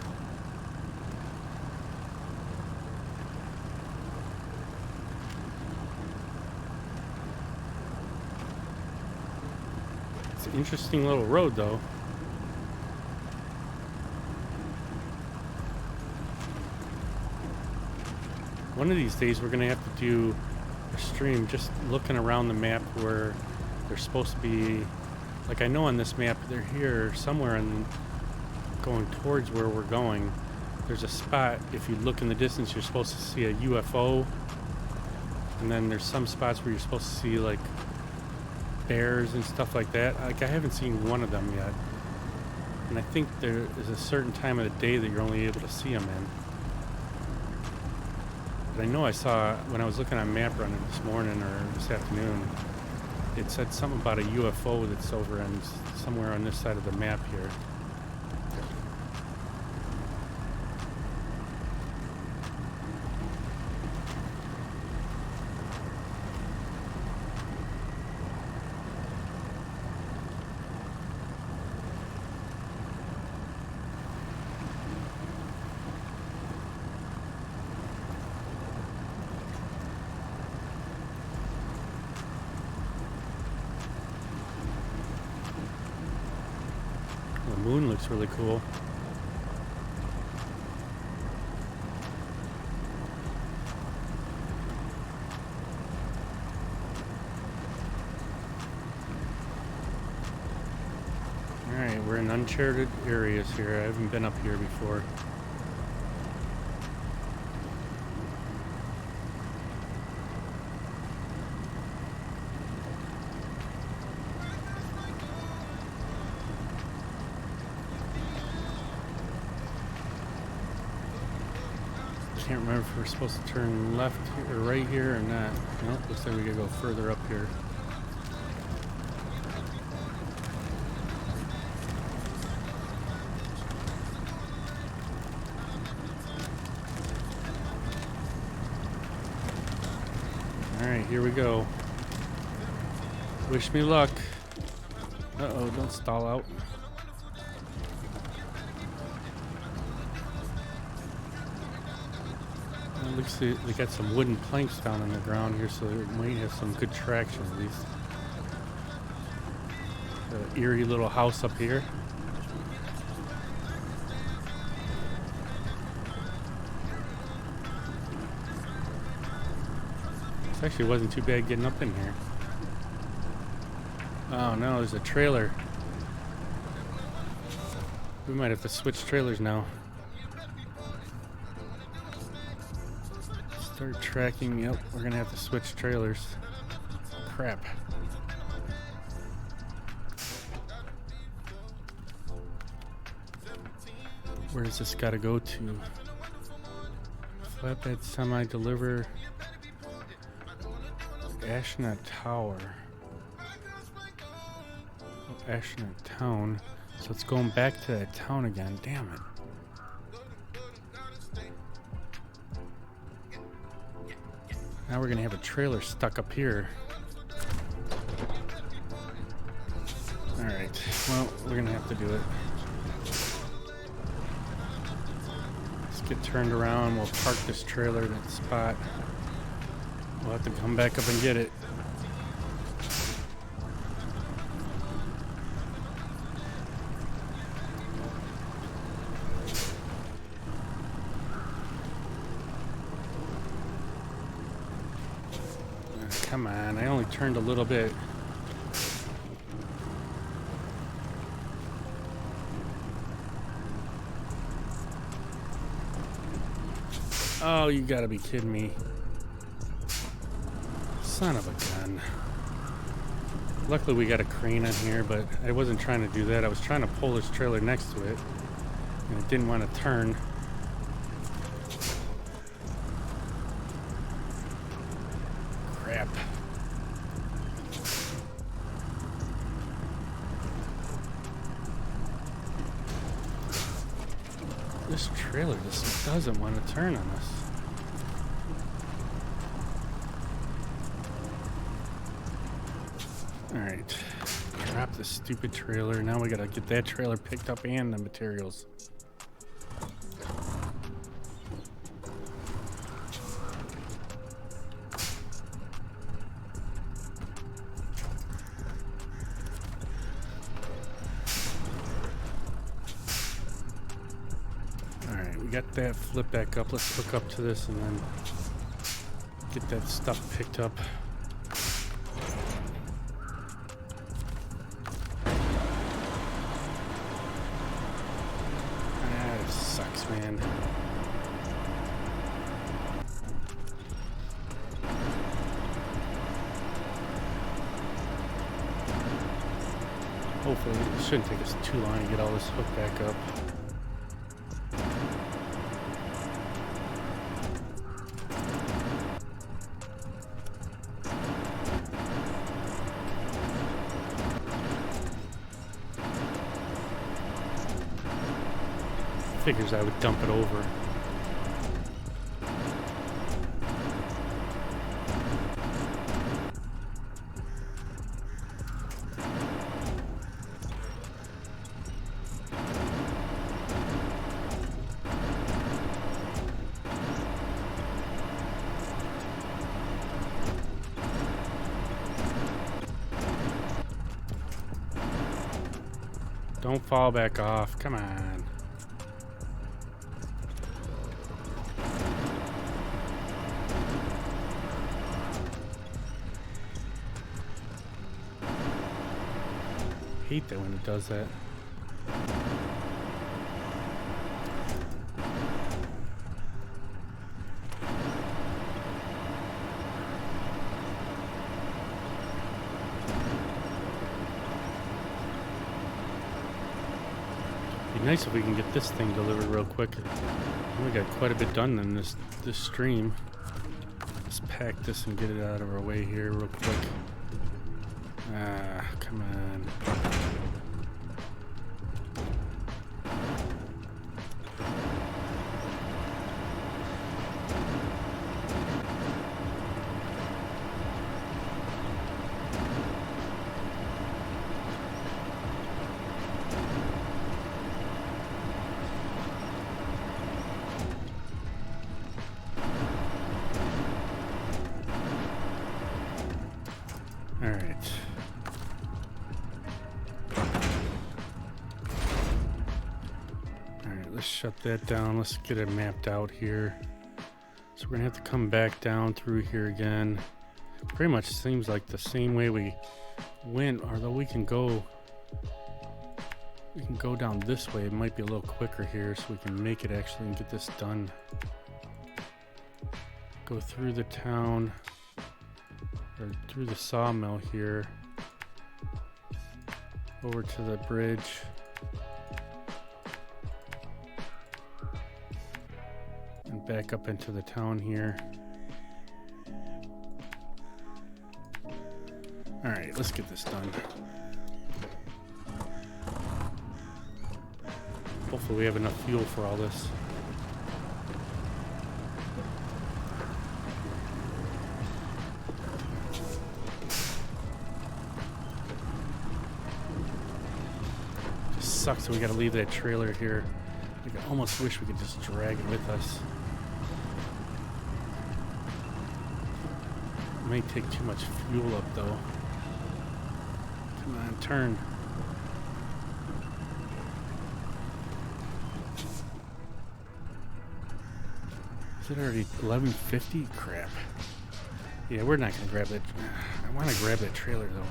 [SPEAKER 1] Interesting little road though. One of these days we're gonna have to do a stream just looking around the map where they're supposed to be. Like I know on this map they're here somewhere and going towards where we're going. There's a spot, if you look in the distance, you're supposed to see a UFO, and then there's some spots where you're supposed to see like bears and stuff like that. Like I haven't seen one of them yet, and I think there is a certain time of the day that you're only able to see them in. But I know I saw when I was looking on Map Runner this morning or this afternoon, it said something about a UFO that's over in somewhere on this side of the map here. The moon looks really cool. Alright, we're in uncharted areas here. I haven't been up here before. Can't remember if we're supposed to turn left or right here or not. Nope, looks like we gotta go further up here. Alright, here we go. Wish me luck. Uh-oh, don't stall out. It looks like they got some wooden planks down on the ground here, so it might have some good traction at least. The eerie little house up here. This actually wasn't too bad getting up in here. Oh no, there's a trailer. We might have to switch trailers now. Start tracking. Yep, we're gonna have to switch trailers. Crap. Where does this gotta go to? Flatbed semi deliver Ashnot Tower. Oh, Ashnot Town. So it's going back to that town again. Damn it. Now we're gonna have a trailer stuck up here. Alright, well, we're gonna have to do it. Let's get turned around. We'll park this trailer in that spot. We'll have to come back up and get it. Come on, I only turned a little bit. Oh, you gotta be kidding me. Son of a gun. Luckily we got a crane on here, but I wasn't trying to do that. I was trying to pull this trailer next to it, and it didn't want to turn. Crap. This trailer just doesn't want to turn on us. Alright. Drop this stupid trailer. Now we gotta get that trailer picked up and the materials. Got that flip back up. Let's hook up to this and then get that stuff picked up. Ah, this sucks, man. Hopefully it shouldn't take us too long to get all this hooked back up. Figures I would dump it over. Don't fall back off. Come on. Hate that when it does that. Be nice if we can get this thing delivered real quick. We got quite a bit done in this stream. Let's pack this and get it out of our way here real quick. Ah, come on. Shut that down. Let's get it mapped out here. So we're gonna have to come back down through here again. Pretty much seems like the same way we went, although we can go down this way. It might be a little quicker here, so we can make it actually and get this done. Go through the town, or through the sawmill here, over to the bridge. Back up into the town here. All right, let's get this done. Hopefully we have enough fuel for all this. Just sucks that we gotta leave that trailer here. I almost wish we could just drag it with us. May take too much fuel up though. Come on, turn. Is it already 11:50? Crap. Yeah, we're not gonna grab that. I want to grab that trailer though.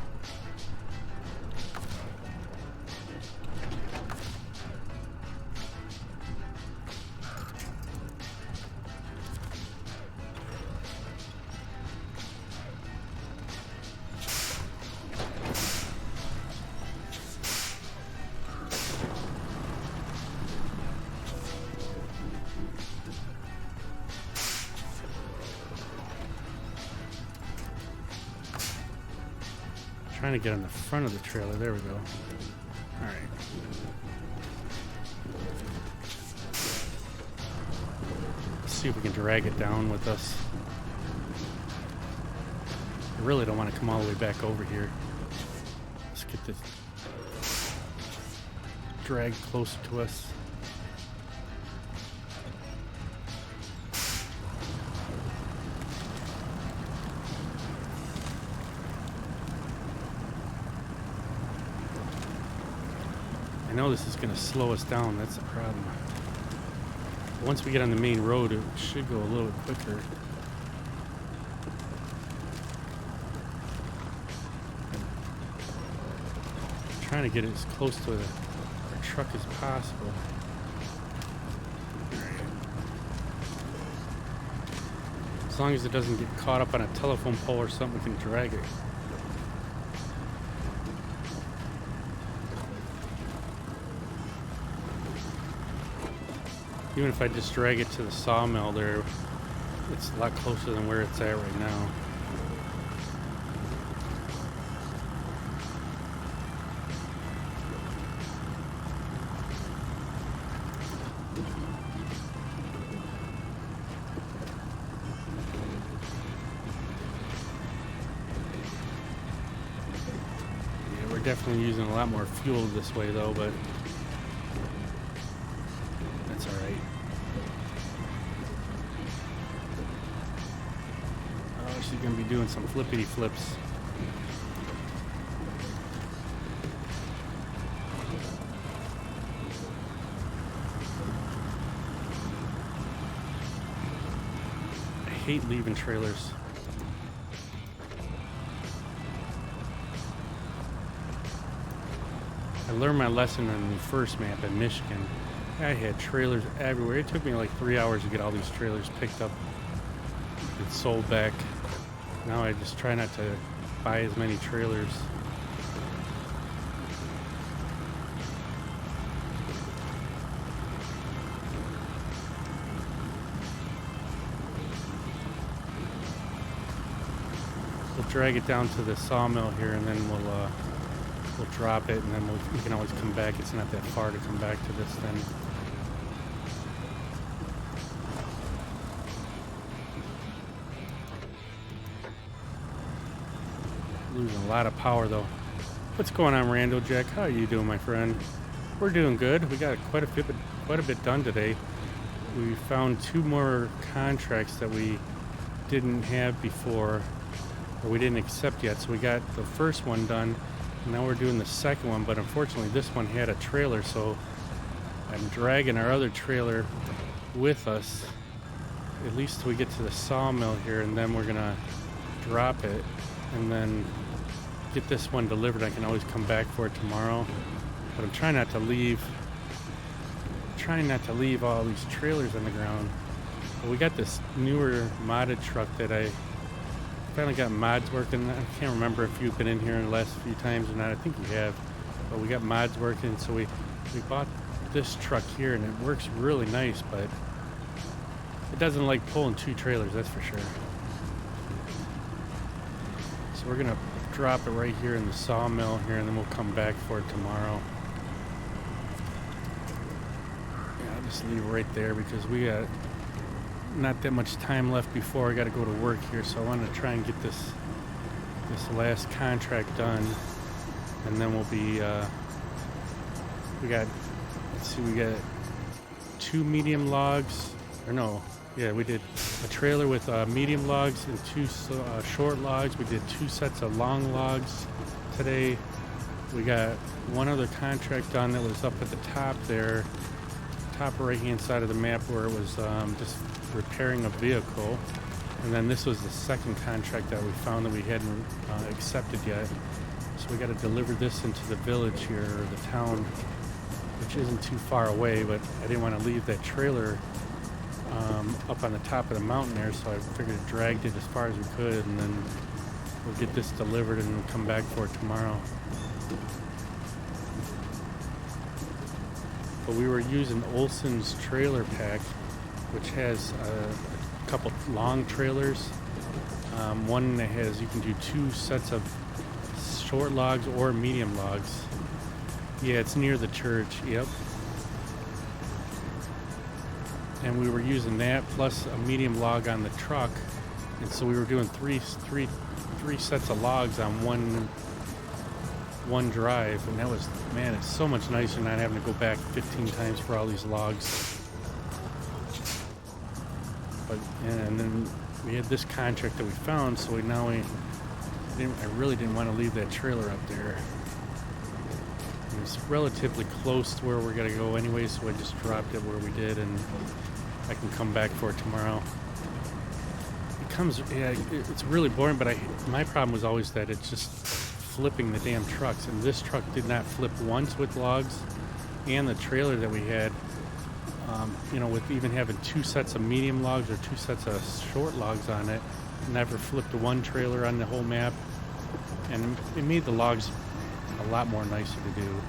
[SPEAKER 1] Trying to get on the front of the trailer. There we go. All right. Let's see if we can drag it down with us. I really don't want to come all the way back over here. Let's get this drag closer to us. I know this is going to slow us down, that's the problem. Once we get on the main road, it should go a little bit quicker. I'm trying to get as close to our truck as possible. As long as it doesn't get caught up on a telephone pole or something, we can drag it. Even if I just drag it to the sawmill there, it's a lot closer than where it's at right now. Yeah, we're definitely using a lot more fuel this way though, but that's all right. Oh, she's gonna be doing some flippity flips. I hate leaving trailers. I learned my lesson on the first map in Michigan. I had trailers everywhere. It took me like 3 hours to get all these trailers picked up and sold back. Now I just try not to buy as many trailers. drag it down to the sawmill here, and then we'll drop it, and then we can always come back. It's not that far to come back to this thing. Losing a lot of power though. What's going on, Randall Jack? How are you doing, my friend? We're doing good. We got quite a bit done today. We found 2 more contracts that we didn't have before, or we didn't accept yet. So we got the first one done, and now we're doing the second one. But unfortunately, this one had a trailer, so I'm dragging our other trailer with us, at least till we get to the sawmill here, and then we're gonna drop it, and then get this one delivered. I can always come back for it tomorrow, but I'm trying not to leave all these trailers on the ground. But we got this newer modded truck that I finally got mods working. I can't remember if you've been in here in the last few times or not. I think you have, but we got mods working, so we bought this truck here, and it works really nice, but it doesn't like pulling 2 trailers, that's for sure. So we're gonna drop it right here in the sawmill here, and then we'll come back for it tomorrow. Yeah, I'll just leave it right there because we got not that much time left before I got to go to work here, so I want to try and get this last contract done, and then we'll be we got 2 medium logs, or no, yeah, we did a trailer with medium logs and 2 short logs. We did 2 sets of long logs today. We got 1 other contract done that was up at the top there, top right hand side of the map, where it was just repairing a vehicle. And then this was the second contract that we found that we hadn't accepted yet. So we got to deliver this into the village here, or the town, which isn't too far away, but I didn't want to leave that trailer up on the top of the mountain there, so I figured I dragged it as far as we could, and then we'll get this delivered and we'll come back for it tomorrow. But we were using Olson's trailer pack, which has a couple long trailers. One that has, you can do 2 sets of short logs or medium logs. Yeah, it's near the church, yep. And we were using that plus a medium log on the truck, and so we were doing three sets of logs on one drive, and that was, man, it's so much nicer not having to go back 15 times for all these logs. But and then we had this contract that we found, so I really didn't want to leave that trailer up there. It was relatively close to where we're gonna go anyway, so I just dropped it where we did, and I can come back for it tomorrow. It's really boring, but my problem was always that it's just flipping the damn trucks, and this truck did not flip once with logs, and the trailer that we had, with even having 2 sets of medium logs or 2 sets of short logs on it, never flipped 1 trailer on the whole map, and it made the logs a lot more nicer to do.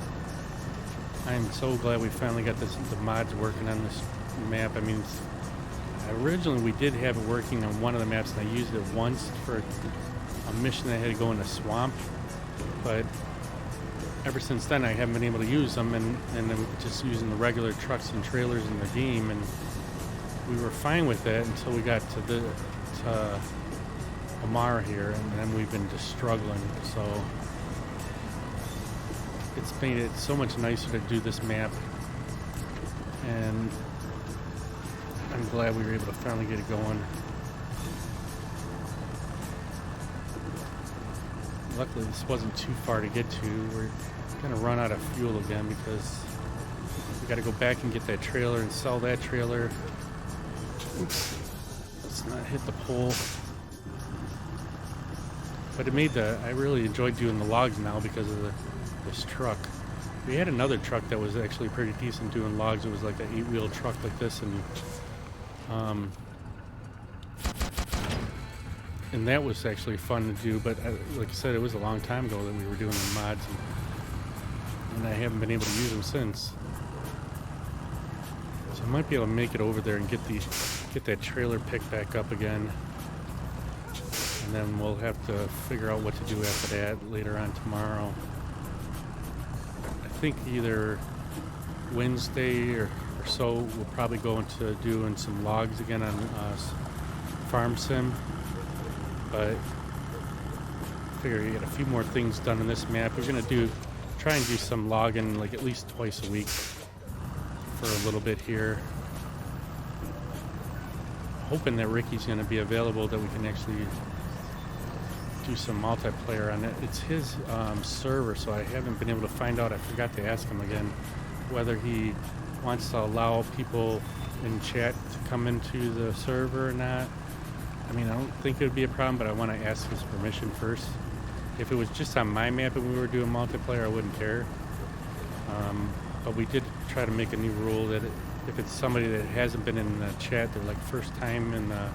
[SPEAKER 1] I'm so glad we finally got the mods working on this map. I mean, originally we did have it working on one of the maps, and I used it once for a mission that had to go in a swamp, but ever since then I haven't been able to use them, and then we're just using the regular trucks and trailers in the game, and we were fine with that until we got to Amur here, and then we've been just struggling. So it's made it so much nicer to do this map, and I'm glad we were able to finally get it going. Luckily this wasn't too far to get to. We're gonna run out of fuel again because we gotta go back and get that trailer and sell that trailer. Oops, let's not hit the pole. But I really enjoyed doing the logs now because of this truck. We had another truck that was actually pretty decent doing logs. It was like an 8-wheel truck like this, and that was actually fun to do. But like I said, it was a long time ago that we were doing the mods, and I haven't been able to use them since. So I might be able to make it over there and get that trailer picked back up again, and and then we'll have to figure out what to do after that later on tomorrow. I think either Wednesday or so we'll probably go into doing some logs again on Farm Sim, but I figure you get a few more things done in this map. We're gonna try and do some logging like at least twice a week for a little bit here. Hoping that Ricky's gonna be available, that we can actually do some multiplayer on it. It's his server, so I haven't been able to find out. I forgot to ask him again whether he wants to allow people in chat to come into the server or not. I mean, I don't think it would be a problem, but I want to ask his permission first. If it was just on my map and we were doing multiplayer, I wouldn't care. But we did try to make a new rule that if it's somebody that hasn't been in the chat, they're like first time in the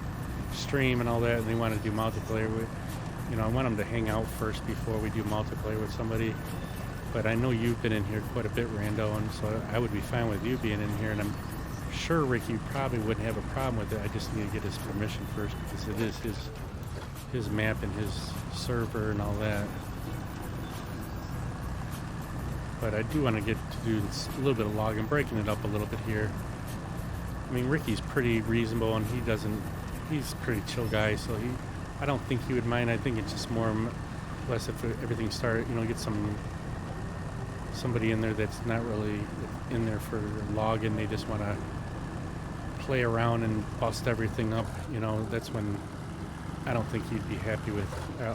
[SPEAKER 1] stream and all that, and they want to do multiplayer with, I want them to hang out first before we do multiplayer with somebody. But I know you've been in here quite a bit, Rando, and so I would be fine with you being in here, and I'm sure Ricky probably wouldn't have a problem with it. I just need to get his permission first, because it is his map and his server and all that. But I do want to get to do a little bit of logging, breaking it up a little bit here. I mean, Ricky's pretty reasonable, and he's a pretty chill guy, so I don't think he would mind. I think it's just more or less if everything started, get somebody in there that's not really in there for logging. They just want to play around and bust everything up. That's when I don't think he'd be happy with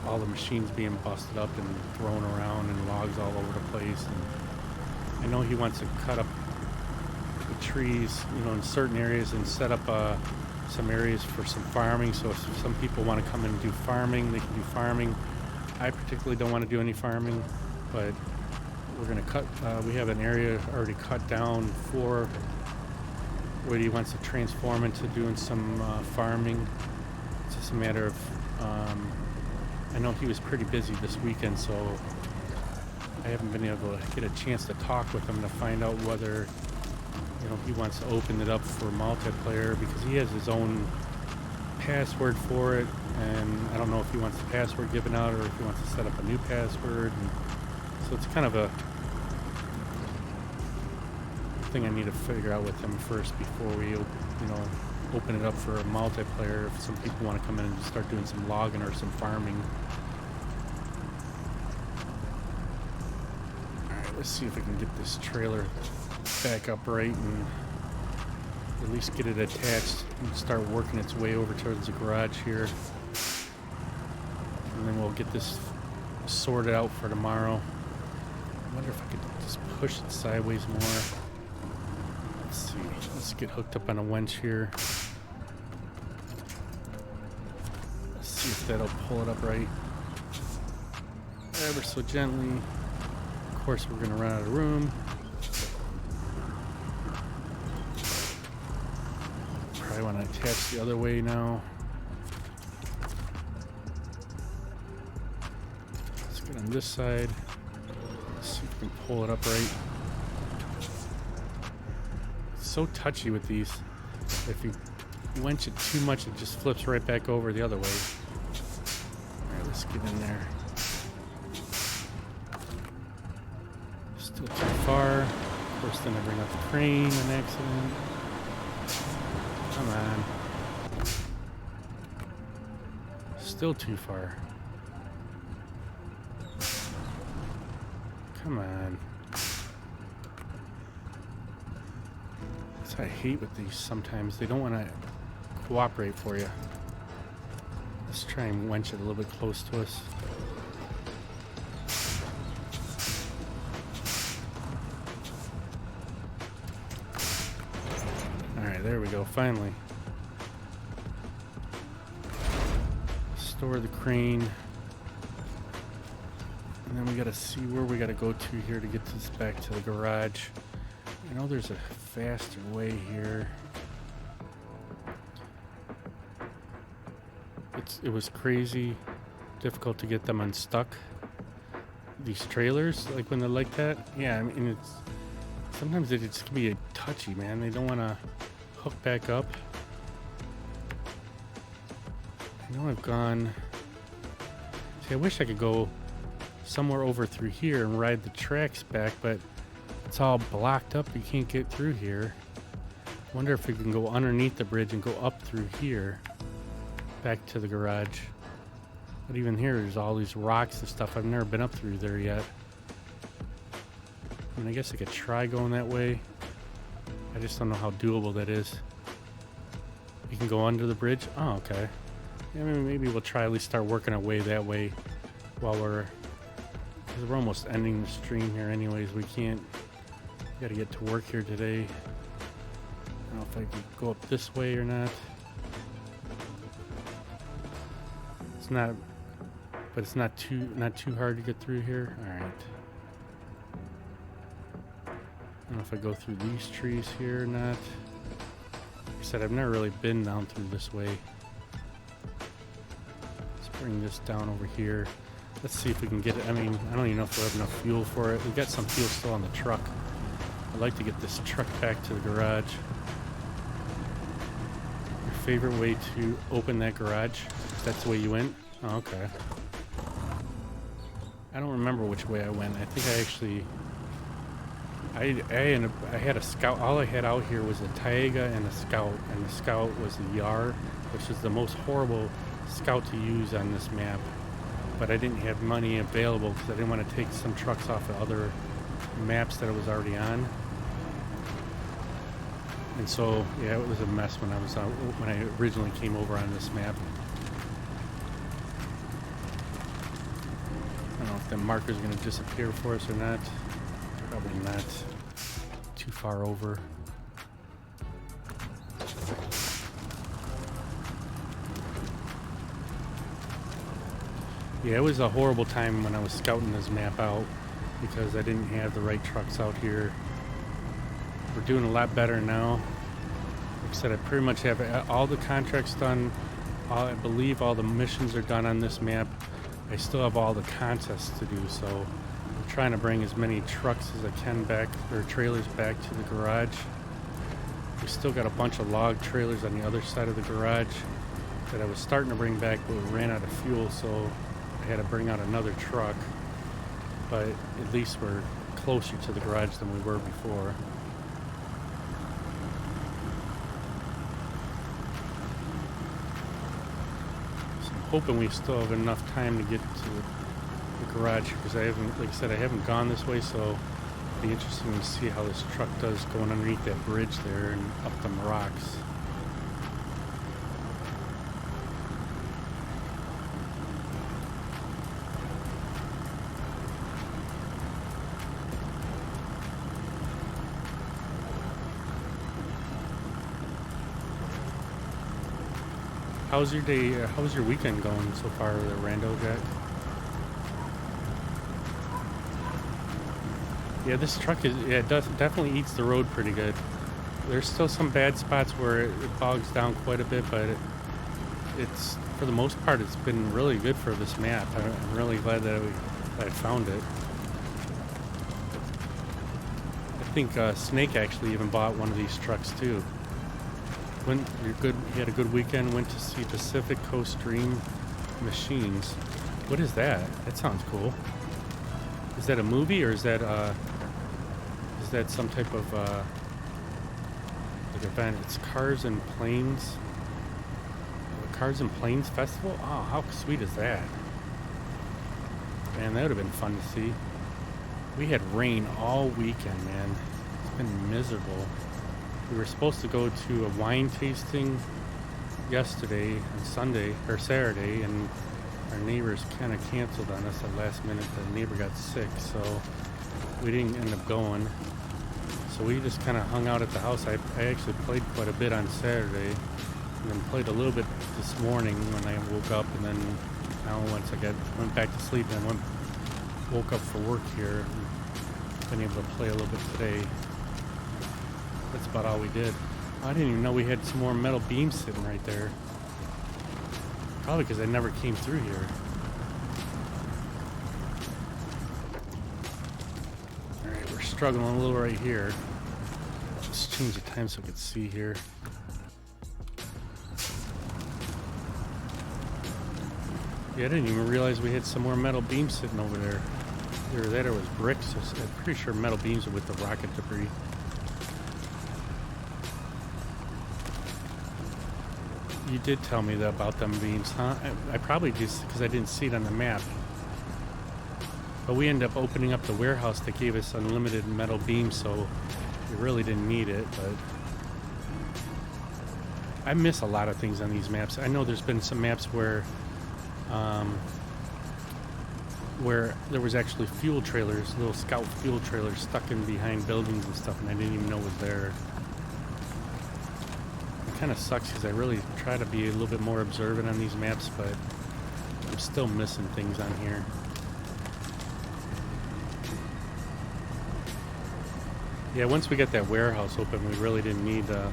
[SPEAKER 1] all the machines being busted up and thrown around and logs all over the place. And I know he wants to cut up the trees, in certain areas and set up some areas for some farming. So if some people want to come in and do farming, they can do farming. I particularly don't want to do any farming, but we're going to cut, we have an area already cut down for where he wants to transform into doing some farming. It's just a matter of, I know he was pretty busy this weekend, so I haven't been able to get a chance to talk with him to find out whether, he wants to open it up for multiplayer, because he has his own password for it, and I don't know if he wants the password given out or if he wants to set up a new password. And so it's kind of a thing I need to figure out with him first before we, open it up for a multiplayer. If some people want to come in and start doing some logging or some farming. All right, let's see if we can get this trailer back upright and at least get it attached and start working its way over towards the garage here. And then we'll get this sorted out for tomorrow. I wonder if I could just push it sideways more. Let's see. Let's get hooked up on a winch here. Let's see if that'll pull it up right. Ever so gently. Of course, we're going to run out of room. Probably want to attach the other way now. Let's get on this side. See if we can pull it up right. It's so touchy with these. If you winch it too much, it just flips right back over the other way. Alright, let's get in there. Still too far. Of course, then I bring out the crane, an accident. Come on. Still too far. Come on. That's what I hate with these sometimes. They don't want to cooperate for you. Let's try and winch it a little bit close to us. Alright, there we go, finally. Store the crane. And then we gotta see where we gotta go to here to get this back to the garage. I know there's a faster way here. It was crazy difficult to get them unstuck. These trailers, like when they're like that. Yeah, I mean, sometimes it just can be touchy, man. They don't want to hook back up. I know I've gone See, I wish I could go somewhere over through here and ride the tracks back, but it's all blocked up. You can't get through here. Wonder if we can go underneath the bridge and go up through here back to the garage. But even here, there's all these rocks and stuff. I've never been up through there yet. I mean, I guess I could try going that way. I just don't know how doable that is. You can go under the bridge? Oh, okay. Yeah, I mean, maybe we'll try at least start working our way that way while we're almost ending the stream here anyways. We got to get to work here today. I don't know if I can go up this way or not. It's not, but it's not too hard to get through here. All right. I don't know if I go through these trees here or not. Like I said, I've never really been down through this way. Let's bring this down over here. Let's see if we can get it. I mean, I don't even know if we'll have enough fuel for it. We've got some fuel still on the truck. I'd like to get this truck back to the garage. Your favorite way to open that garage? That's the way you went? Oh, okay. I don't remember which way I went. I think I actually... I had a scout. All I had out here was a Taiga and a scout, and the scout was the Yar, which is the most horrible scout to use on this map. But I didn't have money available because I didn't want to take some trucks off of other maps that I was already on. And so, yeah, it was a mess when I originally came over on this map. I don't know if the marker's going to disappear for us or not. Probably not. Too far over. Yeah, it was a horrible time when I was scouting this map out because I didn't have the right trucks out here. We're doing a lot better now. Like I said, I pretty much have all the contracts done. I believe all the missions are done on this map. I still have all the contests to do, so I'm trying to bring as many trucks as I can back, or trailers back to the garage. We still got a bunch of log trailers on the other side of the garage that I was starting to bring back, but we ran out of fuel, so I had to bring out another truck. But at least we're closer to the garage than we were before. So I'm hoping we still have enough time to get to the garage, because I haven't, like I said, I haven't gone this way, so it'll be interesting to see how this truck does going underneath that bridge there and up them rocks. How's your day? How's your weekend going so far, Rando Jack? Yeah, this truck definitely eats the road pretty good. There's still some bad spots where it bogs down quite a bit, but it's for the most part it's been really good for this map. I'm really glad that I found it. I think Snake actually even bought one of these trucks too. He had a good weekend. Went to see Pacific Coast Dream Machines. What is that? That sounds cool. Is that a movie, or is that some type of like event? It's Cars and Planes. Cars and Planes Festival. Oh, how sweet is that? Man, that would have been fun to see. We had rain all weekend, man. It's been miserable. We were supposed to go to a wine tasting yesterday and Saturday, and our neighbors kind of canceled on us at last minute. The neighbor got sick, so we didn't end up going. So we just kind of hung out at the house. I actually played quite a bit on Saturday, and then played a little bit this morning when I woke up, and then now once I went back to sleep and woke up for work here, and been able to play a little bit today. That's about all we did. I didn't even know we had some more metal beams sitting right there. Probably because I never came through here. Alright, we're struggling a little right here. Let's change the time so I can see here. Yeah, I didn't even realize we had some more metal beams sitting over there. Either that or it was bricks. I'm pretty sure metal beams are with the rocket debris. You did tell me about them beams, huh? I probably just, because I didn't see it on the map. But we ended up opening up the warehouse that gave us unlimited metal beams, so we really didn't need it, but I miss a lot of things on these maps. I know there's been some maps where there was actually fuel trailers, little scout fuel trailers stuck in behind buildings and stuff, and I didn't even know was there. It kind of sucks because I really try to be a little bit more observant on these maps, but I'm still missing things on here. Yeah, once we got that warehouse open, we really didn't need to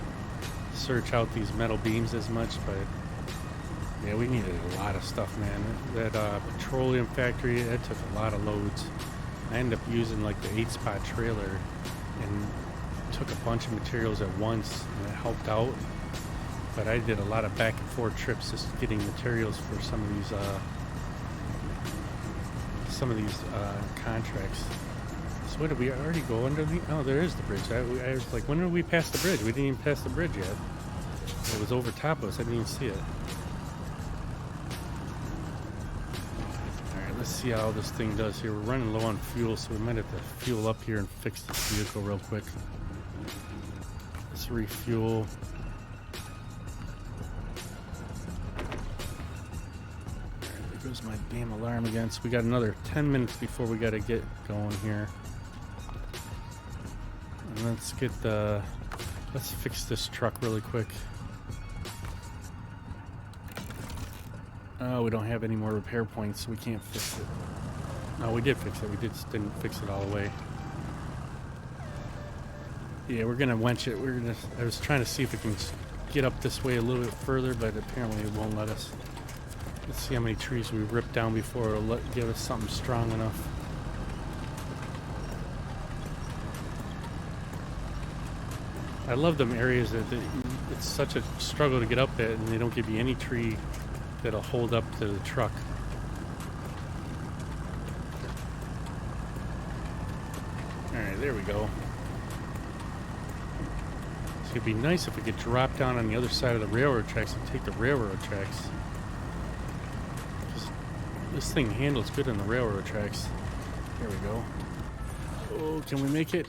[SPEAKER 1] search out these metal beams as much, but yeah, we needed a lot of stuff, man. That petroleum factory, that took a lot of loads. I ended up using like the 8-spot trailer and took a bunch of materials at once, and it helped out. But I did a lot of back and forth trips just getting materials for some of these contracts. So what, did we already go underneath? Oh, there is the bridge. I was like, when did we pass the bridge? We didn't even pass the bridge yet. It was over top of us. I didn't even see it. Alright, let's see how this thing does here. We're running low on fuel, so we might have to fuel up here and fix this vehicle real quick. Let's refuel. Alright, there goes my damn alarm again. So we got another 10 minutes before we got to get going here. And let's fix this truck really quick. Oh, we don't have any more repair points, so we can't fix it. No, we did fix it. We just didn't fix it all the way. Yeah, we're gonna winch it. I was trying to see if we can get up this way a little bit further, but apparently it won't let us. Let's see how many trees we rip down before it'll give us something strong enough. I love them areas that it's such a struggle to get up it, and they don't give you any tree that'll hold up to the truck. Alright, there we go. So it'd be nice if we could drop down on the other side of the railroad tracks and take the railroad tracks. This thing handles good on the railroad tracks. There we go. Oh, can we make it?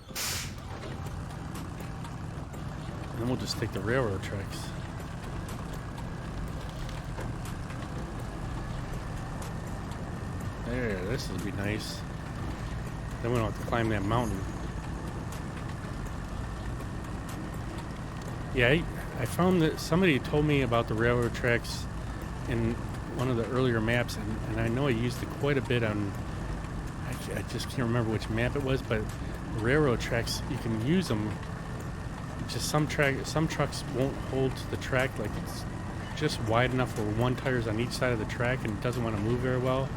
[SPEAKER 1] And then we'll just take the railroad tracks. There, this would be nice. Then we don't have to climb that mountain. Yeah, I found that somebody told me about the railroad tracks in one of the earlier maps, and I know I used it quite a bit on, I just can't remember which map it was, but the railroad tracks, you can use them. Just some trucks won't hold to the track, like it's just wide enough where one tire's on each side of the track and it doesn't want to move very well.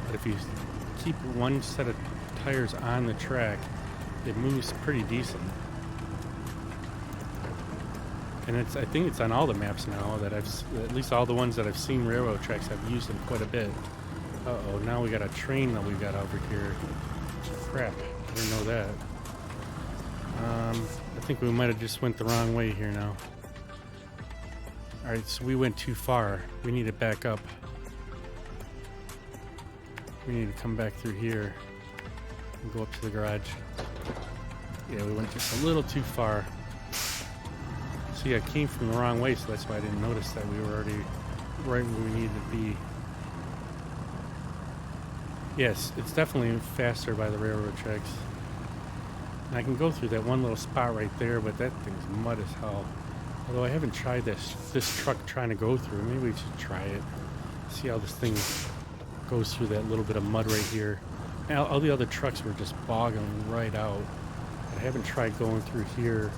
[SPEAKER 1] But if you keep one set of tires on the track, it moves pretty decent. And I think it's on all the maps now that at least all the ones that I've seen railroad tracks, I've used them quite a bit. Uh-oh, now we got a train that we got over here. Crap, I didn't know that. I think we might have just went the wrong way here now. Alright, so we went too far. We need to back up. We need to come back through here and go up to the garage. Yeah, we went just a little too far. See, I came from the wrong way, so that's why I didn't notice that we were already right where we needed to be. Yes, it's definitely faster by the railroad tracks. And I can go through that one little spot right there, but that thing's mud as hell. Although I haven't tried this truck trying to go through. Maybe we should try it. See how this thing goes through that little bit of mud right here. Now, all the other trucks were just bogging right out. I haven't tried going through here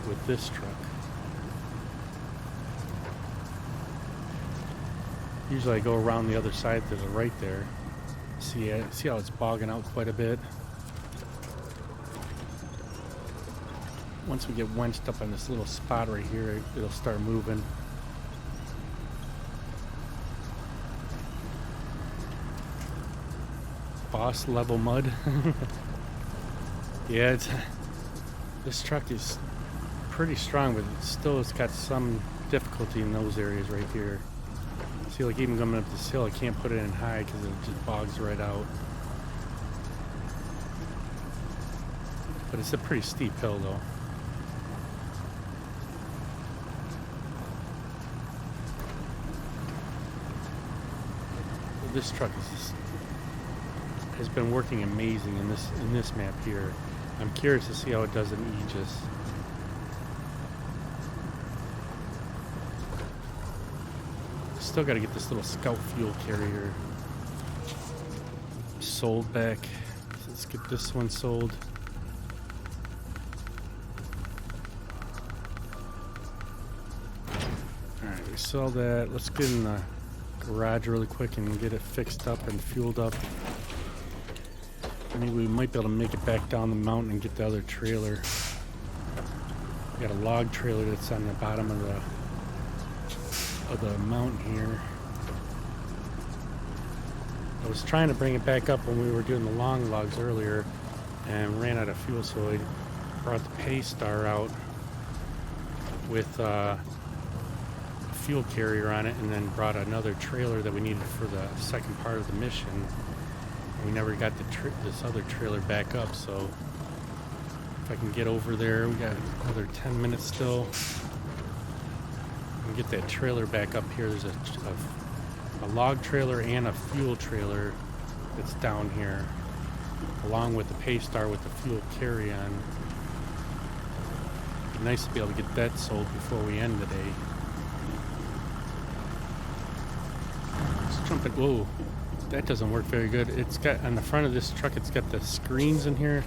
[SPEAKER 1] with this truck. Usually I go around the other side to the right there. See how it's bogging out quite a bit. Once we get wenched up on this little spot right here, it'll start moving. boss level mud. Yeah, this truck is pretty strong, but it's got some difficulty in those areas right here. See, like even coming up this hill, I can't put it in high because it just bogs right out. But it's a pretty steep hill though. This truck has been working amazing in this map here. I'm curious to see how it does in Aegis. Still got to get this little scout fuel carrier sold back. So let's get this one sold. Alright, we sell that. Let's get in the garage really quick and get it fixed up and fueled up. Maybe we might be able to make it back down the mountain and get the other trailer. We got a log trailer that's on the bottom of the mountain here. I was trying to bring it back up when we were doing the long logs earlier and ran out of fuel, so I brought the Paystar out with a fuel carrier on it, and then brought another trailer that we needed for the second part of the mission. We never got this other trailer back up, so if I can get over there, we got another 10 minutes still. And get that trailer back up here. There's a log trailer and a fuel trailer that's down here, along with the Paystar with the fuel carry-on. It'd be nice to be able to get that sold before we end the day. Let's jump it. Whoa. That doesn't work very good. It's got on the front of this truck, it's got the screens in here,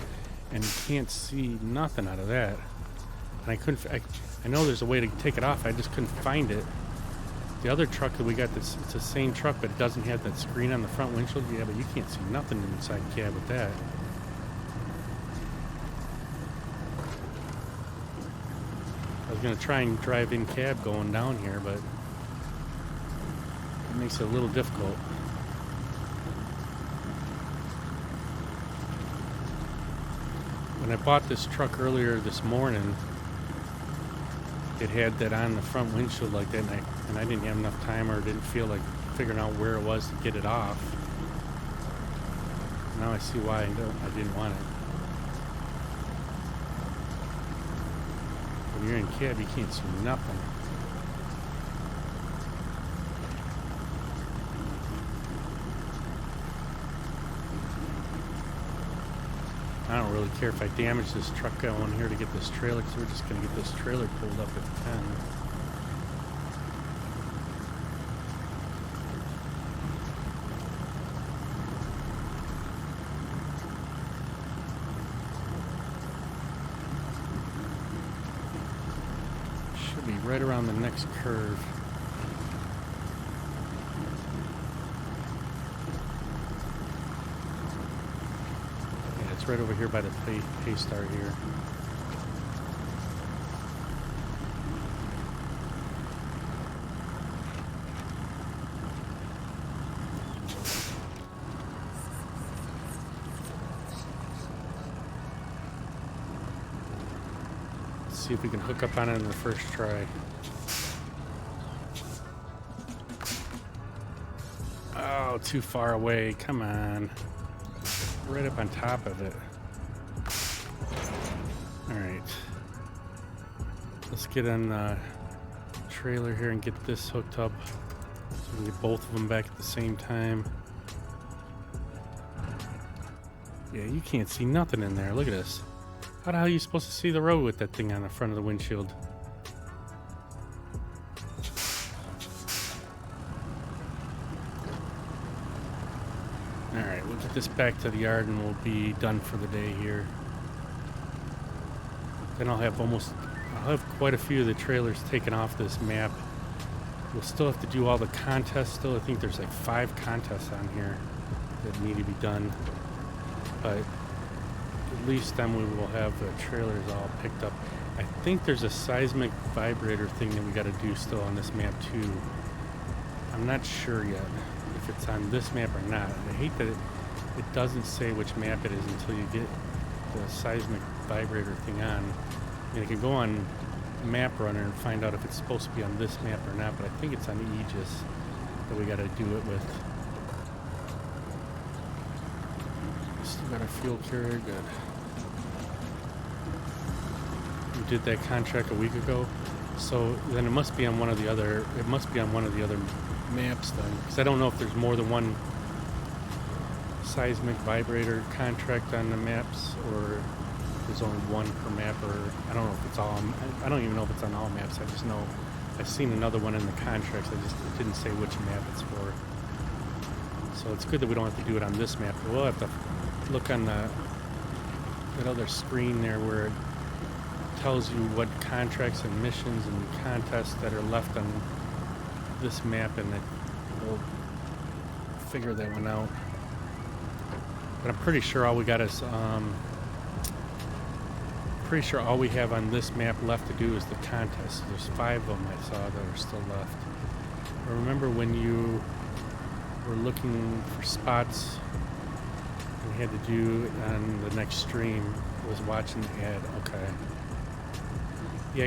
[SPEAKER 1] and you can't see nothing out of that. And I couldn't. I know there's a way to take it off. I just couldn't find it. The other truck that we got, it's the same truck, but it doesn't have that screen on the front windshield. Yeah, but you can't see nothing inside the cab with that. I was gonna try and drive in cab going down here, but it makes it a little difficult. When I bought this truck earlier this morning, it had that on the front windshield like that, and I didn't have enough time or didn't feel like figuring out where it was to get it off. Now I see why I didn't want it. When you're in cab, you can't see nothing. I don't really care if I damage this truck going here to get this trailer, because we're just going to get this trailer pulled up at 10. Should be right around the next curve. Right over here by the Paystar here. Let's see if we can hook up on it in the first try. Oh, too far away. Come on. Right up on top of it. Alright. Let's get on the trailer here and get this hooked up so we can get both of them back at the same time. Yeah, you can't see nothing in there. Look at this. How the hell are you supposed to see the road with that thing on the front of the windshield? Alright, we'll get this back to the yard and we'll be done for the day here. Then I'll have quite a few of the trailers taken off this map. We'll still have to do all the contests still. I think there's like 5 contests on here that need to be done. But at least then we will have the trailers all picked up. I think there's a seismic vibrator thing that we got to do still on this map too. I'm not sure yet if it's on this map or not. I hate that it doesn't say which map it is until you get the seismic vibrator thing on. And you can go on Map Runner and find out if it's supposed to be on this map or not, but I think it's on Aegis that we got to do it with. Still got our fuel carrier, good. We did that contract a week ago, so then it must be on one of the other. It must be on one of the other maps then, because I don't know if there's more than one seismic vibrator contract on the maps, or there's only one per map, or I don't know if it's all. I don't even know if it's on all maps. I just know I've seen another one in the contracts. It didn't say which map it's for. So it's good that we don't have to do it on this map. But we'll have to look on that other screen there where it tells you what contracts and missions and contests that are left on this map, and we'll figure that one out. But I'm pretty sure all we got is pretty sure all we have on this map left to do is the contest. There's 5 of them I saw that are still left. I remember when you were looking for spots, we had to do it on the next stream was watching the ad. Okay. Yeah,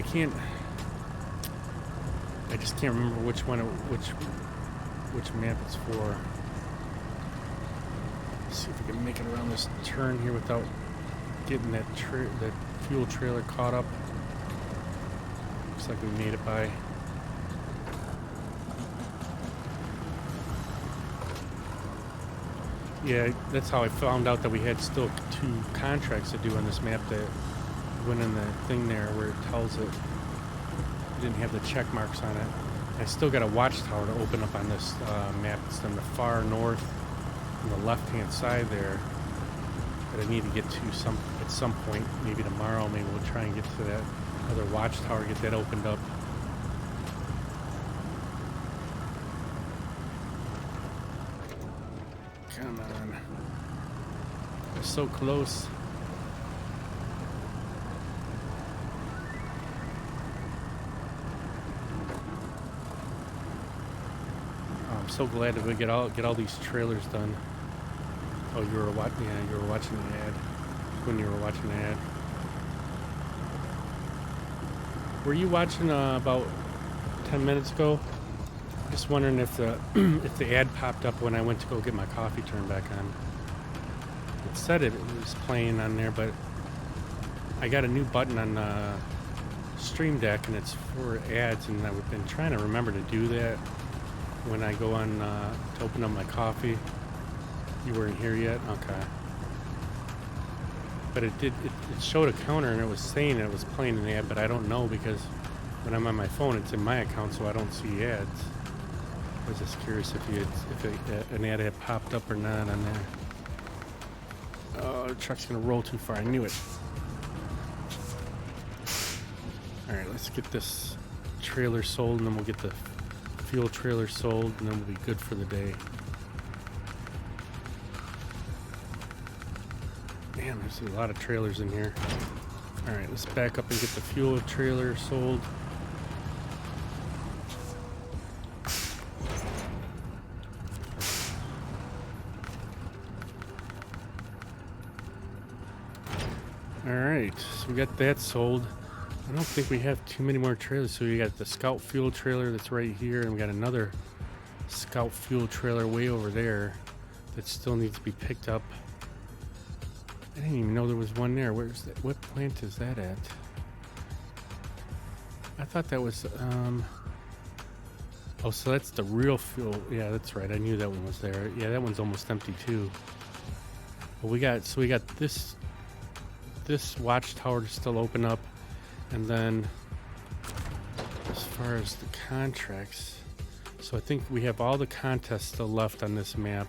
[SPEAKER 1] I just can't remember which one, which map it's for. Let's see if we can make it around this turn here without getting that fuel trailer caught up. Looks like we made it by. Yeah, that's how I found out that we had still 2 contracts to do on this map. That went in the thing there where it tells it didn't have the check marks on it. I still got a watchtower to open up on this map. It's on the far north, on the left-hand side there, that I need to get to at some point, maybe tomorrow. Maybe we'll try and get to that other watchtower, get that opened up. Come on. We're so close. Oh, I'm so glad that we get all these trailers done. Oh, you were watching the ad. When you were watching the ad. Were you watching about 10 minutes ago? Just wondering if the if the ad popped up when I went to go get my coffee turned back on. It said it was playing on there, but I got a new button on Stream Deck, and it's for ads, and I've been trying to remember to do that when I go on to open up my coffee. You weren't here yet? Okay. But it showed a counter, and it was saying it was playing an ad, but I don't know, because when I'm on my phone, it's in my account, so I don't see ads. I was just curious if an ad had popped up or not on there. Oh, the truck's gonna roll too far. I knew it. All right, let's get this trailer sold, and then we'll get the fuel trailer sold, and then we'll be good for the day. Man, there's a lot of trailers in here. All right, let's back up and get the fuel trailer sold. All right, so we got that sold. I don't think we have too many more trailers. So we got the Scout fuel trailer that's right here, and we got another Scout fuel trailer way over there that still needs to be picked up. I didn't even know there was one there. Where's that? What plant is that at? I thought that was oh, so that's the real fuel. Yeah, that's right. I knew that one was there. Yeah, that one's almost empty too. But we got this watchtower to still open up, and then as far as the contracts, so I think we have all the contests still left on this map.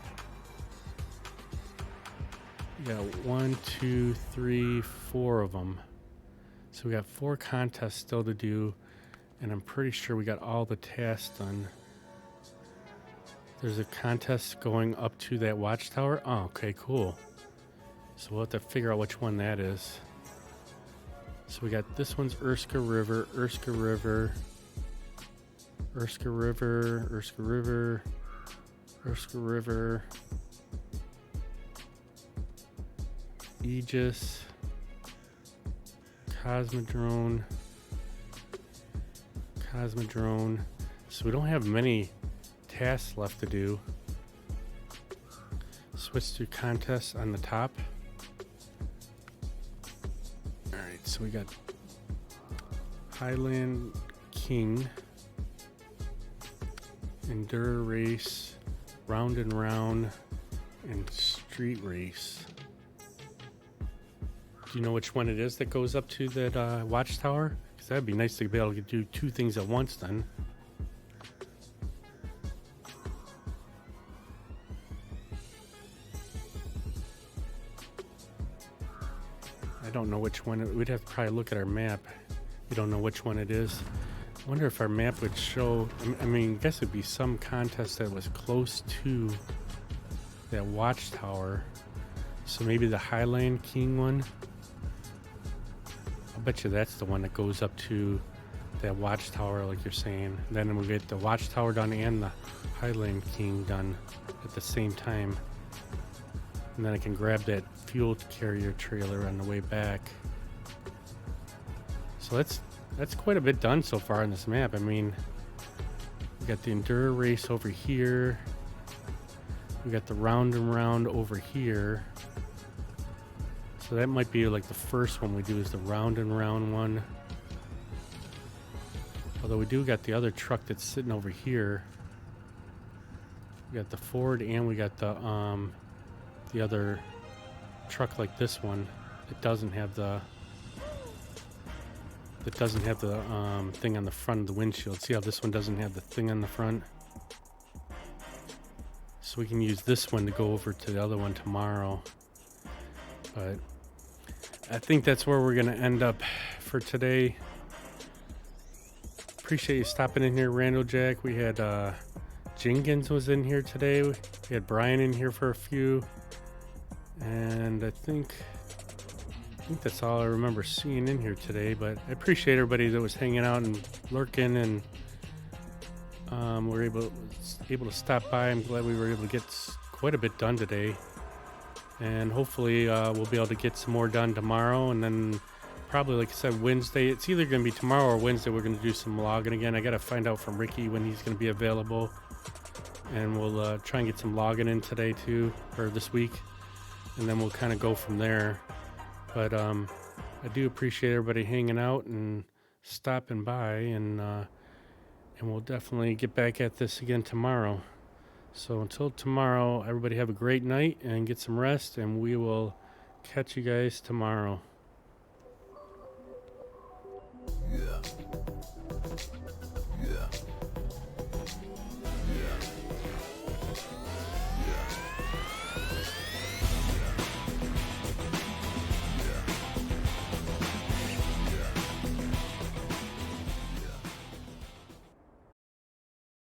[SPEAKER 1] We got 1, 2, 3, 4 of them. So we got 4 contests still to do, and I'm pretty sure we got all the tasks done. There's a contest going up to that watchtower. Oh, okay, cool. So we'll have to figure out which one that is. So we got this one's Urska River, Urska River, Urska River, Urska River, Urska River. Aegis, Cosmodrone. So we don't have many tasks left to do. Switch to contests on the top. Alright, so we got Highland King, Endure Race, Round and Round, and Street Race. Do you know which one it is that goes up to that watchtower? Because that'd be nice to be able to do two things at once then. I don't know which one. We'd have to probably look at our map. We don't know which one it is. I wonder if our map would show. I mean, I guess it'd be some contest that was close to that watchtower. So maybe the Highland King one. I'll bet you that's the one that goes up to that watchtower, like you're saying. Then we'll get the watchtower done and the Highland King done at the same time. And then I can grab that fuel carrier trailer on the way back. So that's quite a bit done so far on this map. I mean, we got the Endure Race over here. We got the Round and Round over here. So that might be like the first one we do is the Round and Round one. Although we do got the other truck that's sitting over here. We got the Ford and we got the other truck like this one. It doesn't have the thing on the front of the windshield. See how this one doesn't have the thing on the front? So we can use this one to go over to the other one tomorrow. But I think that's where we're gonna end up for today. Appreciate you stopping in here, Rando Jack. We had Jenkins was in here today. We had Brian in here for a few. And I think that's all I remember seeing in here today. But I appreciate everybody that was hanging out and lurking, and we're able to stop by. I'm glad we were able to get quite a bit done today, and hopefully we'll be able to get some more done tomorrow. And then probably, like I said, Wednesday. It's either going to be tomorrow or Wednesday. We're going to do some logging again. I got to find out from Ricky when he's going to be available, and we'll try and get some logging in today too, or this week. And then we'll kind of go from there. But I do appreciate everybody hanging out and stopping by, and we'll definitely get back at this again tomorrow. So until tomorrow, everybody have a great night and get some rest, and we will catch you guys tomorrow.